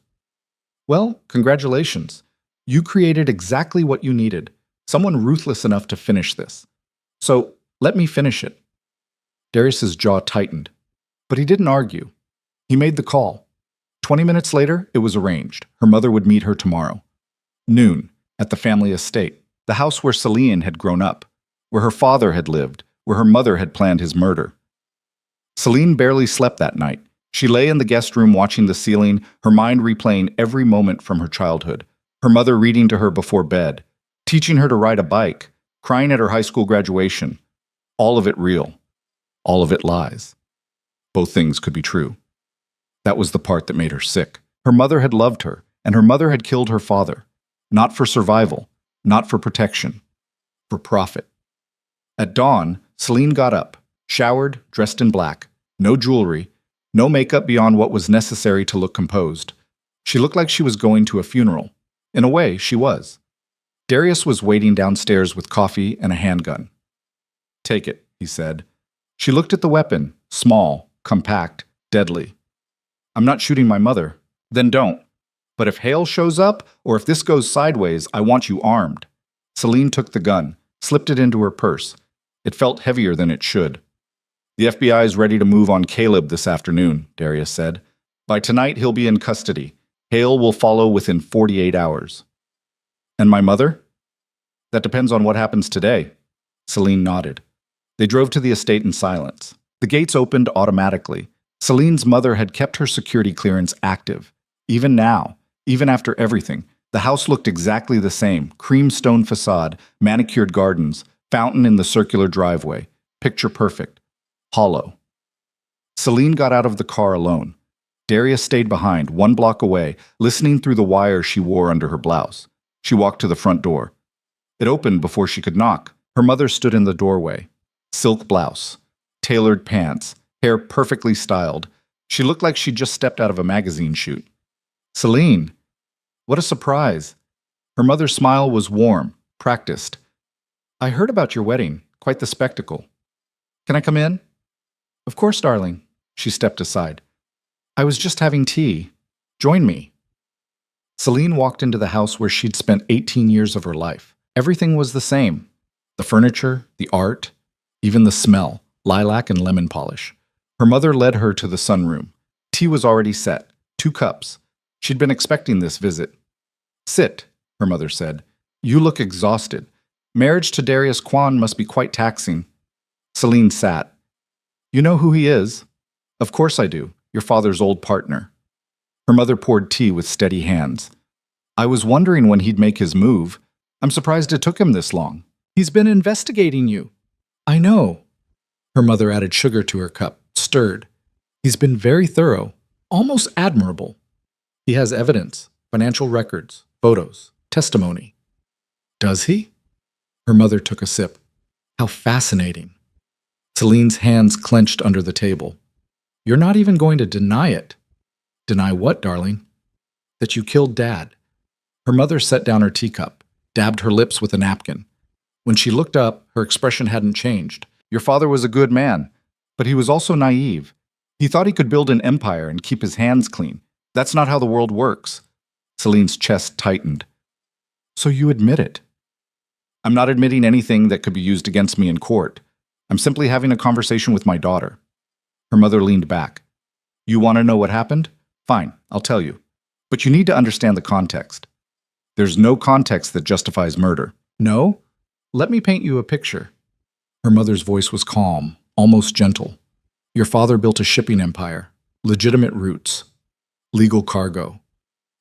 Well, congratulations. You created exactly what you needed. Someone ruthless enough to finish this. So, let me finish it. Darius's jaw tightened. But he didn't argue. He made the call. 20 minutes later, it was arranged. Her mother would meet her tomorrow. Noon, at the family estate, the house where Celine had grown up, where her father had lived, where her mother had planned his murder. Celine barely slept that night. She lay in the guest room watching the ceiling, her mind replaying every moment from her childhood. Her mother reading to her before bed, teaching her to ride a bike, crying at her high school graduation. All of it real. All of it lies. Both things could be true. That was the part that made her sick. Her mother had loved her, and her mother had killed her father. Not for survival, not for protection, for profit. At dawn, Celine got up, showered, dressed in black, no jewelry, no makeup beyond what was necessary to look composed. She looked like she was going to a funeral. In a way, she was. Darius was waiting downstairs with coffee and a handgun. Take it, he said. She looked at the weapon, small, compact, deadly. I'm not shooting my mother. Then don't. But if Hale shows up, or if this goes sideways, I want you armed. Celine took the gun, slipped it into her purse. It felt heavier than it should. The FBI is ready to move on Caleb this afternoon, Darius said. By tonight, he'll be in custody. Hale will follow within 48 hours. And my mother? That depends on what happens today. Celine nodded. They drove to the estate in silence. The gates opened automatically. Celine's mother had kept her security clearance active. Even now, even after everything, the house looked exactly the same. Cream stone facade, manicured gardens, fountain in the circular driveway. Picture perfect. Hollow. Celine got out of the car alone. Darius stayed behind, 1 block away, listening through the wire she wore under her blouse. She walked to the front door. It opened before she could knock. Her mother stood in the doorway. Silk blouse, tailored pants, hair perfectly styled. She looked like she'd just stepped out of a magazine shoot. Celine! What a surprise! Her mother's smile was warm, practiced. I heard about your wedding. Quite the spectacle. Can I come in? Of course, darling. She stepped aside. I was just having tea. Join me. Celine walked into the house where she'd spent 18 years of her life. Everything was the same. The furniture, the art, even the smell, lilac and lemon polish. Her mother led her to the sunroom. Tea was already set, 2 cups. She'd been expecting this visit. Sit, her mother said. You look exhausted. Marriage to Darius Kwan must be quite taxing. Celine sat. You know who he is? Of course I do, your father's old partner. Her mother poured tea with steady hands. I was wondering when he'd make his move. I'm surprised it took him this long. He's been investigating you. I know. Her mother added sugar to her cup, stirred. He's been very thorough, almost admirable. He has evidence, financial records, photos, testimony. Does he? Her mother took a sip. How fascinating. Celine's hands clenched under the table. You're not even going to deny it. Deny what, darling? That you killed Dad. Her mother set down her teacup, dabbed her lips with a napkin. When she looked up, her expression hadn't changed. Your father was a good man, but he was also naive. He thought he could build an empire and keep his hands clean. That's not how the world works. Celine's chest tightened. So you admit it? I'm not admitting anything that could be used against me in court. I'm simply having a conversation with my daughter. Her mother leaned back. You want to know what happened? Fine, I'll tell you. But you need to understand the context. There's no context that justifies murder. No? Let me paint you a picture. Her mother's voice was calm, almost gentle. Your father built a shipping empire, legitimate routes, legal cargo.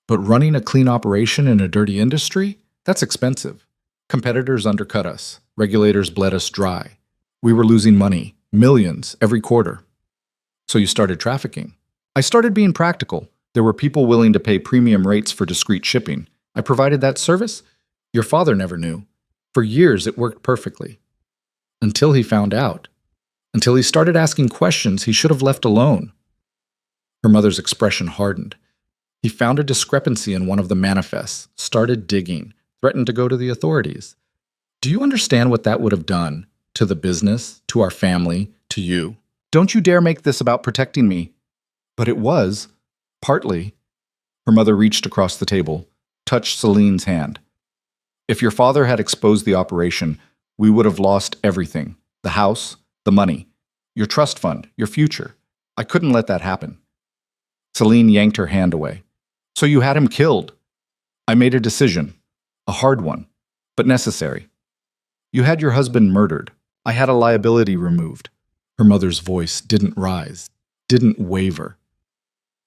But running a clean operation in a dirty industry? That's expensive. Competitors undercut us. Regulators bled us dry. We were losing money, millions, every quarter. So you started trafficking. I started being practical. There were people willing to pay premium rates for discreet shipping. I provided that service. Your father never knew. For years, it worked perfectly. Until he found out. Until he started asking questions he should have left alone. Her mother's expression hardened. He found a discrepancy in one of the manifests, started digging, threatened to go to the authorities. Do you understand what that would have done to the business, to our family, to you? Don't you dare make this about protecting me. But it was, partly. Her mother reached across the table, touched Celine's hand. If your father had exposed the operation, we would have lost everything. The house, the money, your trust fund, your future. I couldn't let that happen. Celine yanked her hand away. So you had him killed. I made a decision. A hard one, but necessary. You had your husband murdered. I had a liability removed. Her mother's voice didn't rise, didn't waver.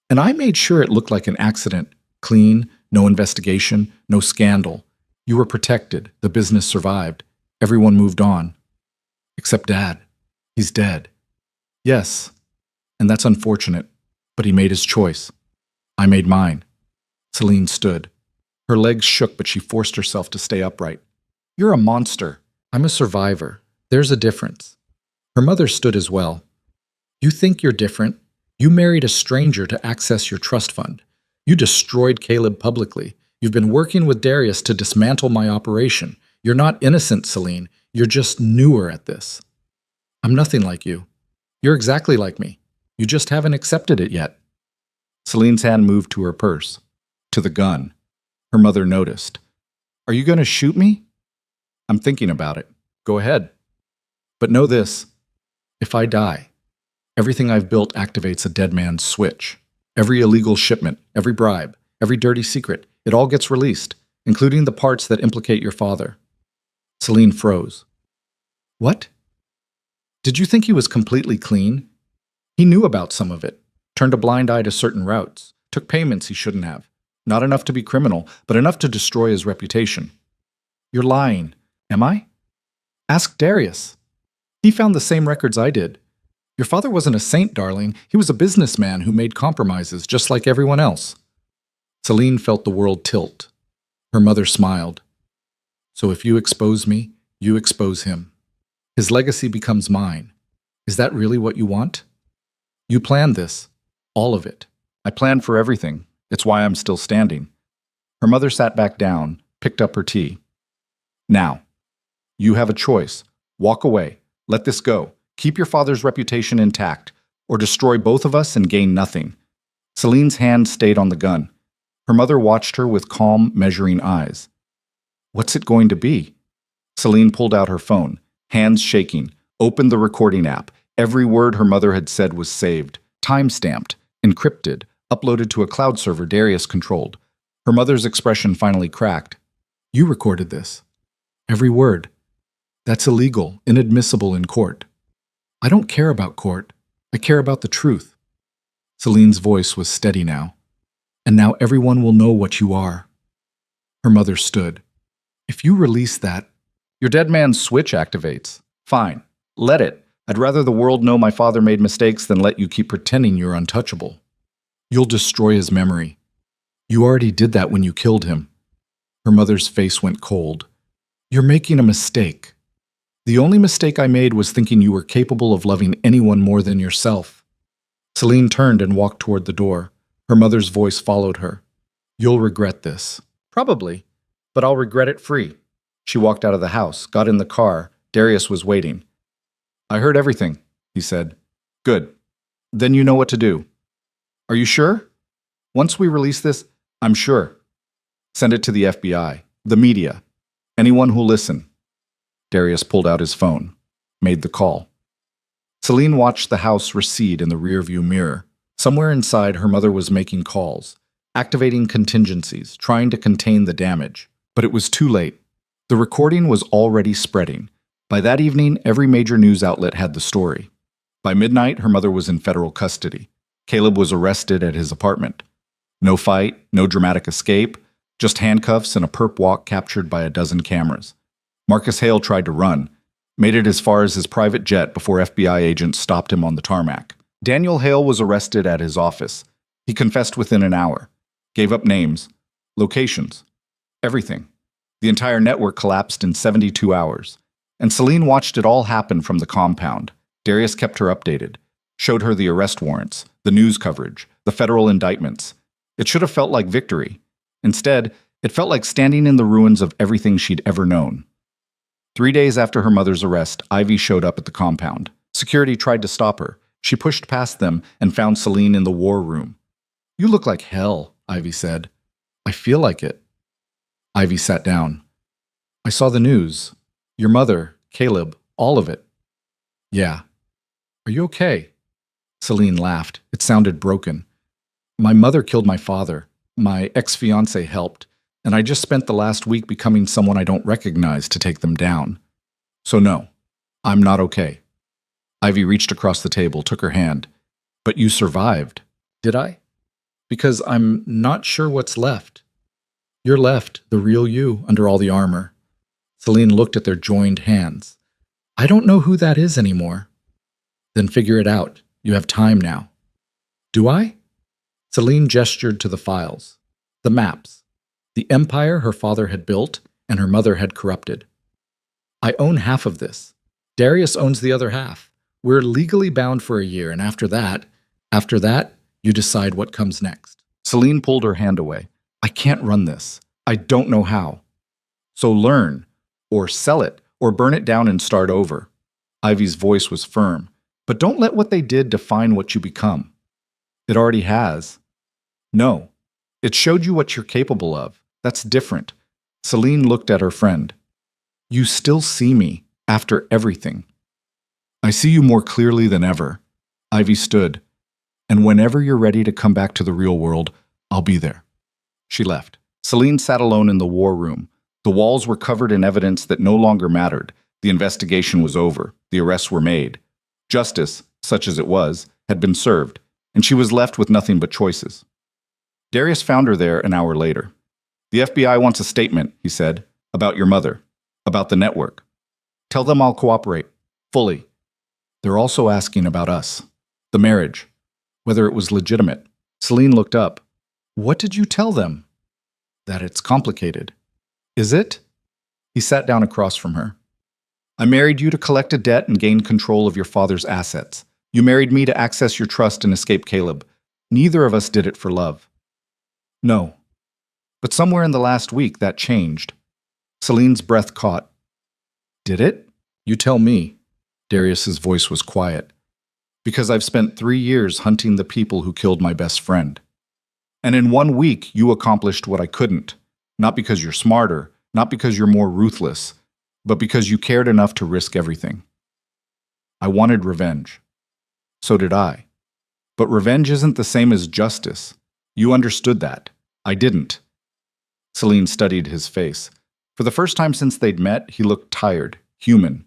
And I made sure it looked like an accident. Clean, no investigation, no scandal. You were protected. The business survived. Everyone moved on. Except Dad. He's dead. Yes, and that's unfortunate, but he made his choice. I made mine. Celine stood. Her legs shook, but she forced herself to stay upright. You're a monster. I'm a survivor. There's a difference. Her mother stood as well. You think you're different? You married a stranger to access your trust fund. You destroyed Caleb publicly. You've been working with Darius to dismantle my operation. You're not innocent, Celine. You're just newer at this. I'm nothing like you. You're exactly like me. You just haven't accepted it yet. Celine's hand moved to her purse, to the gun. Her mother noticed. Are you going to shoot me? I'm thinking about it. Go ahead. But know this. If I die, everything I've built activates a dead man's switch. Every illegal shipment, every bribe, every dirty secret, it all gets released, including the parts that implicate your father. Celine froze. What? Did you think he was completely clean? He knew about some of it, turned a blind eye to certain routes, took payments he shouldn't have. Not enough to be criminal, but enough to destroy his reputation. You're lying. Am I? Ask Darius. He found the same records I did. Your father wasn't a saint, darling. He was a businessman who made compromises just like everyone else. Celine felt the world tilt. Her mother smiled. So if you expose me, You expose him. His legacy becomes mine. Is that really what you want? You planned this. All of it. I planned for everything. It's why I'm still standing. Her mother sat back down, picked up her tea. Now, you have a choice. Walk away. Let this go. Keep your father's reputation intact, or destroy both of us and gain nothing. Celine's hand stayed on the gun. Her mother watched her with calm, measuring eyes. What's it going to be? Celine pulled out her phone, hands shaking, opened the recording app. Every word her mother had said was saved, time-stamped, encrypted, uploaded to a cloud server Darius controlled. Her mother's expression finally cracked. You recorded this. Every word. That's illegal, inadmissible in court. I don't care about court. I care about the truth. Celine's voice was steady now. And now everyone will know what you are. Her mother stood. If you release that, your dead man's switch activates. Fine. Let it. I'd rather the world know my father made mistakes than let you keep pretending you're untouchable. You'll destroy his memory. You already did that when you killed him. Her mother's face went cold. You're making a mistake. The only mistake I made was thinking you were capable of loving anyone more than yourself. Celine turned and walked toward the door. Her mother's voice followed her. You'll regret this. Probably, but I'll regret it free. She walked out of the house, got in the car. Darius was waiting. I heard everything, he said. Good. Then you know what to do. Are you sure? Once we release this, I'm sure. Send it to the FBI, the media, anyone who'll listen. Darius pulled out his phone, made the call. Celine watched the house recede in the rearview mirror. Somewhere inside, her mother was making calls, activating contingencies, trying to contain the damage. But it was too late. The recording was already spreading. By that evening, every major news outlet had the story. By midnight, her mother was in federal custody. Caleb was arrested at his apartment. No fight, no dramatic escape, just handcuffs and a perp walk captured by a dozen cameras. Marcus Hale tried to run, made it as far as his private jet before FBI agents stopped him on the tarmac. Daniel Hale was arrested at his office. He confessed within an hour, gave up names, locations, everything. The entire network collapsed in 72 hours. And Celine watched it all happen from the compound. Darius kept her updated, showed her the arrest warrants, the news coverage, the federal indictments. It should have felt like victory. Instead, it felt like standing in the ruins of everything she'd ever known. 3 days after her mother's arrest, Ivy showed up at the compound. Security tried to stop her. She pushed past them and found Celine in the war room. You look like hell, Ivy said. I feel like it. Ivy sat down. I saw the news. Your mother, Caleb, all of it. Yeah. Are you okay? Celine laughed. It sounded broken. My mother killed my father. My ex-fiancé helped. And I just spent the last week becoming someone I don't recognize to take them down. So no, I'm not okay. Ivy reached across the table, took her hand. But you survived. Did I? Because I'm not sure what's left. You're left, the real you, under all the armor. Celine looked at their joined hands. I don't know who that is anymore. Then figure it out. You have time now. Do I? Celine gestured to the files, the maps, the empire her father had built and her mother had corrupted. I own half of this. Darius owns the other half. We're legally bound for a year, and after that, you decide what comes next. Celine pulled her hand away. I can't run this. I don't know how. So learn, or sell it, or burn it down and start over. Ivy's voice was firm. But don't let what they did define what you become. It already has. No. It showed you what you're capable of. That's different. Celine looked at her friend. You still see me, after everything. I see you more clearly than ever. Ivy stood. And whenever you're ready to come back to the real world, I'll be there. She left. Celine sat alone in the war room. The walls were covered in evidence that no longer mattered. The investigation was over. The arrests were made. Justice, such as it was, had been served, and she was left with nothing but choices. Darius found her there an hour later. The FBI wants a statement, he said, about your mother, about the network. Tell them I'll cooperate, fully. They're also asking about us, the marriage, whether it was legitimate. Celine looked up. What did you tell them? That it's complicated. Is it? He sat down across from her. I married you to collect a debt and gain control of your father's assets. You married me to access your trust and escape Caleb. Neither of us did it for love. No. But somewhere in the last week, that changed. Celine's breath caught. Did it? You tell me. Darius's voice was quiet. Because I've spent 3 years hunting the people who killed my best friend. And in 1 week, you accomplished what I couldn't. Not because you're smarter, not because you're more ruthless, but because you cared enough to risk everything. I wanted revenge. So did I. But revenge isn't the same as justice. You understood that. I didn't. Celine studied his face. For the first time since they'd met, he looked tired, human.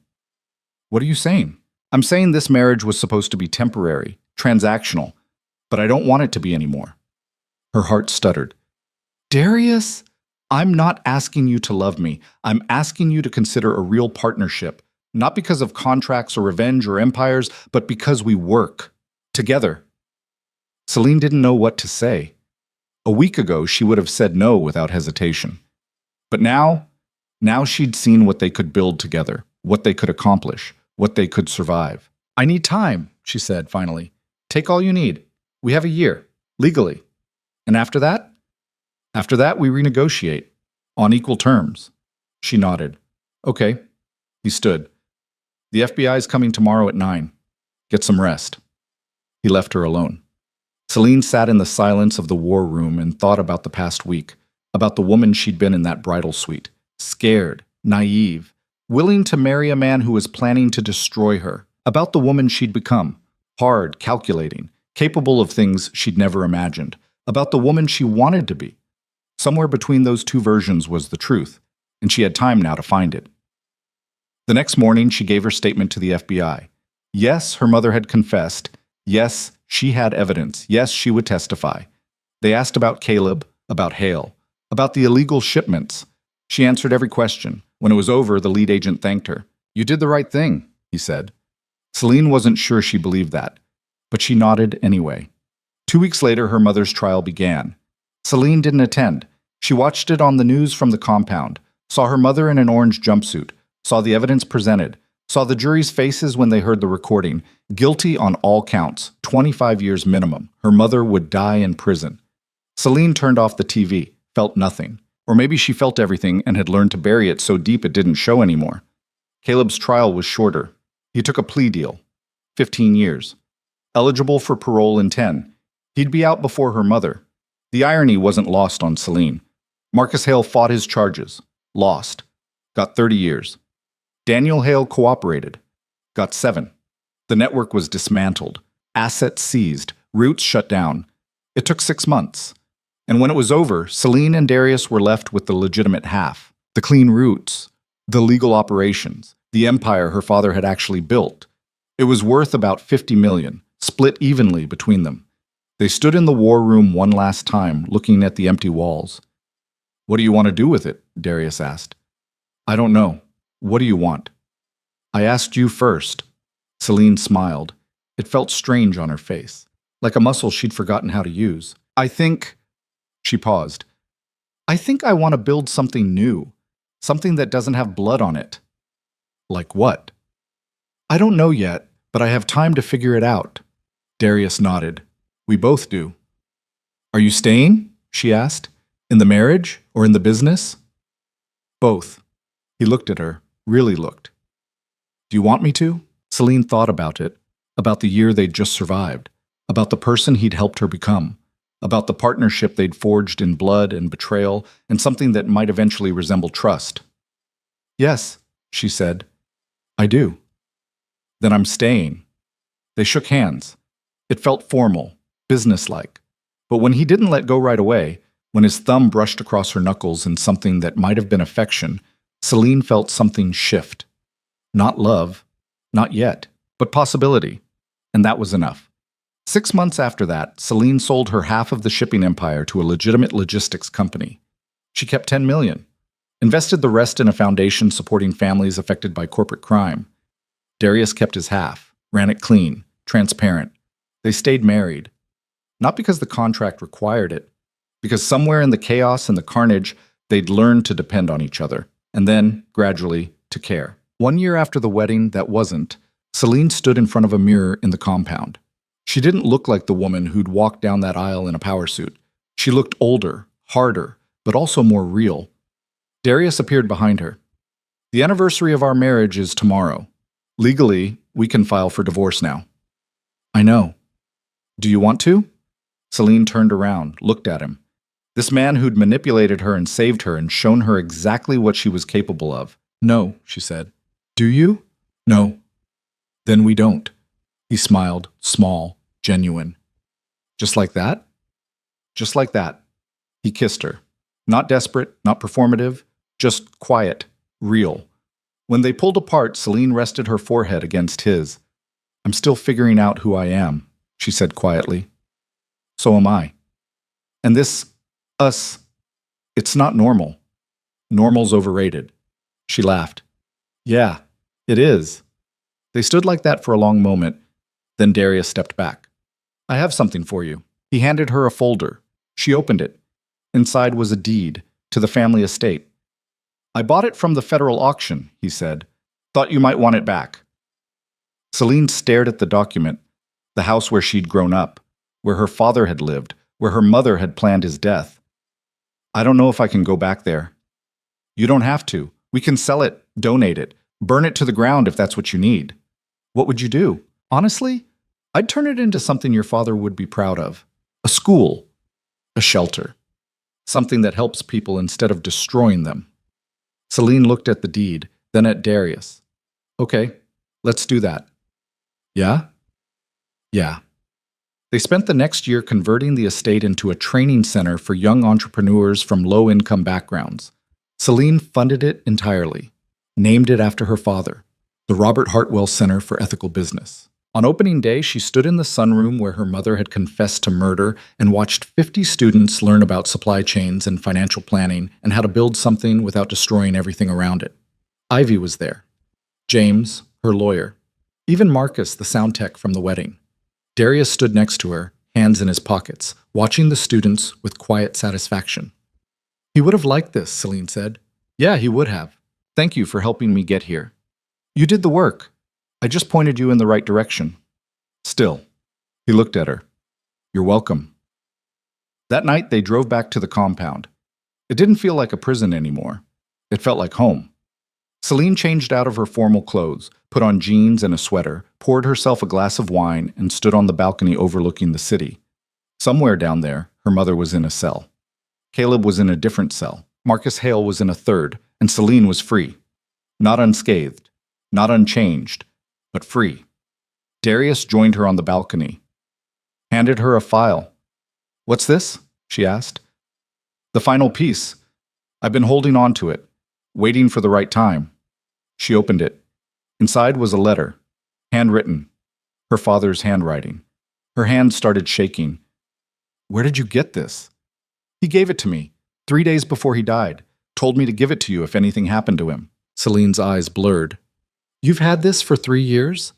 What are you saying? I'm saying this marriage was supposed to be temporary, transactional, but I don't want it to be anymore. Her heart stuttered. Darius, I'm not asking you to love me. I'm asking you to consider a real partnership, not because of contracts or revenge or empires, but because we work together. Celine didn't know what to say. A week ago, she would have said no without hesitation. But now she'd seen what they could build together, what they could accomplish, what they could survive. I need time, she said finally. Take all you need. We have a year, legally. And after that? After that, we renegotiate. On equal terms. She nodded. Okay. He stood. The FBI's coming tomorrow at 9. Get some rest. He left her alone. Celine sat in the silence of the war room and thought about the past week, about the woman she'd been in that bridal suite, scared, naive, willing to marry a man who was planning to destroy her, about the woman she'd become, hard, calculating, capable of things she'd never imagined, about the woman she wanted to be. Somewhere between those two versions was the truth, and she had time now to find it. The next morning, she gave her statement to the FBI. Yes, her mother had confessed. Yes, she had evidence. Yes, she would testify. They asked about Caleb, about Hale, about the illegal shipments. She answered every question. When it was over, the lead agent thanked her. You did the right thing, he said. Celine wasn't sure she believed that, but she nodded anyway. 2 weeks later, her mother's trial began. Celine didn't attend. She watched it on the news from the compound, saw her mother in an orange jumpsuit, saw the evidence presented, saw the jury's faces when they heard the recording. Guilty on all counts, 25 years minimum. Her mother would die in prison. Celine turned off the TV, felt nothing. Or maybe she felt everything and had learned to bury it so deep it didn't show anymore. Caleb's trial was shorter. He took a plea deal. 15 years. Eligible for parole in 10. He'd be out before her mother. The irony wasn't lost on Celine. Marcus Hale fought his charges. Lost. Got 30 years. Daniel Hale cooperated. Got 7. The network was dismantled. Assets seized. Routes shut down. It took 6 months. And when it was over, Celine and Darius were left with the legitimate half. The clean routes. The legal operations. The empire her father had actually built. It was worth about $50 million, split evenly between them. They stood in the war room one last time, looking at the empty walls. What do you want to do with it? Darius asked. I don't know. What do you want? I asked you first. Celine smiled. It felt strange on her face, like a muscle she'd forgotten how to use. I think... She paused. I think I want to build something new, something that doesn't have blood on it. Like what? I don't know yet, but I have time to figure it out. Darius nodded. We both do. Are you staying? She asked. In the marriage or in the business? Both. He looked at her, really looked. Do you want me to? Celine thought about it, about the year they'd just survived, about the person he'd helped her become, about the partnership they'd forged in blood and betrayal, and something that might eventually resemble trust. Yes, she said. I do. Then I'm staying. They shook hands. It felt formal, businesslike. But when he didn't let go right away, when his thumb brushed across her knuckles in something that might have been affection, Celine felt something shift. Not love, not yet, but possibility. And that was enough. 6 months after that, Celine sold her half of the shipping empire to a legitimate logistics company. She kept $10 million, invested the rest in a foundation supporting families affected by corporate crime. Darius kept his half, ran it clean, transparent. They stayed married. Not because the contract required it, because somewhere in the chaos and the carnage, they'd learned to depend on each other, and then, gradually, to care. 1 year after the wedding that wasn't, Celine stood in front of a mirror in the compound. She didn't look like the woman who'd walked down that aisle in a power suit. She looked older, harder, but also more real. Darius appeared behind her. The anniversary of our marriage is tomorrow. Legally, we can file for divorce now. I know. Do you want to? Celine turned around, looked at him. This man who'd manipulated her and saved her and shown her exactly what she was capable of. No, she said. Do you? No. Then we don't. He smiled, small, genuine. Just like that? Just like that. He kissed her. Not desperate, not performative, just quiet, real. When they pulled apart, Celine rested her forehead against his. I'm still figuring out who I am, she said quietly. So am I. And this, us, it's not normal. Normal's overrated. She laughed. Yeah, it is. They stood like that for a long moment. Then Darius stepped back. I have something for you. He handed her a folder. She opened it. Inside was a deed to the family estate. I bought it from the federal auction, he said. Thought you might want it back. Celine stared at the document, the house where she'd grown up, where her father had lived, where her mother had planned his death. I don't know if I can go back there. You don't have to. We can sell it, donate it, burn it to the ground if that's what you need. What would you do? Honestly, I'd turn it into something your father would be proud of. A school, a shelter, something that helps people instead of destroying them. Celine looked at the deed, then at Darius. Okay, let's do that. Yeah? Yeah. They spent the next year converting the estate into a training center for young entrepreneurs from low-income backgrounds. Celine funded it entirely, named it after her father, the Robert Hartwell Center for Ethical Business. On opening day, she stood in the sunroom where her mother had confessed to murder and watched 50 students learn about supply chains and financial planning and how to build something without destroying everything around it. Ivy was there. James, her lawyer. Even Marcus, the sound tech from the wedding. Darius stood next to her, hands in his pockets, watching the students with quiet satisfaction. He would have liked this, Celine said. Yeah, he would have. Thank you for helping me get here. You did the work. I just pointed you in the right direction. Still, he looked at her. You're welcome. That night, they drove back to the compound. It didn't feel like a prison anymore. It felt like home. Celine changed out of her formal clothes, put on jeans and a sweater, poured herself a glass of wine, and stood on the balcony overlooking the city. Somewhere down there, her mother was in a cell. Caleb was in a different cell. Marcus Hale was in a third, and Celine was free. Not unscathed, not unchanged, but free. Darius joined her on the balcony. Handed her a file. What's this? She asked. The final piece. I've been holding on to it, waiting for the right time. She opened it. Inside was a letter, handwritten, her father's handwriting. Her hand started shaking. Where did you get this? He gave it to me, 3 days before he died. Told me to give it to you if anything happened to him. Celine's eyes blurred. You've had this for 3 years?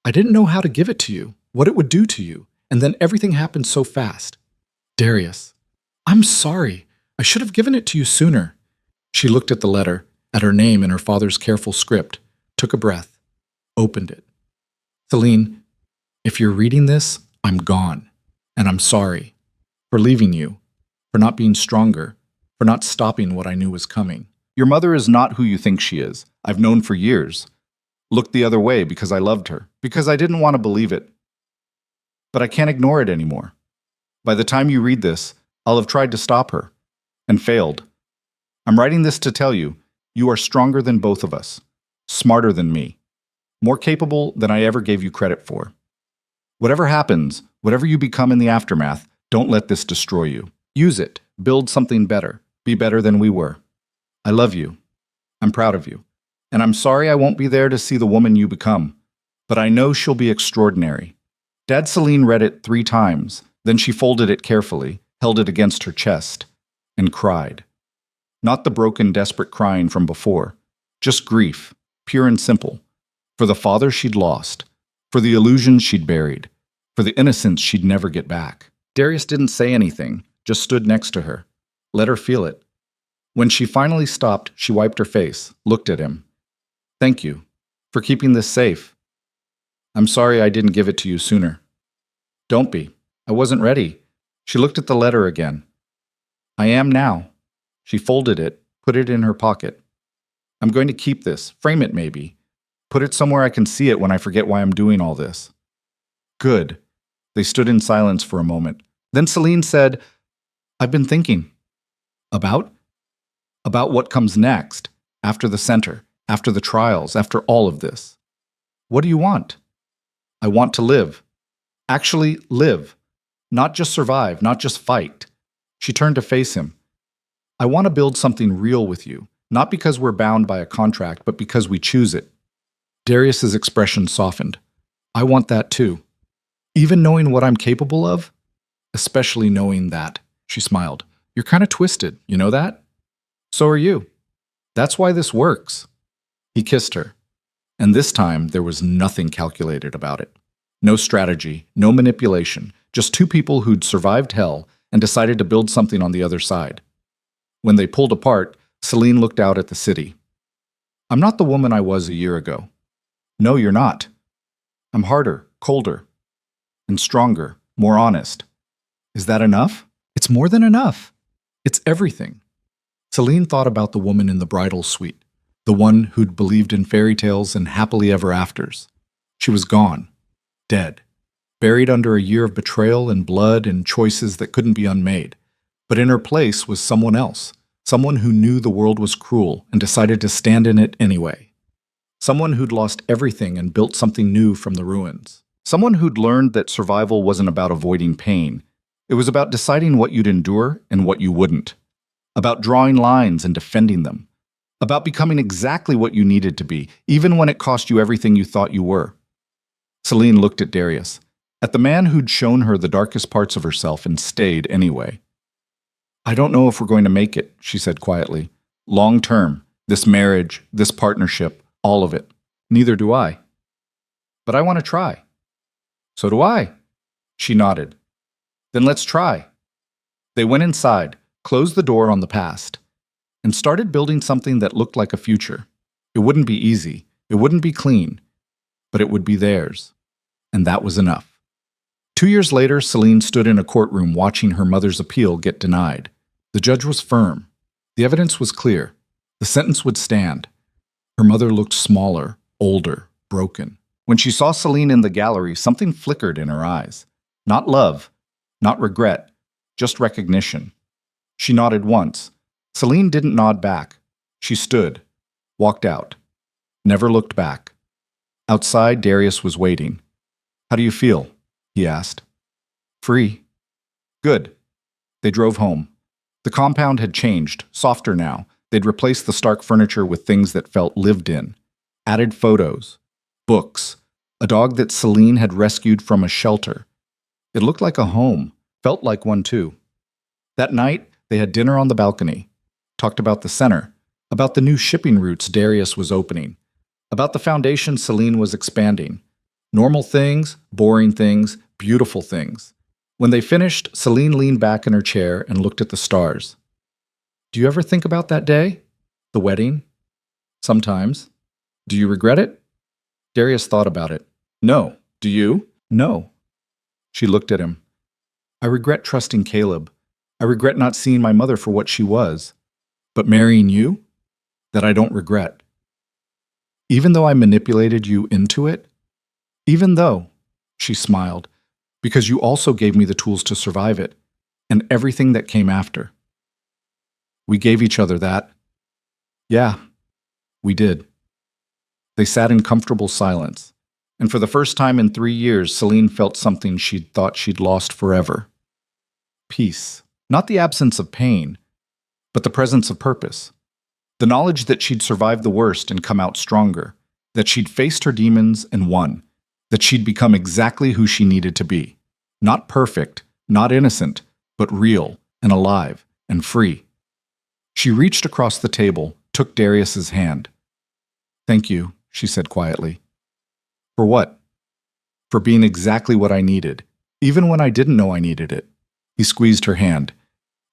I didn't know how to give it to you, what it would do to you, and then everything happened so fast. Darius, I'm sorry. I should have given it to you sooner. She looked at the letter, at her name in her father's careful script, took a breath, opened it. Celine, if you're reading this, I'm gone, and I'm sorry for leaving you, for not being stronger, for not stopping what I knew was coming. Your mother is not who you think she is. I've known for years. Looked the other way because I loved her, because I didn't want to believe it. But I can't ignore it anymore. By the time you read this, I'll have tried to stop her, and failed. I'm writing this to tell you, you are stronger than both of us, smarter than me, more capable than I ever gave you credit for. Whatever happens, whatever you become in the aftermath, don't let this destroy you. Use it, build something better, be better than we were. I love you. I'm proud of you. And I'm sorry I won't be there to see the woman you become, but I know she'll be extraordinary. Dad Celine read it 3 times, then she folded it carefully, held it against her chest, and cried. Not the broken, desperate crying from before, just grief, pure and simple, for the father she'd lost, for the illusions she'd buried, for the innocence she'd never get back. Darius didn't say anything, just stood next to her, let her feel it. When she finally stopped, she wiped her face, looked at him. Thank you for keeping this safe. I'm sorry I didn't give it to you sooner. Don't be. I wasn't ready. She looked at the letter again. I am now. She folded it, put it in her pocket. I'm going to keep this, frame it maybe. Put it somewhere I can see it when I forget why I'm doing all this. Good. They stood in silence for a moment. Then Celine said, I've been thinking. About? About what comes next, after the center, after the trials, after all of this. What do you want? I want to live. Actually, live. Not just survive, not just fight. She turned to face him. I want to build something real with you, not because we're bound by a contract, but because we choose it. Darius's expression softened. I want that too. Even knowing what I'm capable of? Especially knowing that, she smiled. You're kind of twisted, you know that? So are you. That's why this works. He kissed her. And this time, there was nothing calculated about it. No strategy, no manipulation, just two people who'd survived hell and decided to build something on the other side. When they pulled apart, Celine looked out at the city. I'm not the woman I was a year ago. No, you're not. I'm harder, colder, and stronger, more honest. Is that enough? It's more than enough. It's everything. Celine thought about the woman in the bridal suite, the one who'd believed in fairy tales and happily ever afters. She was gone, dead, buried under a year of betrayal and blood and choices that couldn't be unmade. But in her place was someone else, someone who knew the world was cruel and decided to stand in it anyway. Someone who'd lost everything and built something new from the ruins. Someone who'd learned that survival wasn't about avoiding pain. It was about deciding what you'd endure and what you wouldn't. About drawing lines and defending them. About becoming exactly what you needed to be, even when it cost you everything you thought you were. Celine looked at Darius, at the man who'd shown her the darkest parts of herself and stayed anyway. I don't know if we're going to make it, she said quietly. Long term, this marriage, this partnership, all of it. Neither do I. But I want to try. So do I. She nodded. Then let's try. They went inside, closed the door on the past, and started building something that looked like a future. It wouldn't be easy. It wouldn't be clean. But it would be theirs. And that was enough. 2 years later, Celine stood in a courtroom watching her mother's appeal get denied. The judge was firm. The evidence was clear. The sentence would stand. Her mother looked smaller, older, broken. When she saw Celine in the gallery, something flickered in her eyes. Not love, not regret, just recognition. She nodded once. Celine didn't nod back. She stood, walked out, never looked back. Outside, Darius was waiting. How do you feel? He asked. Free. Good. They drove home. The compound had changed, softer now. They'd replaced the stark furniture with things that felt lived in. Added photos, books, a dog that Celine had rescued from a shelter. It looked like a home, felt like one too. That night, they had dinner on the balcony, talked about the center, about the new shipping routes Darius was opening, about the foundation Celine was expanding. Normal things, boring things, beautiful things. When they finished, Celine leaned back in her chair and looked at the stars. Do you ever think about that day? The wedding? Sometimes. Do you regret it? Darius thought about it. No. Do you? No. She looked at him. I regret trusting Caleb. I regret not seeing my mother for what she was. But marrying you? That I don't regret. Even though I manipulated you into it? Even though, she smiled, because you also gave me the tools to survive it, and everything that came after. We gave each other that. Yeah, we did. They sat in comfortable silence, and for the first time in 3 years, Celine felt something she'd thought she'd lost forever. Peace. Not the absence of pain, but the presence of purpose. The knowledge that she'd survived the worst and come out stronger, that she'd faced her demons and won, that she'd become exactly who she needed to be. Not perfect, not innocent, but real and alive and free. She reached across the table, took Darius's hand. Thank you, she said quietly. For what? For being exactly what I needed, even when I didn't know I needed it. He squeezed her hand.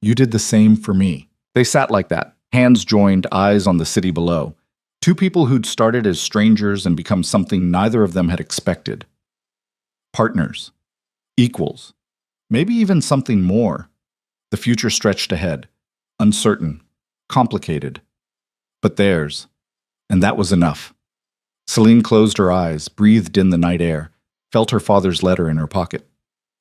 You did the same for me. They sat like that, hands joined, eyes on the city below. Two people who'd started as strangers and become something neither of them had expected. Partners. Equals. Maybe even something more. The future stretched ahead. Uncertain. Complicated. But theirs. And that was enough. Celine closed her eyes, breathed in the night air, felt her father's letter in her pocket,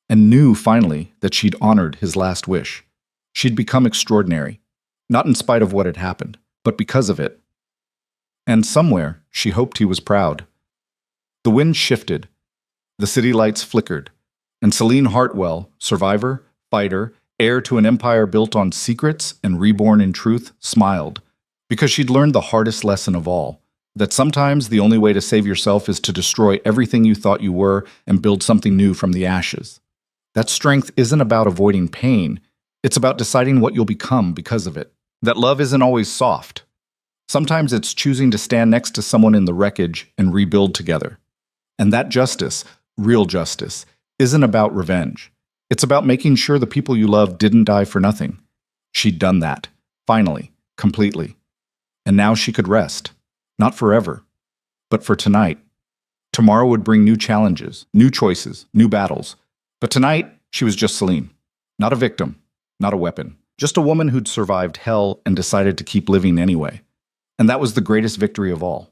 and knew, finally, that she'd honored his last wish. She'd become extraordinary, not in spite of what had happened, but because of it. And somewhere, she hoped he was proud. The wind shifted, the city lights flickered, and Celine Hartwell, survivor, fighter, heir to an empire built on secrets and reborn in truth, smiled, because she'd learned the hardest lesson of all, that sometimes the only way to save yourself is to destroy everything you thought you were and build something new from the ashes. That strength isn't about avoiding pain, it's about deciding what you'll become because of it. That love isn't always soft. Sometimes it's choosing to stand next to someone in the wreckage and rebuild together. And that justice, real justice, isn't about revenge. It's about making sure the people you love didn't die for nothing. She'd done that, finally, completely. And now she could rest. Not forever, but for tonight. Tomorrow would bring new challenges, new choices, new battles. But tonight, she was just Celine. Not a victim, not a weapon. Just a woman who'd survived hell and decided to keep living anyway. And that was the greatest victory of all.